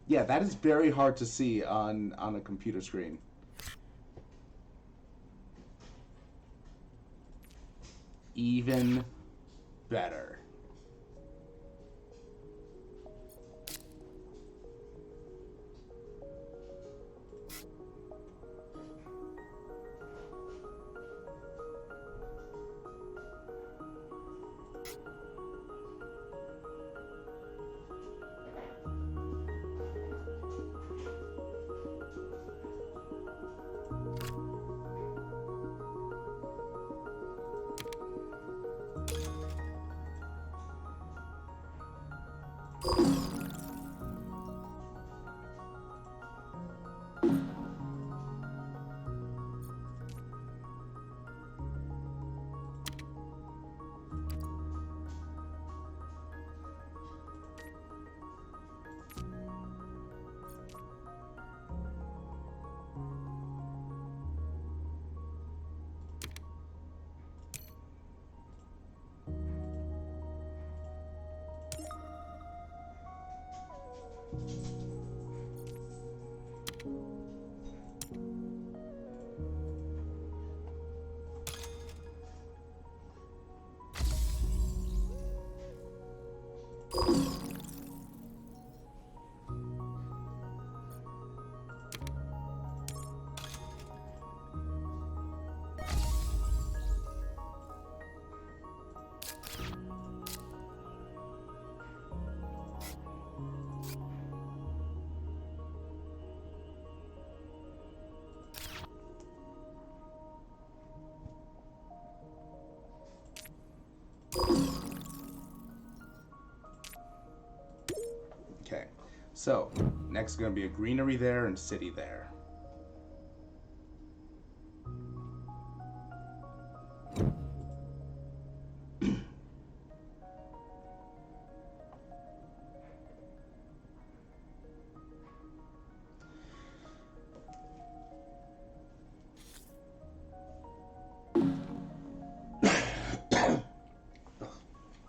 Yeah, that is very hard to see on a computer screen. Even better. Okay, so next is going to be a greenery there and city there.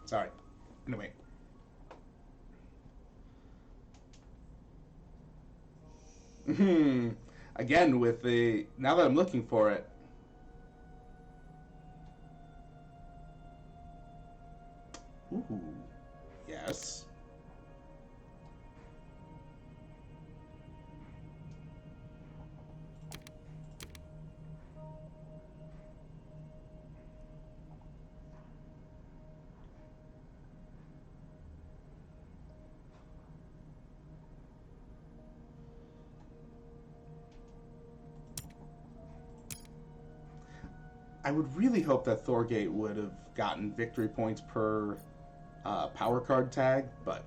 Sorry. Anyway. Again, with now that I'm looking for it. guess. I would really hope that Thorgate would have gotten victory points per power card tag, but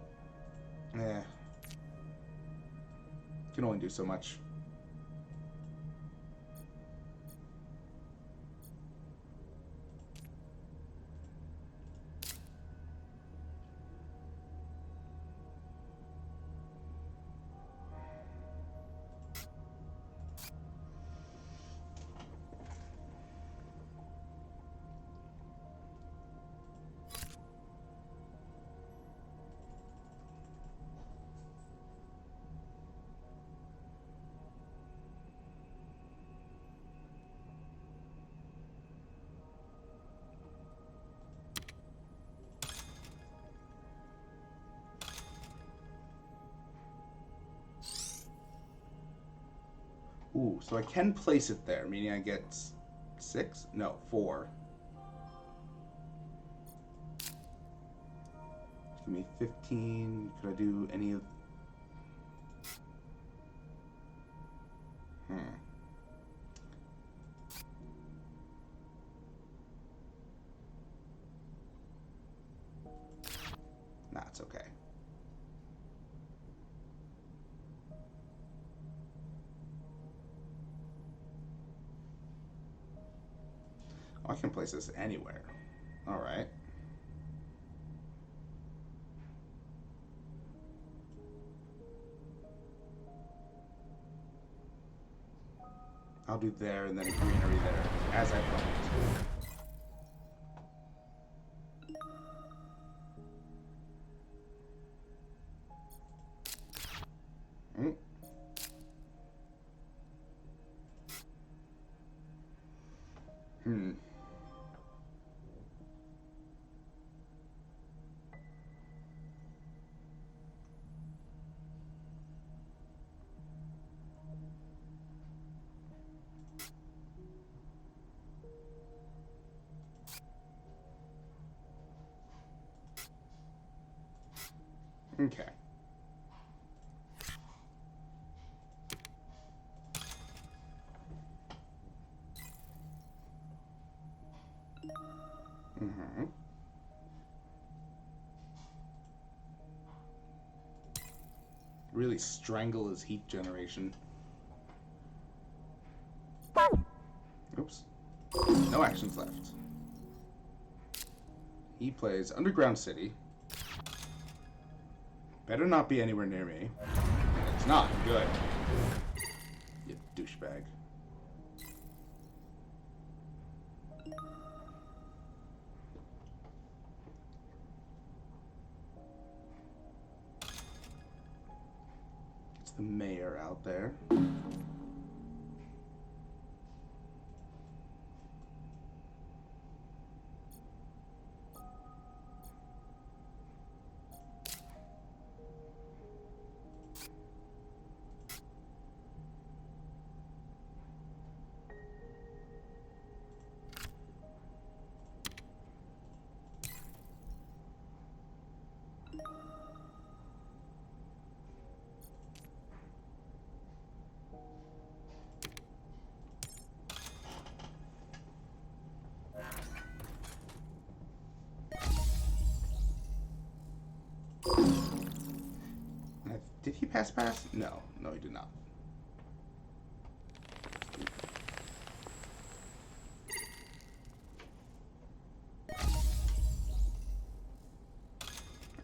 can only do so much. Ooh, so I can place it there, meaning I get 6? No, 4. Give me 15. Could I do any of... Nah, it's okay. Oh, I can place this anywhere. Alright. I'll do there and then a greenery there, as I planned. Okay. Really strangle his heat generation. Oops. No actions left. He plays Underground City. Better not be anywhere near me. It's not. Good. You douchebag. It's the mayor out there. Did he pass? No. No, he did not.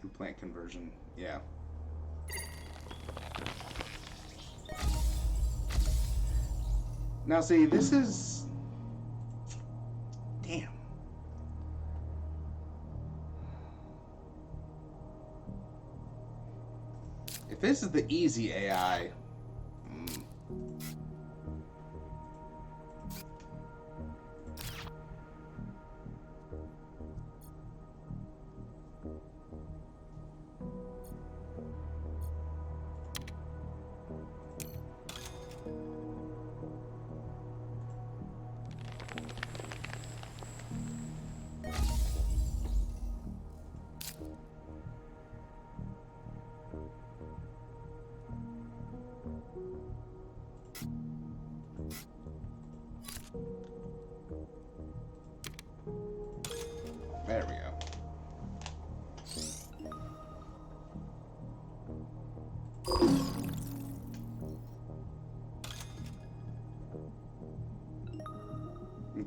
And plant conversion. Yeah. Now, see, this is... Damn. If this is the easy AI...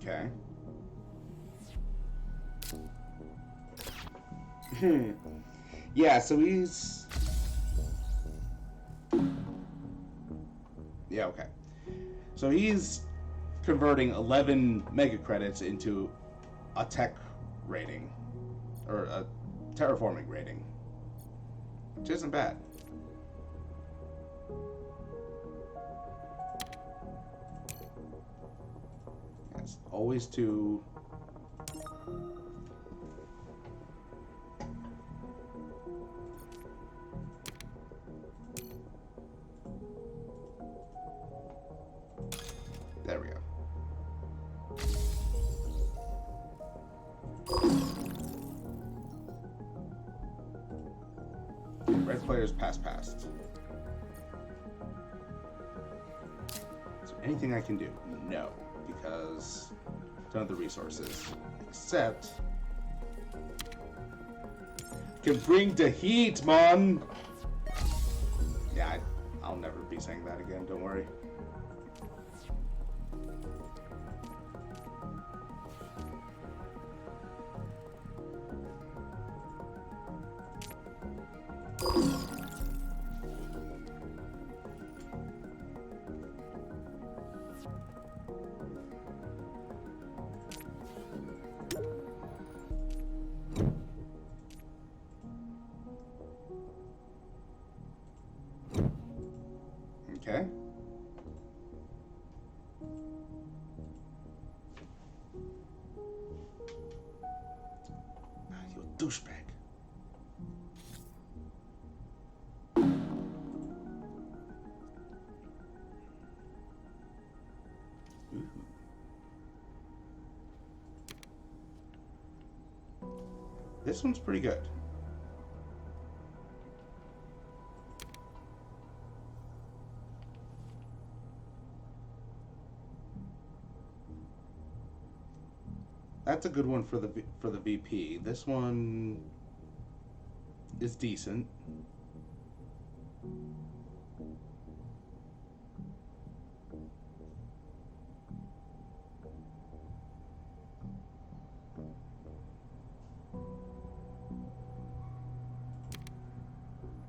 Okay. Yeah, so he's... Yeah, okay. So he's converting 11 mega credits into a tech rating, or a terraforming rating, which isn't bad. It's always to... There we go. Red players past. Is there anything I can do? No, because I don't have the resources. Except can bring the heat, man. Yeah, I'll never be saying that again. Don't worry. Okay. You douchebag. Ooh. This one's pretty good. That's a good one for the VP. This one is decent.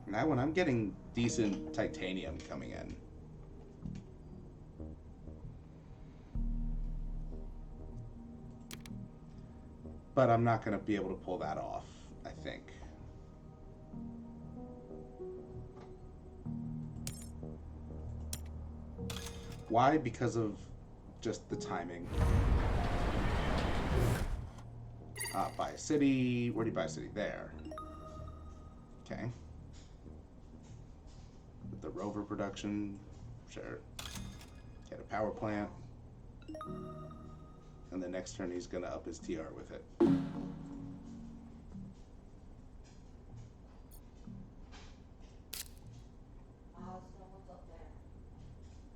That one, I'm getting decent titanium coming in. But I'm not going to be able to pull that off, I think. Why? Because of just the timing. Buy a city. Where do you buy a city? There. Okay. With the rover production. Sure. Get a power plant. And the next turn he's going to up his TR with it.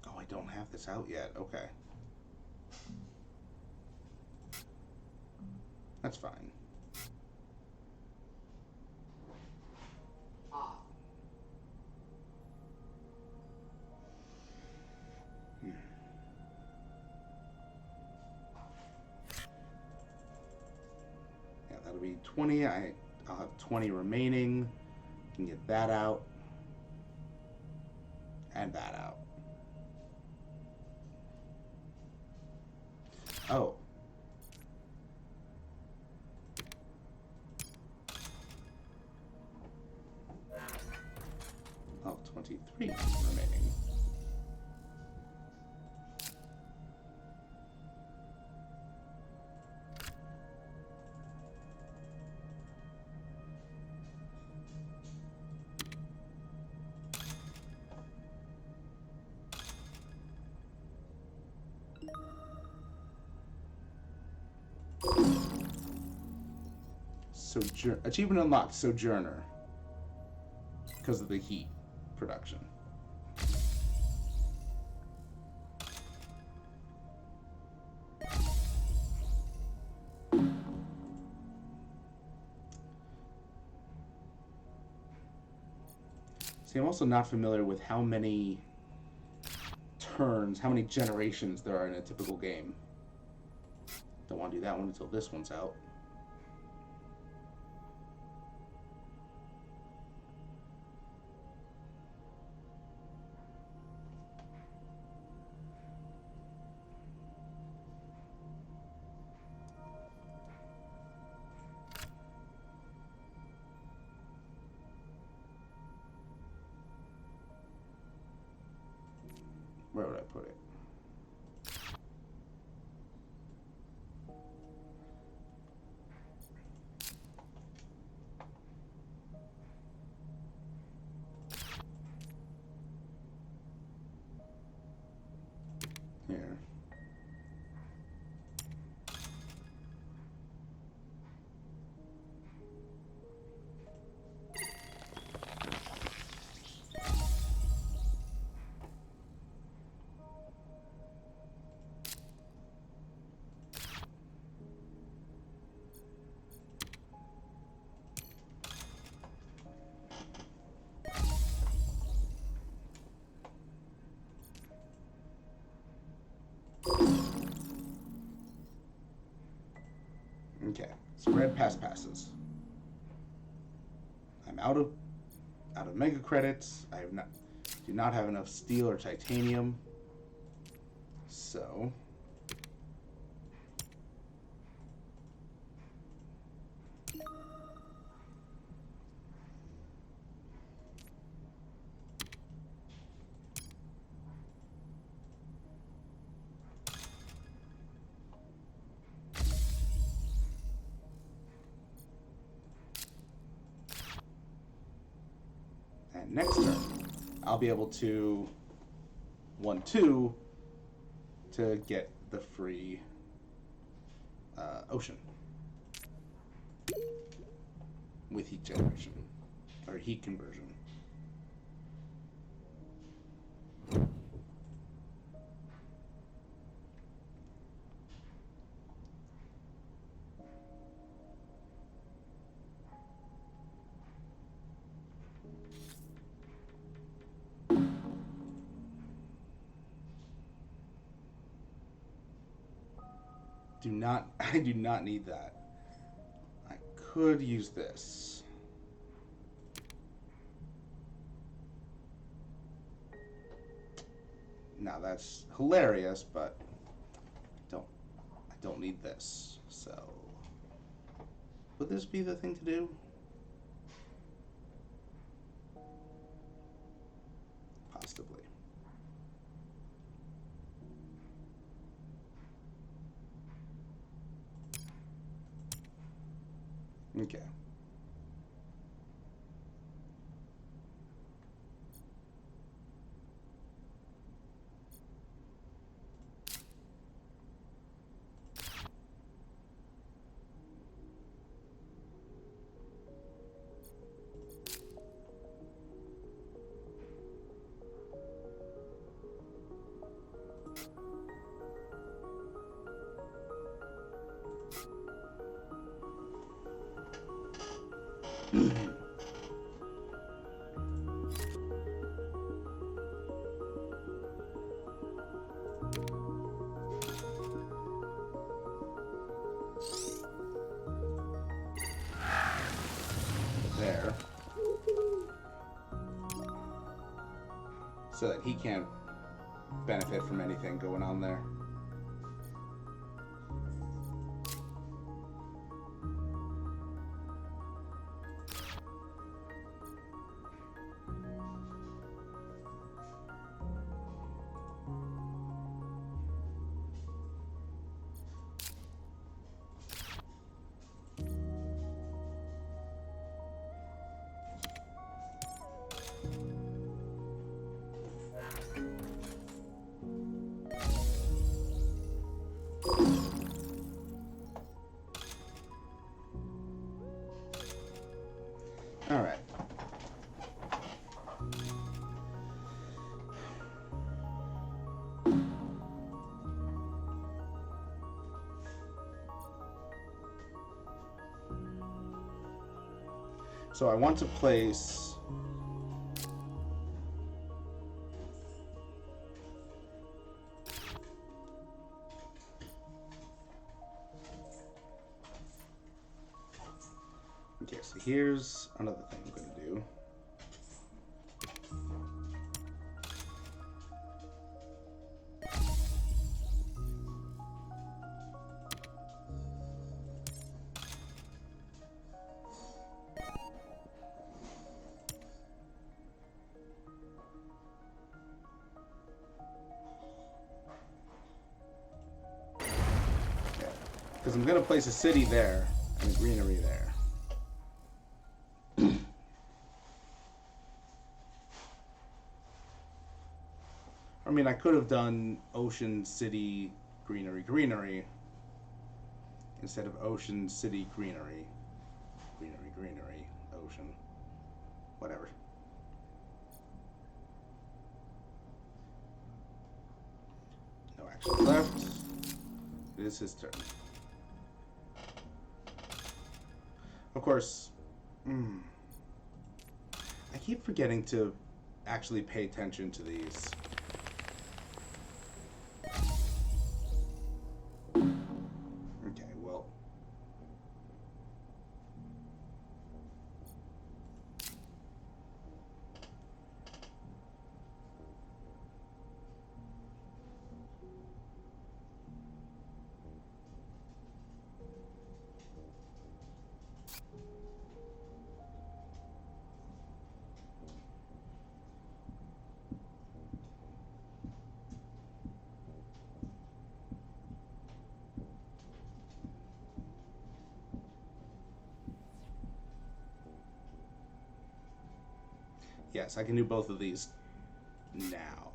Oh, I don't have this out yet. Okay. That's fine. Yeah, that'll be 20. I'll have 20 remaining. Can get that out. And that out. Oh. Oh, 23 remaining. Achievement unlocked, Sojourner. Because of the heat production. See, I'm also not familiar with how many turns, how many generations there are in a typical game. Don't want to do that one until this one's out. Where would I put it? Here. Okay, so red passes. I'm out of mega credits. I do not have enough steel or titanium. So next turn, I'll be able to 1/2 to get the free ocean with heat generation or heat conversion. I do not need that. I could use this. Now that's hilarious, but I don't need this. So would this be the thing to do? Possibly. Okay. There. So that he can't benefit from anything going on there. All right. So I want to place Okay, so here's another thing I'm going to do. Because I'm going to place a city there and a greenery there. I mean, I could have done ocean, city, greenery, greenery instead of ocean, city, greenery, greenery, greenery, ocean, whatever. No actions left. It is his turn. Of course, I keep forgetting to actually pay attention to these. Okay, well. Yes, I can do both of these now.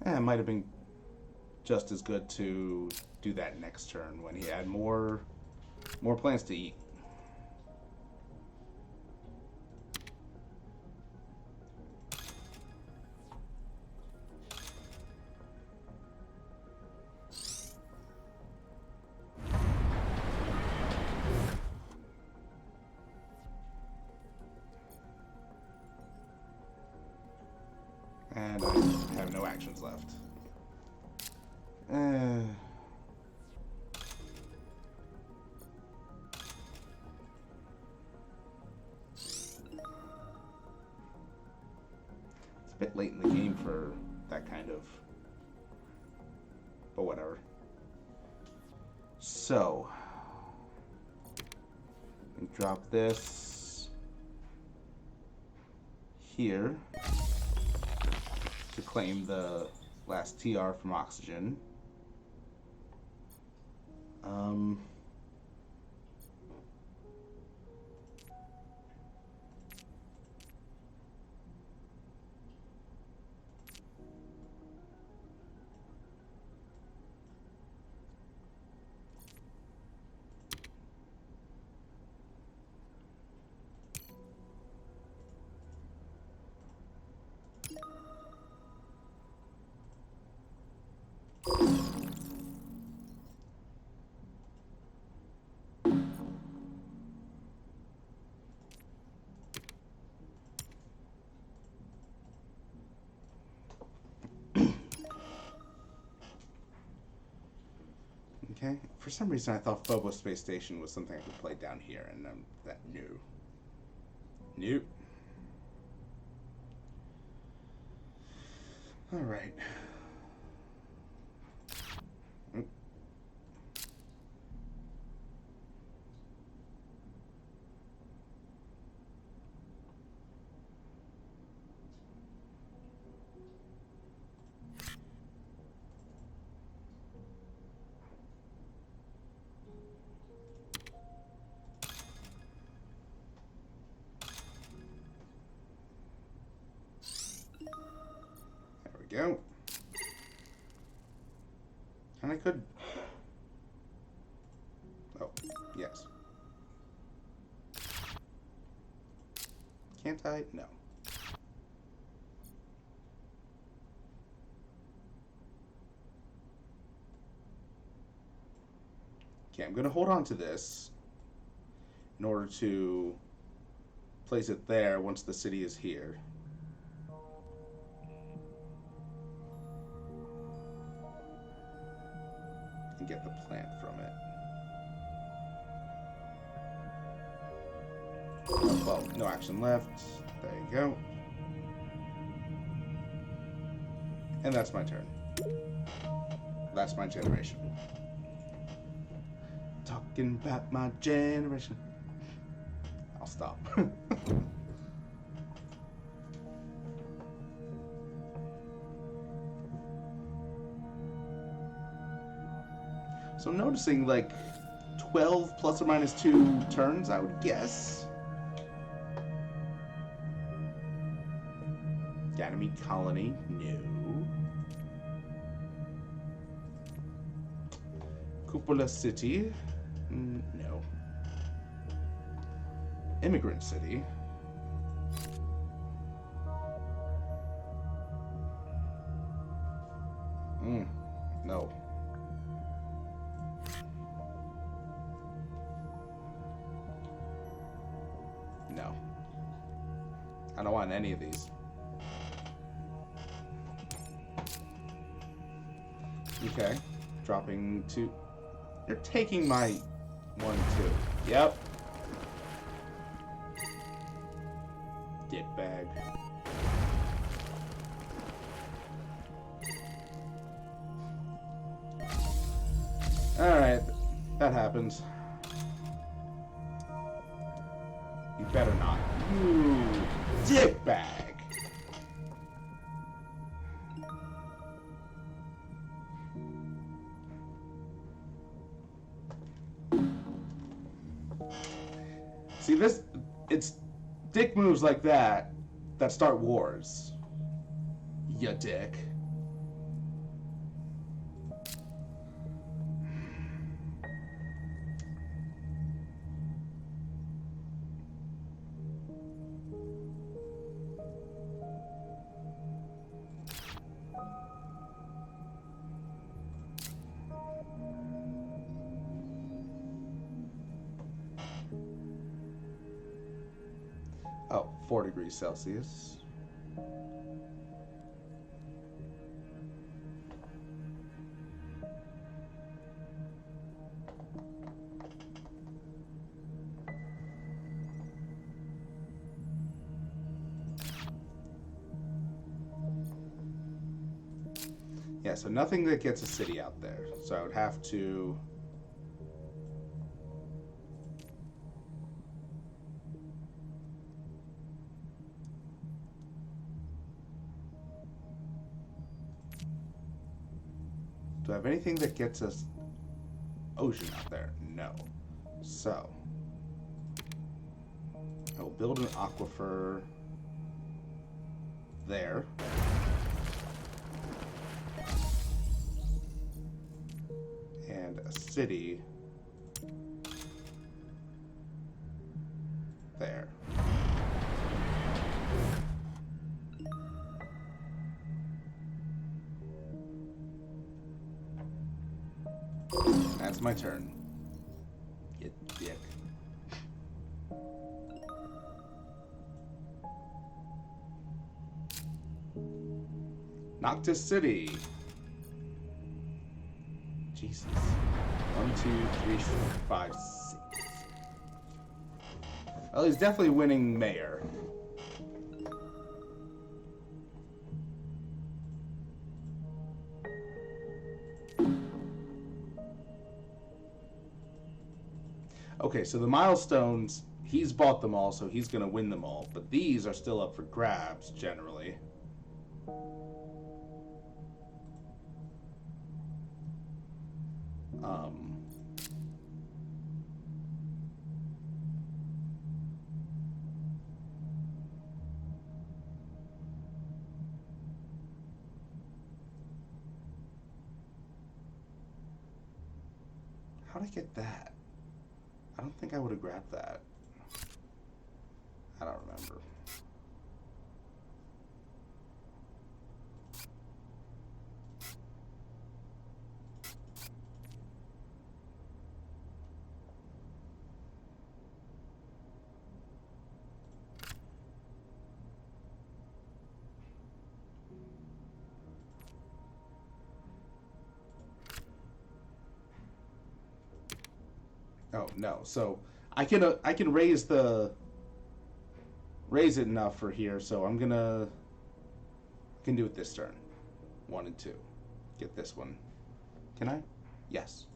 It might have been just as good to do that next turn when he had more plants to eat. And I have no actions left. It's a bit late in the game for that kind of... But whatever. So... drop this... here... to claim the last TR from oxygen. Okay. For some reason, I thought Phobos Space Station was something I could play down here, and that new. Nope. All right. Go. And I could... Oh, yes. Can't I? No. Okay, I'm going to hold on to this in order to place it there once the city is here. And get the plant from it. Well, no action left. There you go. And that's my turn. That's my generation. Talking about my generation. I'll stop. So noticing like 12 plus or minus 2 turns, I would guess. Ganymede Colony, no. Cupola City, no. Immigrant City. No. No. I don't want any of these. Okay. Dropping 2. You're taking my 1, 2. Yep. Dickbag. Alright. That happens. You better not. You dickbag. See, it's dick moves like that start wars. Ya dick. Oh, 4 degrees Celsius. Yeah, so nothing that gets a city out there. So I would have to... Do I have anything that gets us ocean out there? No. So I will build an aquifer there. And a city there. That's my turn. You dick. Noctis City. Jesus. 1, 2, 3, 4, 5, 6. Well, he's definitely winning mayor. Okay, so the milestones, he's bought them all, so he's going to win them all. But these are still up for grabs, generally. How'd I get that? I don't think I would have grabbed that. I don't remember. Oh no. So I can raise it enough for here. So I'm gonna can do it this turn. 1 and 2. Get this one. Can I? Yes.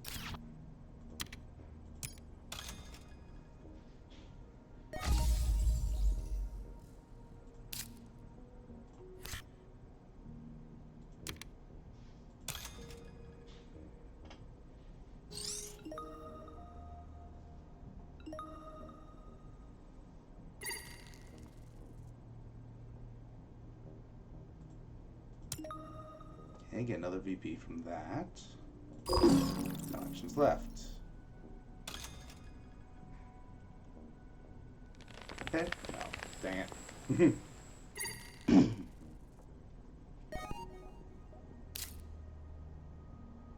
Okay, get another VP from that. No actions left. Okay. No. Dang it.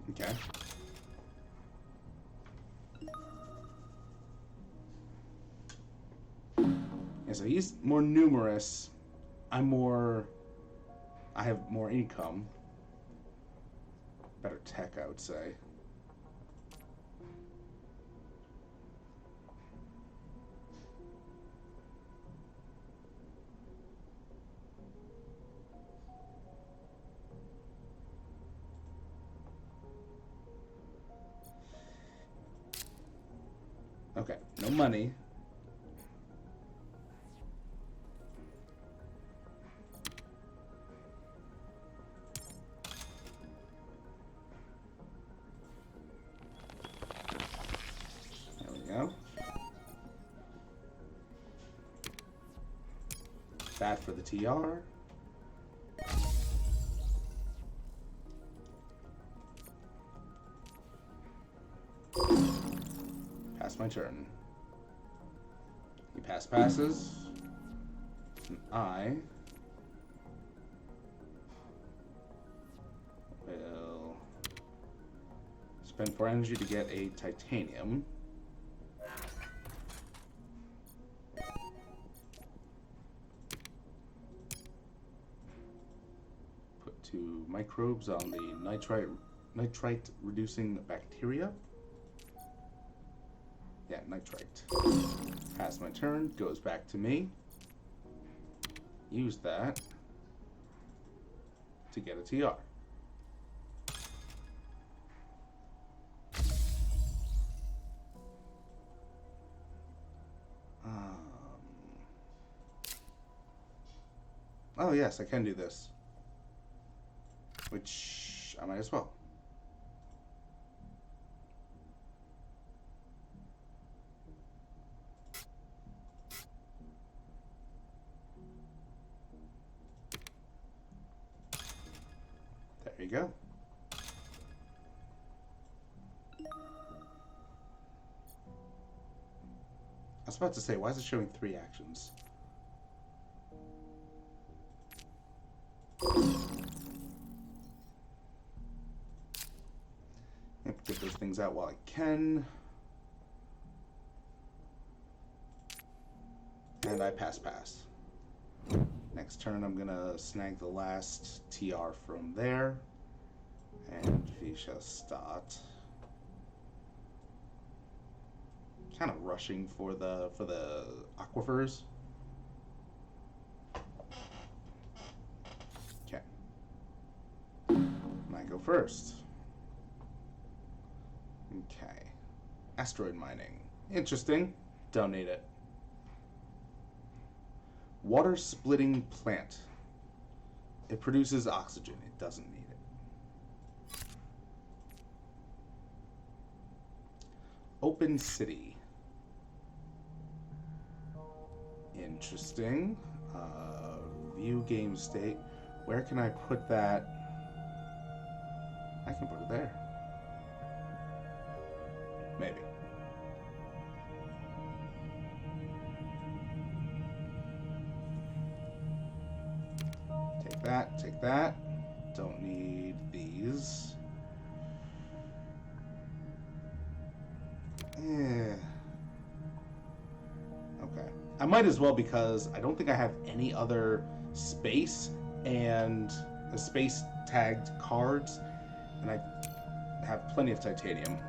Okay. Yeah, so he's more numerous. I have more income. Better tech, I would say. Okay, no money. There we go. Bad for the TR. Pass my turn. He passes. And I will spend 4 energy to get a titanium. Put 2 microbes on the nitrite reducing bacteria. Yeah, nitrite. Pass my turn, goes back to me. Use that to get a TR. Oh yes, I can do this. Which I might as well. There you go. I was about to say, why is it showing 3 actions? Get those things out while I can. And I pass. Next turn, I'm gonna snag the last TR from there. And we shall start. Kind of rushing for the aquifers. Okay. I go first. Okay. Asteroid mining. Interesting. Don't need it. Water splitting plant. It produces oxygen. It doesn't need it. Open city. Interesting. View game state. Where can I put that? I can put it there. Maybe. Take that. Don't need these. Okay. I might as well because I don't think I have any other space and space tagged cards, and I have plenty of titanium.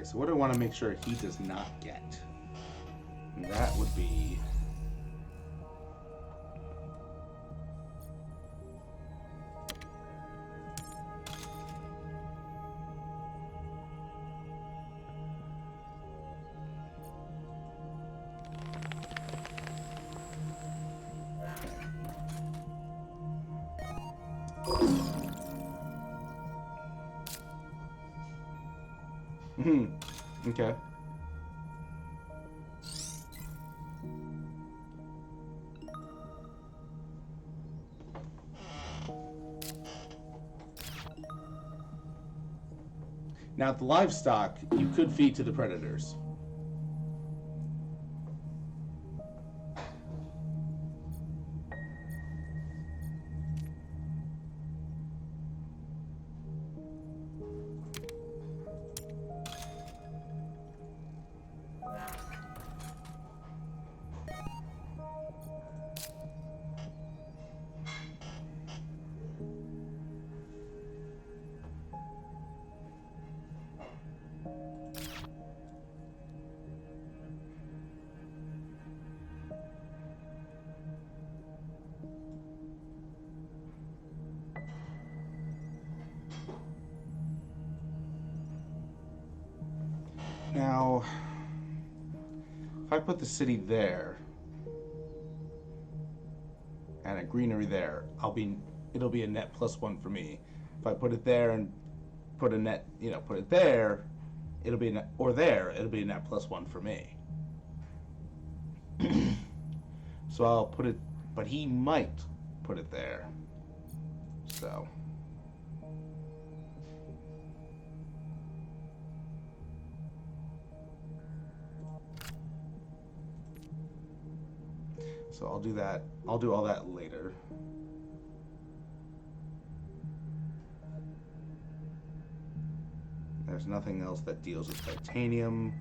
so what do I want to make sure he does not get? And that would be... Okay. Now, the livestock, you could feed to the predators. Now, if I put the city there and a greenery there, it'll be a net +1 for me. If I put it there and put a net, put it there, it'll be a net, or there, it'll be a net +1 for me. So I'll put it, but he might put it there. So. So I'll do that. I'll do all that later. There's nothing else that deals with titanium.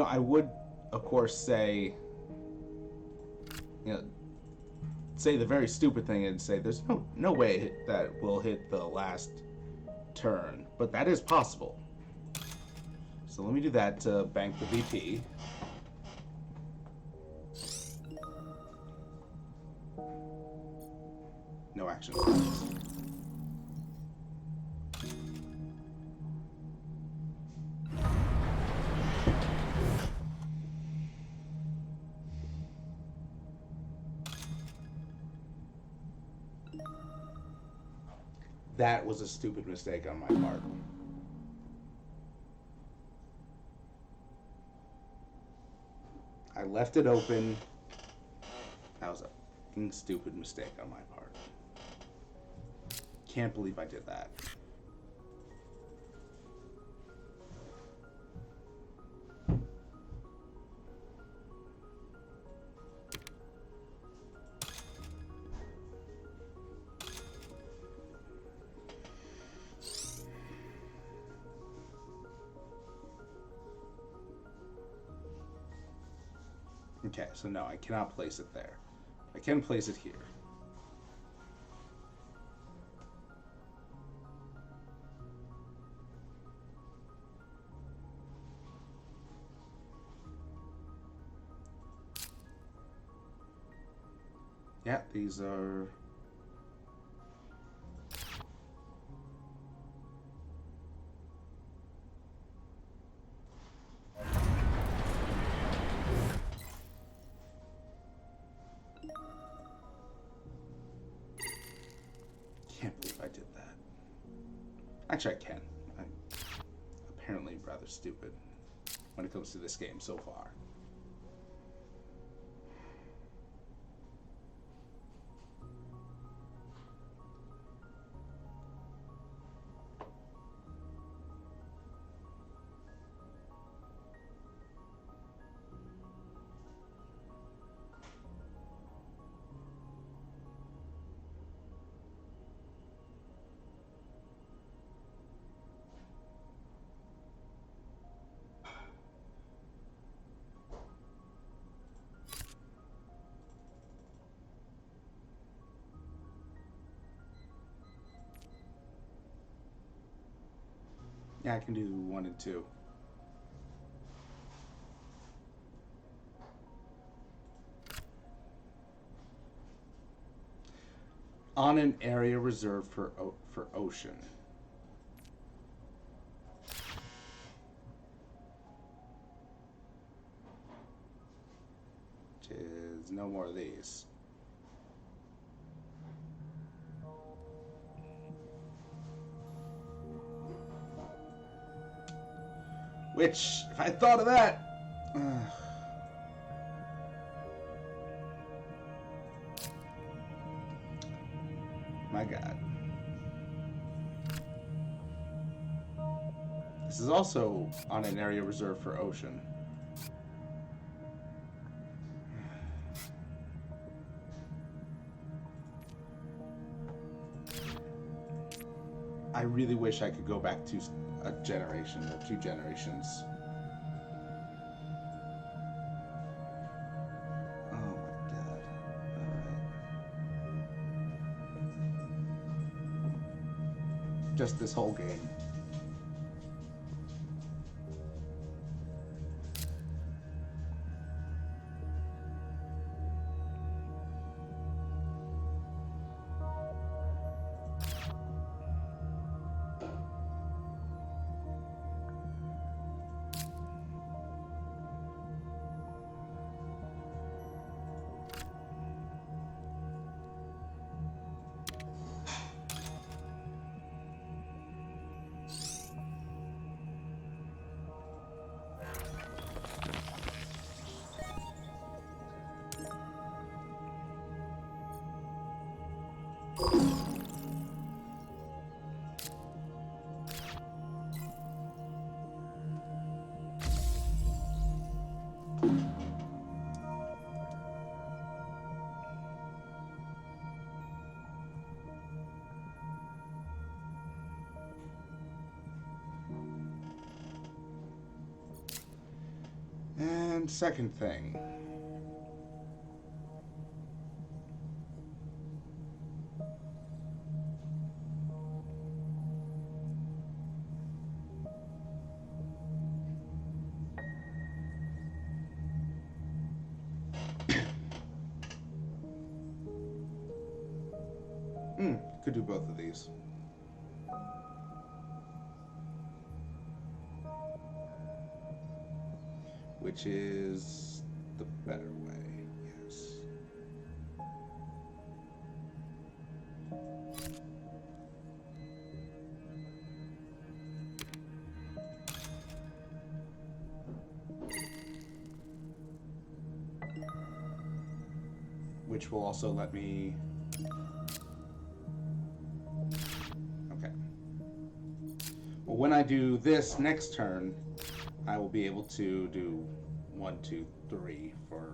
I would, of course, say, say the very stupid thing and say there's no way that we'll hit the last turn, but that is possible. So let me do that to bank the VP. No action. That was a stupid mistake on my part. I left it open. That was a fucking stupid mistake on my part. Can't believe I did that. Okay, so no, I cannot place it there. I can place it here. Yeah, these are... Can't believe I did that. Actually, I can. I'm apparently rather stupid when it comes to this game so far. Yeah, I can do 1 and 2. On an area reserved for ocean. Which is no more of these. Which, if I thought of that... my God. This is also on an area reserved for ocean. I really wish I could go back to a generation or 2 generations. Oh my God. Alright. Just this whole game. And second thing. Could do both of these. Which is the better way, yes. Which will also let me... Okay. Well, when I do this next turn, I will be able to do 1, 2, 3 for...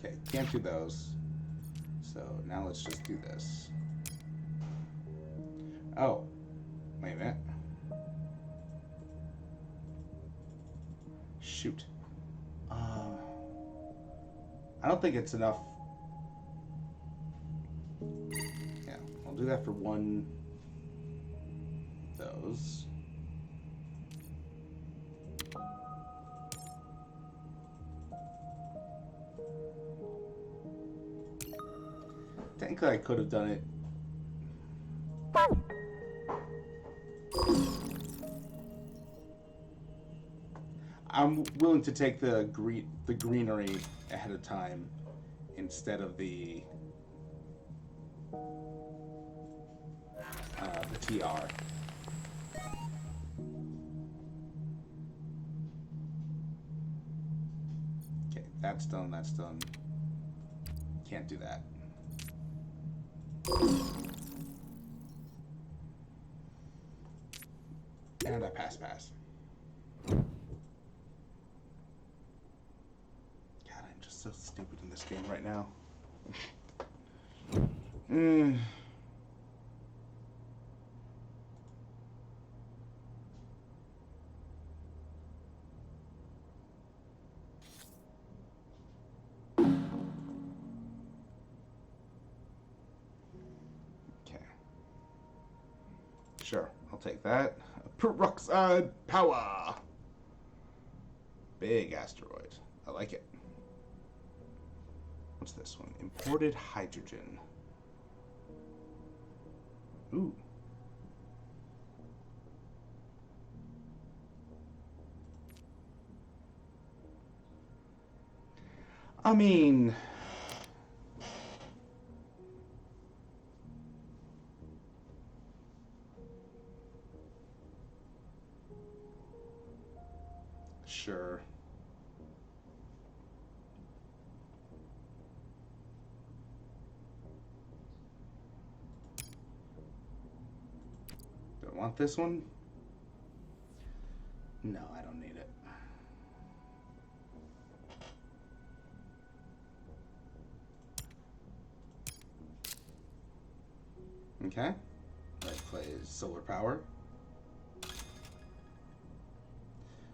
Okay, can't do those. So now let's just do this. Oh, wait a minute. Shoot. I don't think it's enough. Yeah, I'll do that for 1 of those. Technically, I could have done it. I'm willing to take the greenery ahead of time instead of the TR. Okay, that's done. That's done. Can't do that. And I pass. God, I'm just so stupid in this game right now. Okay. Sure, I'll take that. Peroxide power! Big asteroid. I like it. What's this one? Imported hydrogen. Ooh. I mean... Sure. Do I want this one? No, I don't need it. Okay. Red plays solar power.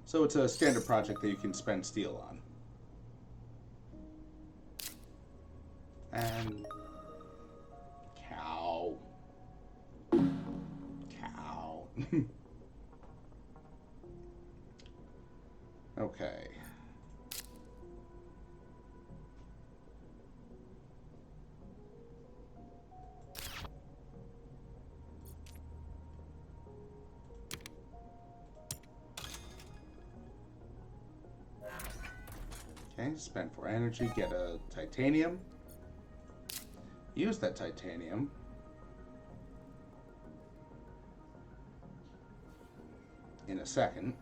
So it's a standard project that you can spend steel on. And cow. Okay. Okay, spend 4 energy, get a titanium. Use that titanium. In a second.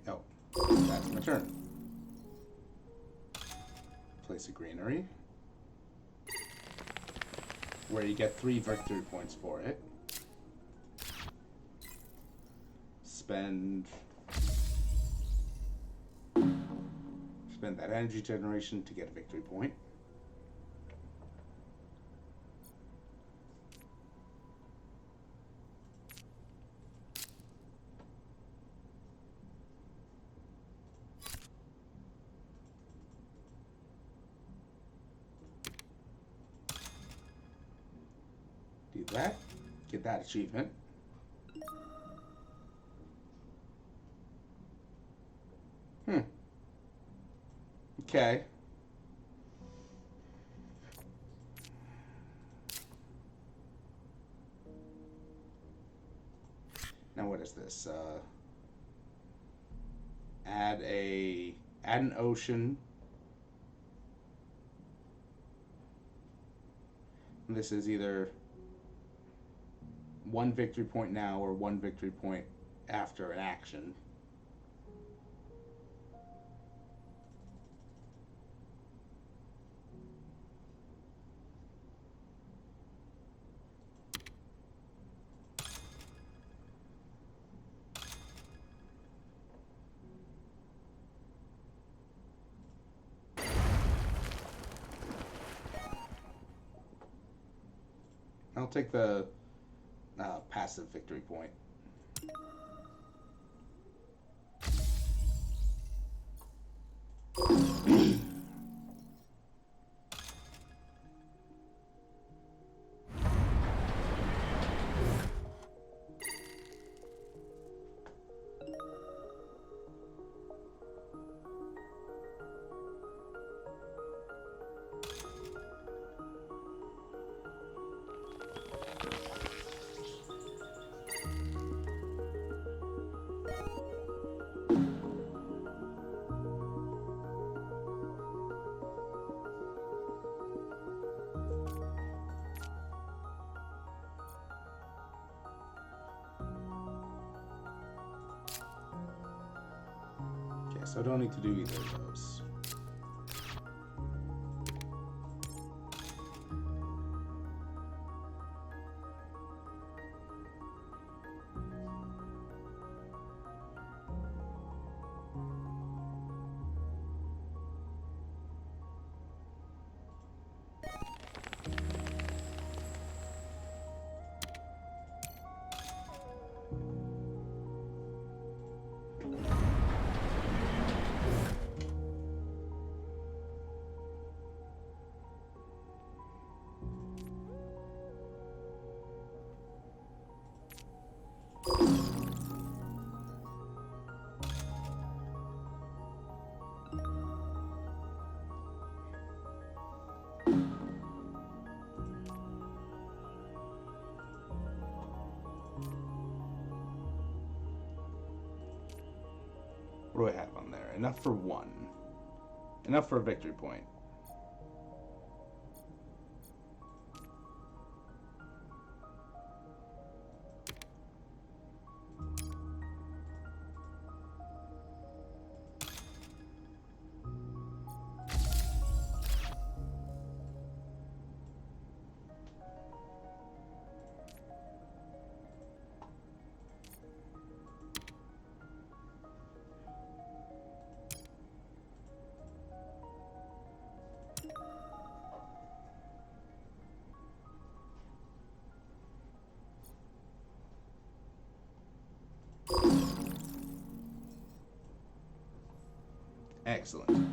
Oh, that's my turn. Place a greenery. Where you get 3 victory points for it. Spend that energy generation to get a victory point. Do that. Get that achievement. Okay. Now what is this? Add an ocean. And this is either 1 victory point now or 1 victory point after an action. I'll take the passive victory point. so I don't need to do either of those. What do I have on there? Enough for one. Enough for a victory point. Excellent.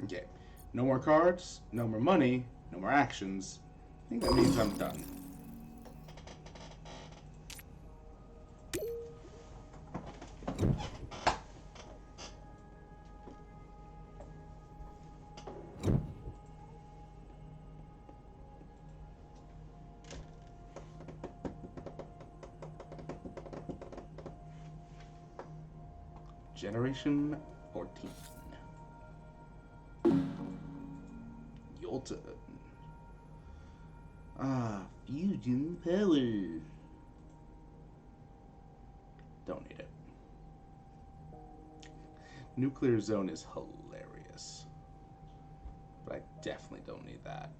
Okay. No more cards, no more money, no more actions. I think that means I'm done. Generation 14. Yolta. Ah, fusion power. Don't need it. Nuclear zone is hilarious. But I definitely don't need that.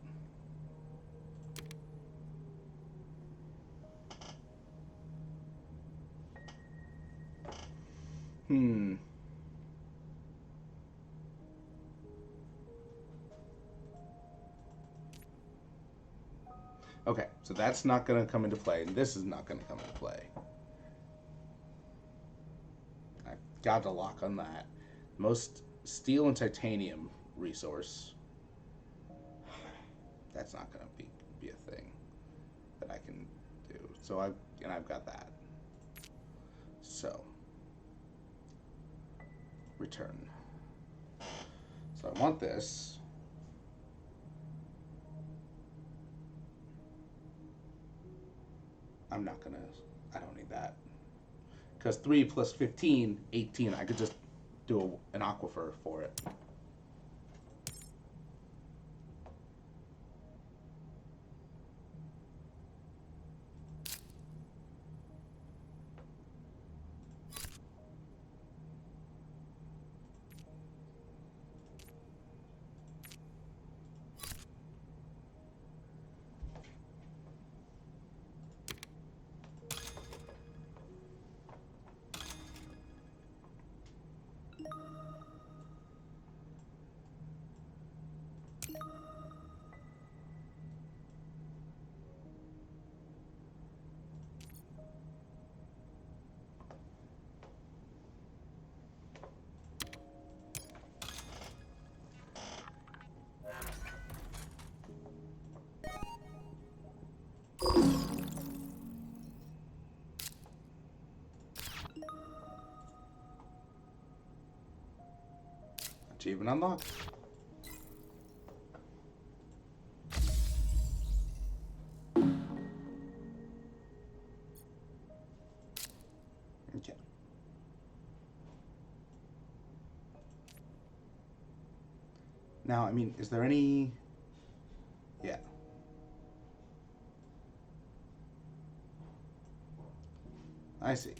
Okay, so that's not going to come into play, and this is not going to come into play. I got a lock on that. Most steel and titanium resource. That's not going to be a thing that I can do. So I've got that. So return. So I want this. I'm not gonna, I don't need that. Because 3 plus 15, 18, I could just do an aquifer for it. Achievement unlocked. Okay. Now, I mean, is there any... Yeah. I see.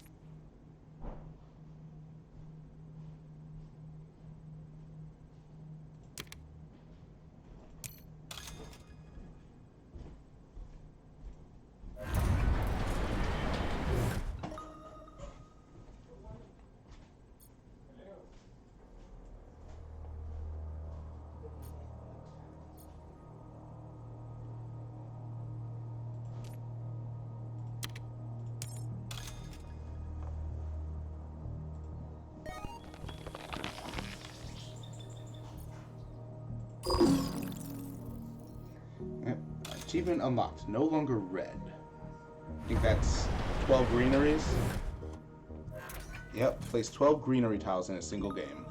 Yep. Achievement unlocked. No longer red. I think that's 12 greeneries. Yep, place 12 greenery tiles in a single game.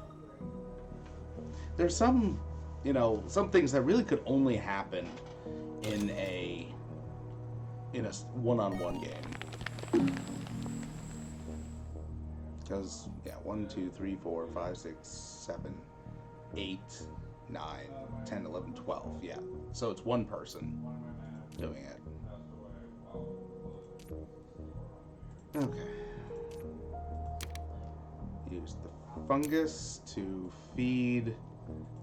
There's some, you know, some things that really could only happen in a one-on-one game. Because, yeah, 1, 2, 3, 4, 5, 6, 7, 8, 9, 10, 11, 12, yeah. So it's one person doing it. Okay. Use the fungus to feed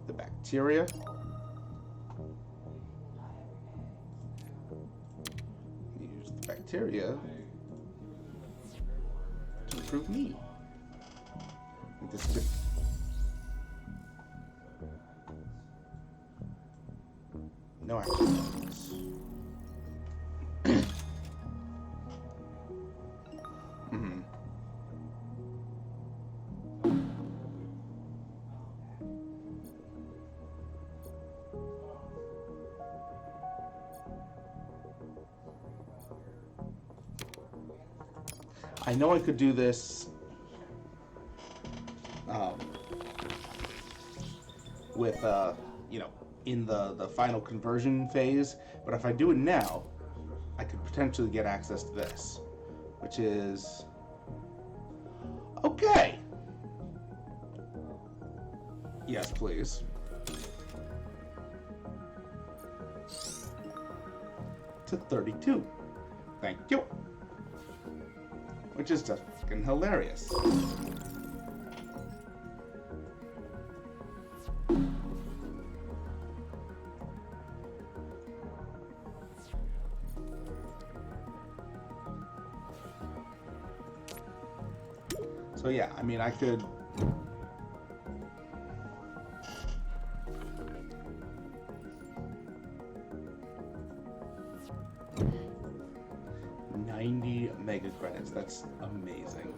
the bacteria. Use the bacteria to improve me. I think this could... No actions. Mm-hmm. I know I could do this with, you know, in the final conversion phase, but if I do it now, I could potentially get access to this, which is... Okay! Yes, please. To 32. Thank you. Which is just fucking hilarious. So yeah, I mean, I could... mega credits. That's amazing.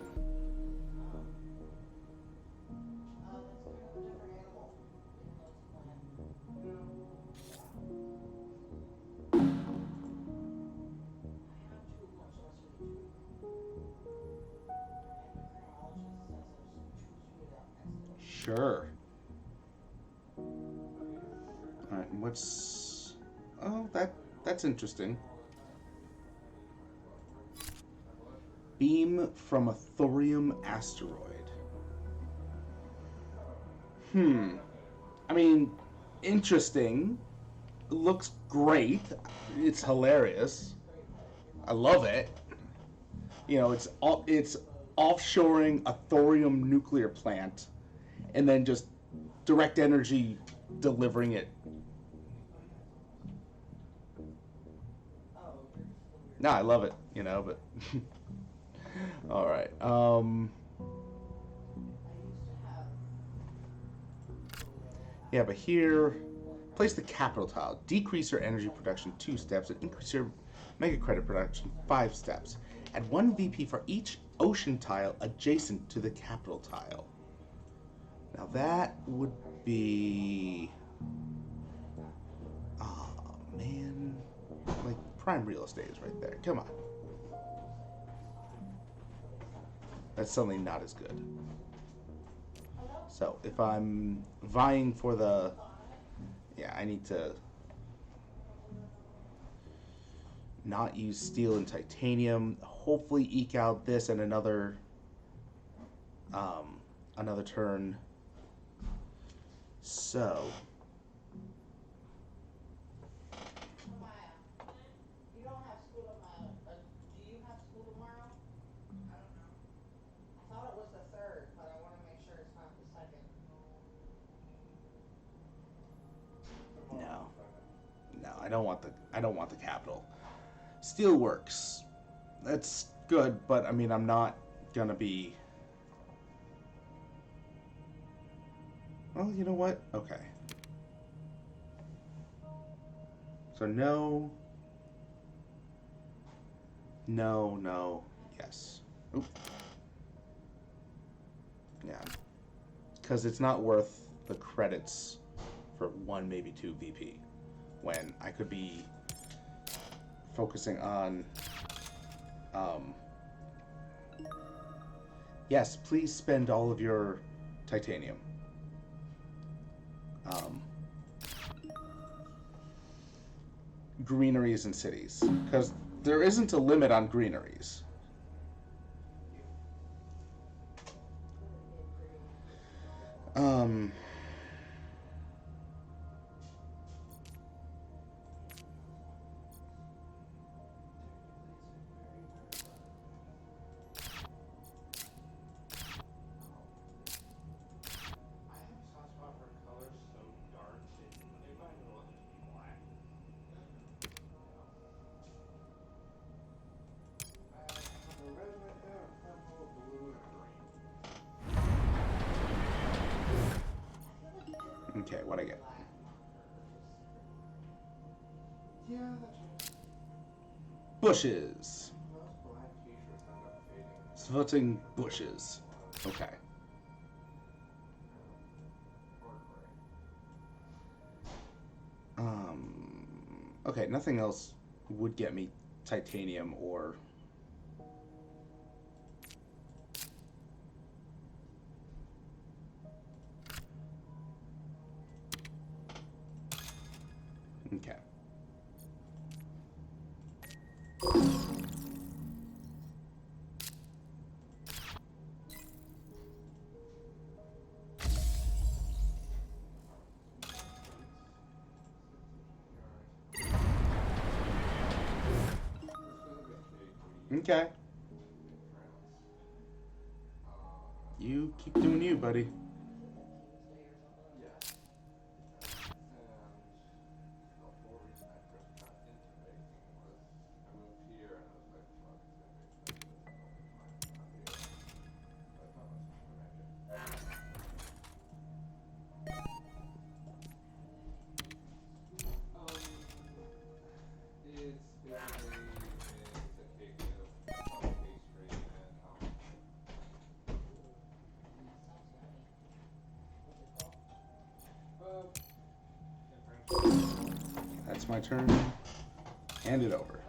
Sure. All right, what's... Oh, that's interesting. Beam from a thorium asteroid. I mean, interesting. It looks great. It's hilarious. I love it. You know, it's offshoring a thorium nuclear plant and then just direct energy delivering it. No, I love it, you know, but... All right. Yeah, but here, place the capital tile. Decrease your energy production 2 steps and increase your mega credit production 5 steps. Add 1 VP for each ocean tile adjacent to the capital tile. Now that would be... Oh, man. Like, prime real estate is right there. Come on. That's suddenly not as good. So if I'm vying for the, yeah, I need to not use steel and titanium. Hopefully eke out this and um, another turn. So no, no, I don't want the capital. Steel works. That's good, but I mean I'm not gonna be. Well, you know what? Okay. So no, no, no, yes. Oop. Yeah, because it's not worth the credits for one, maybe two VP, when I could be focusing on. Um, yes, please spend all of your titanium. Um, Greeneries and cities, because there isn't a limit on greeneries. Um, okay, what I get? Bushes. Voting bushes. Okay. Okay, nothing else would get me titanium or. Okay. Okay. You keep doing you, buddy. That's my turn. Hand it over.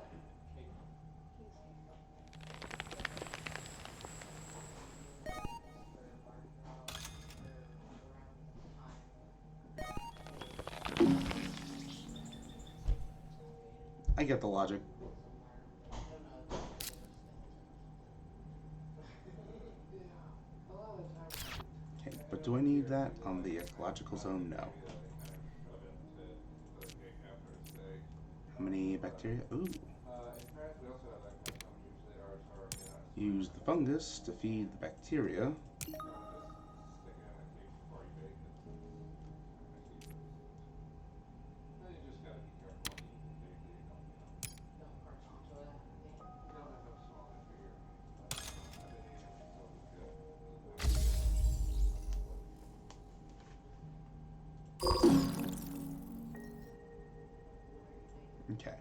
I get the logic. Okay, but do I need that on the ecological zone? No. How many bacteria? Ooh. Use the fungus to feed the bacteria. Okay.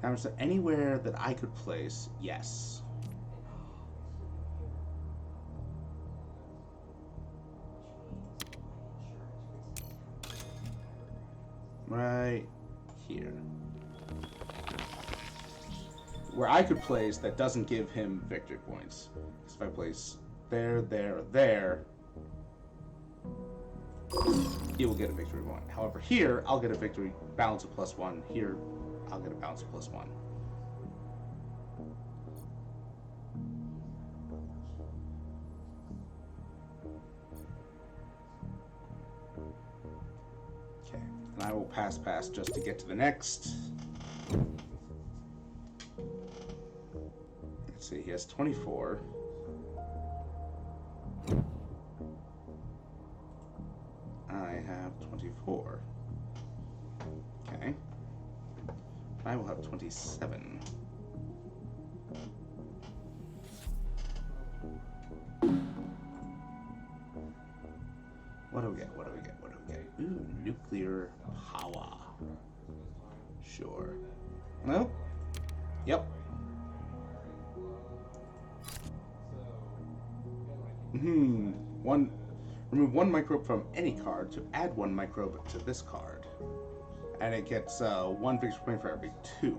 Now, is there anywhere that I could place? Yes. Right here. Where I could place that doesn't give him victory points. Because if I place there, there, there, he will get a victory point. However, here, I'll get a victory balance of +1. Here, I'll get a balance of +1. Okay, and I will pass just to get to the next. Let's see, he has 24. I have 24. Okay. I will have 27. What do we get? What do we get? What do we get? Ooh, nuclear power. Sure. No? Yep. Remove one microbe from any card to add one microbe to this card. And it gets 1 victory point for every 2.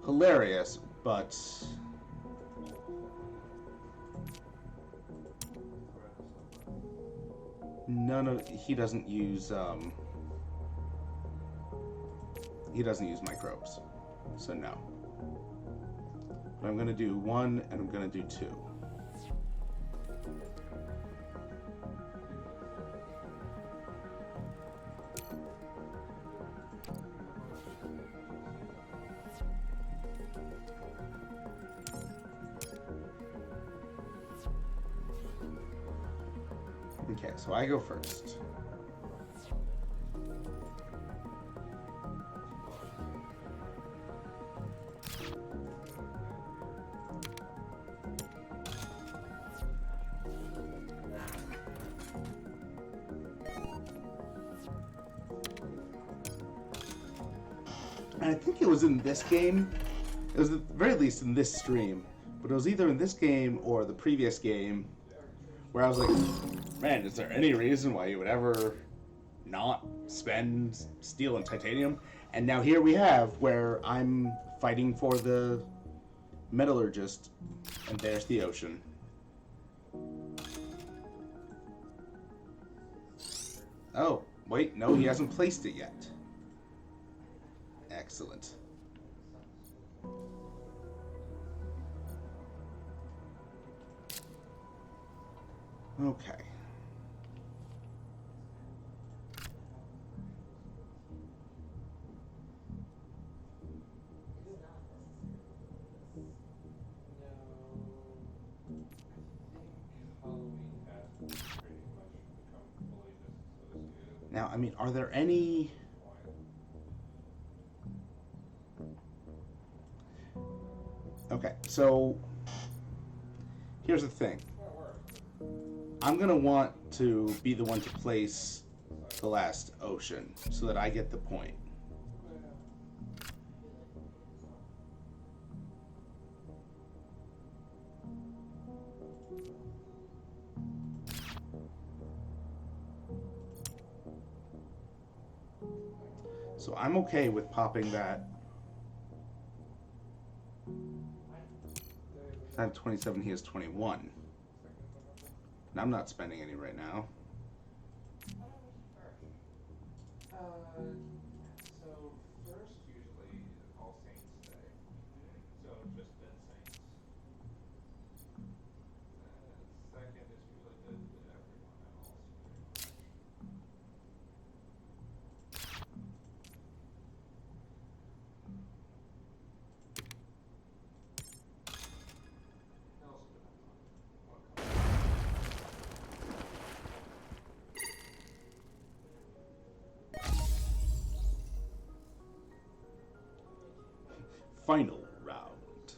Hilarious, but he doesn't use microbes. So no. But I'm gonna do 1 and I'm gonna do 2. Okay, so I go first. And I think it was in this game, it was at the very least in this stream, but it was either in this game or the previous game where I was like, man, is there any reason why you would ever not spend steel and titanium? And now here we have where I'm fighting for the metallurgist, and there's the ocean. Oh, wait, no, he hasn't placed it yet. Excellent. Okay. Now, I mean, are there any... Okay, so here's the thing. I'm going to want to be the one to place the last ocean so that I get the point. So I'm okay with popping that. I have 27, he has 21. And I'm not spending any right now. So first usually All Saints Day. So just Dead Saints. Second is usually good to everyone else. Final round.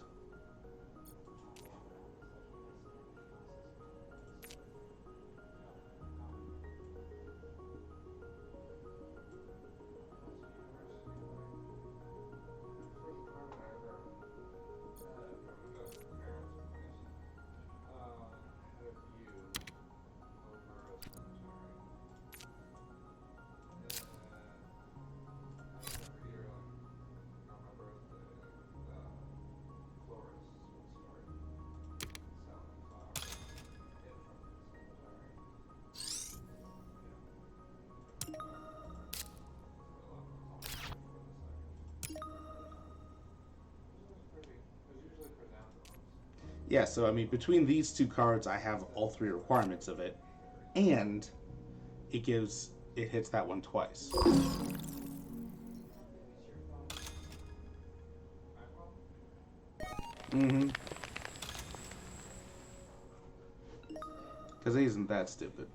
Yeah, so I mean, between these two cards, I have all three requirements of it, and it hits that one twice. iPhone? Mm-hmm. Because he isn't that stupid.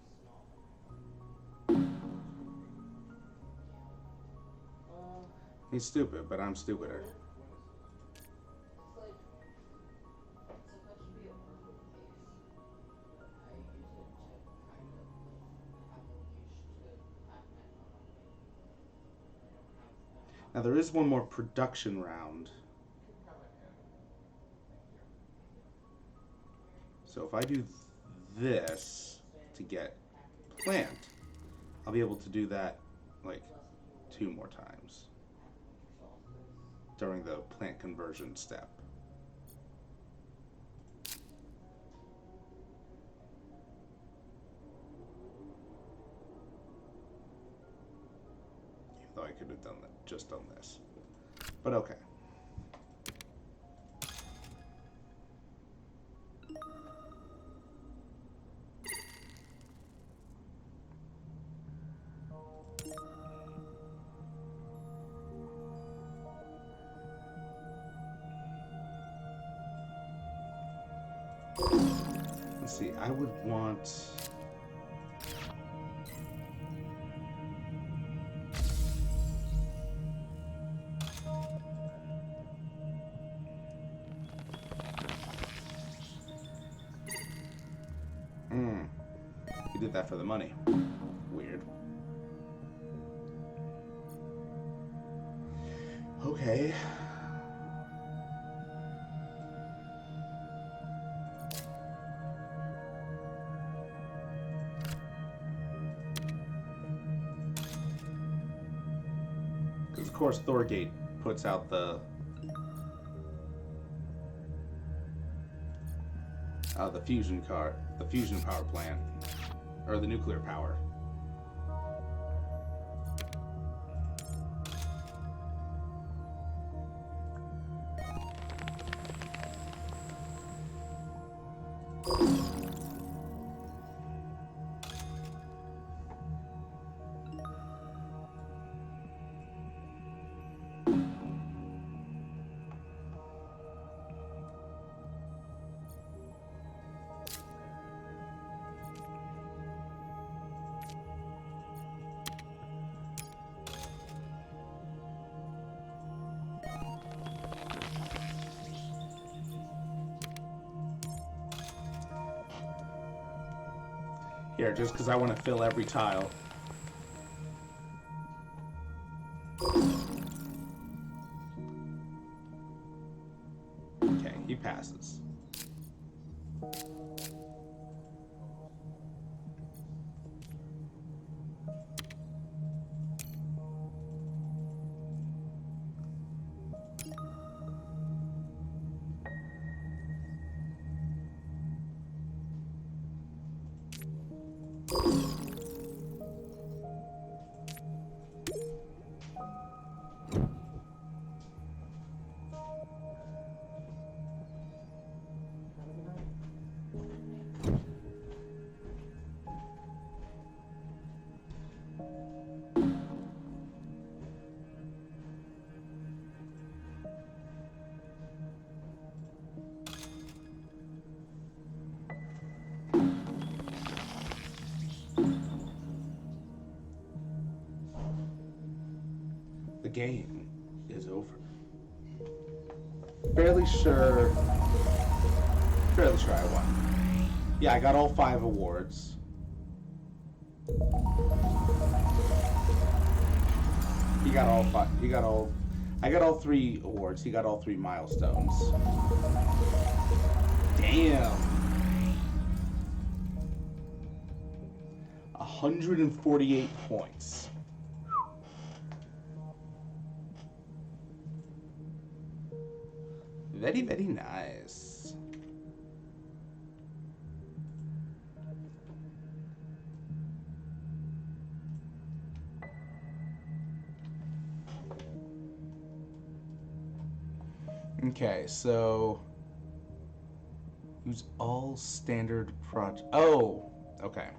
He's stupid, but I'm stupider. When is it? Now there is one more production round. You can have a hand. Thank you. So if I do this to get plant, I'll be able to do that like 2 more times during the plant conversion step. Even though I could have done that, just done this. But okay. Let's see, I would want... You did that for the money. Weird. Okay. Because of course Thorgate puts out the fusion power plant, or the nuclear power. Here, just because I want to fill every tile. Okay, he passes. The game is over. Fairly sure I won. Yeah, I got all 5 awards. He got all 5. I got all 3 awards. He got all 3 milestones. Damn. 148 points. Very, very nice. Okay, so Use all standard project. Oh, okay.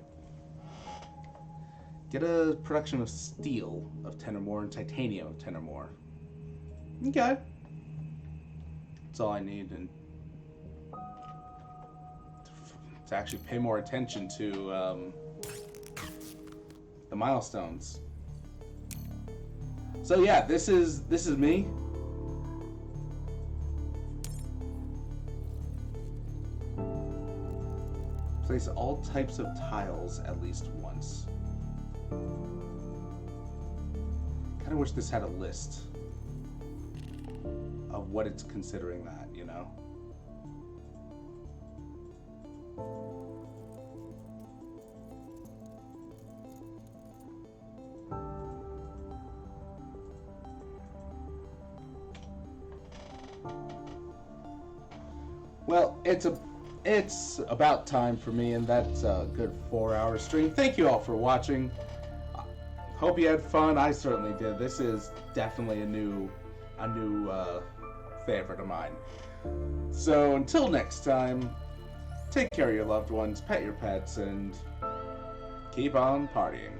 Get a production of steel of 10 or more and titanium of 10 or more. Okay. That's all I need, and to actually pay more attention to the milestones. So yeah, this is me. Place all types of tiles at least once. Kind of wish this had a list of what it's considering that, you know? Well, it's about time for me, and that's a good 4-hour stream. Thank you all for watching. Hope you had fun. I certainly did. This is definitely a new favorite of mine. So until next time, take care of your loved ones, pet your pets, and keep on partying.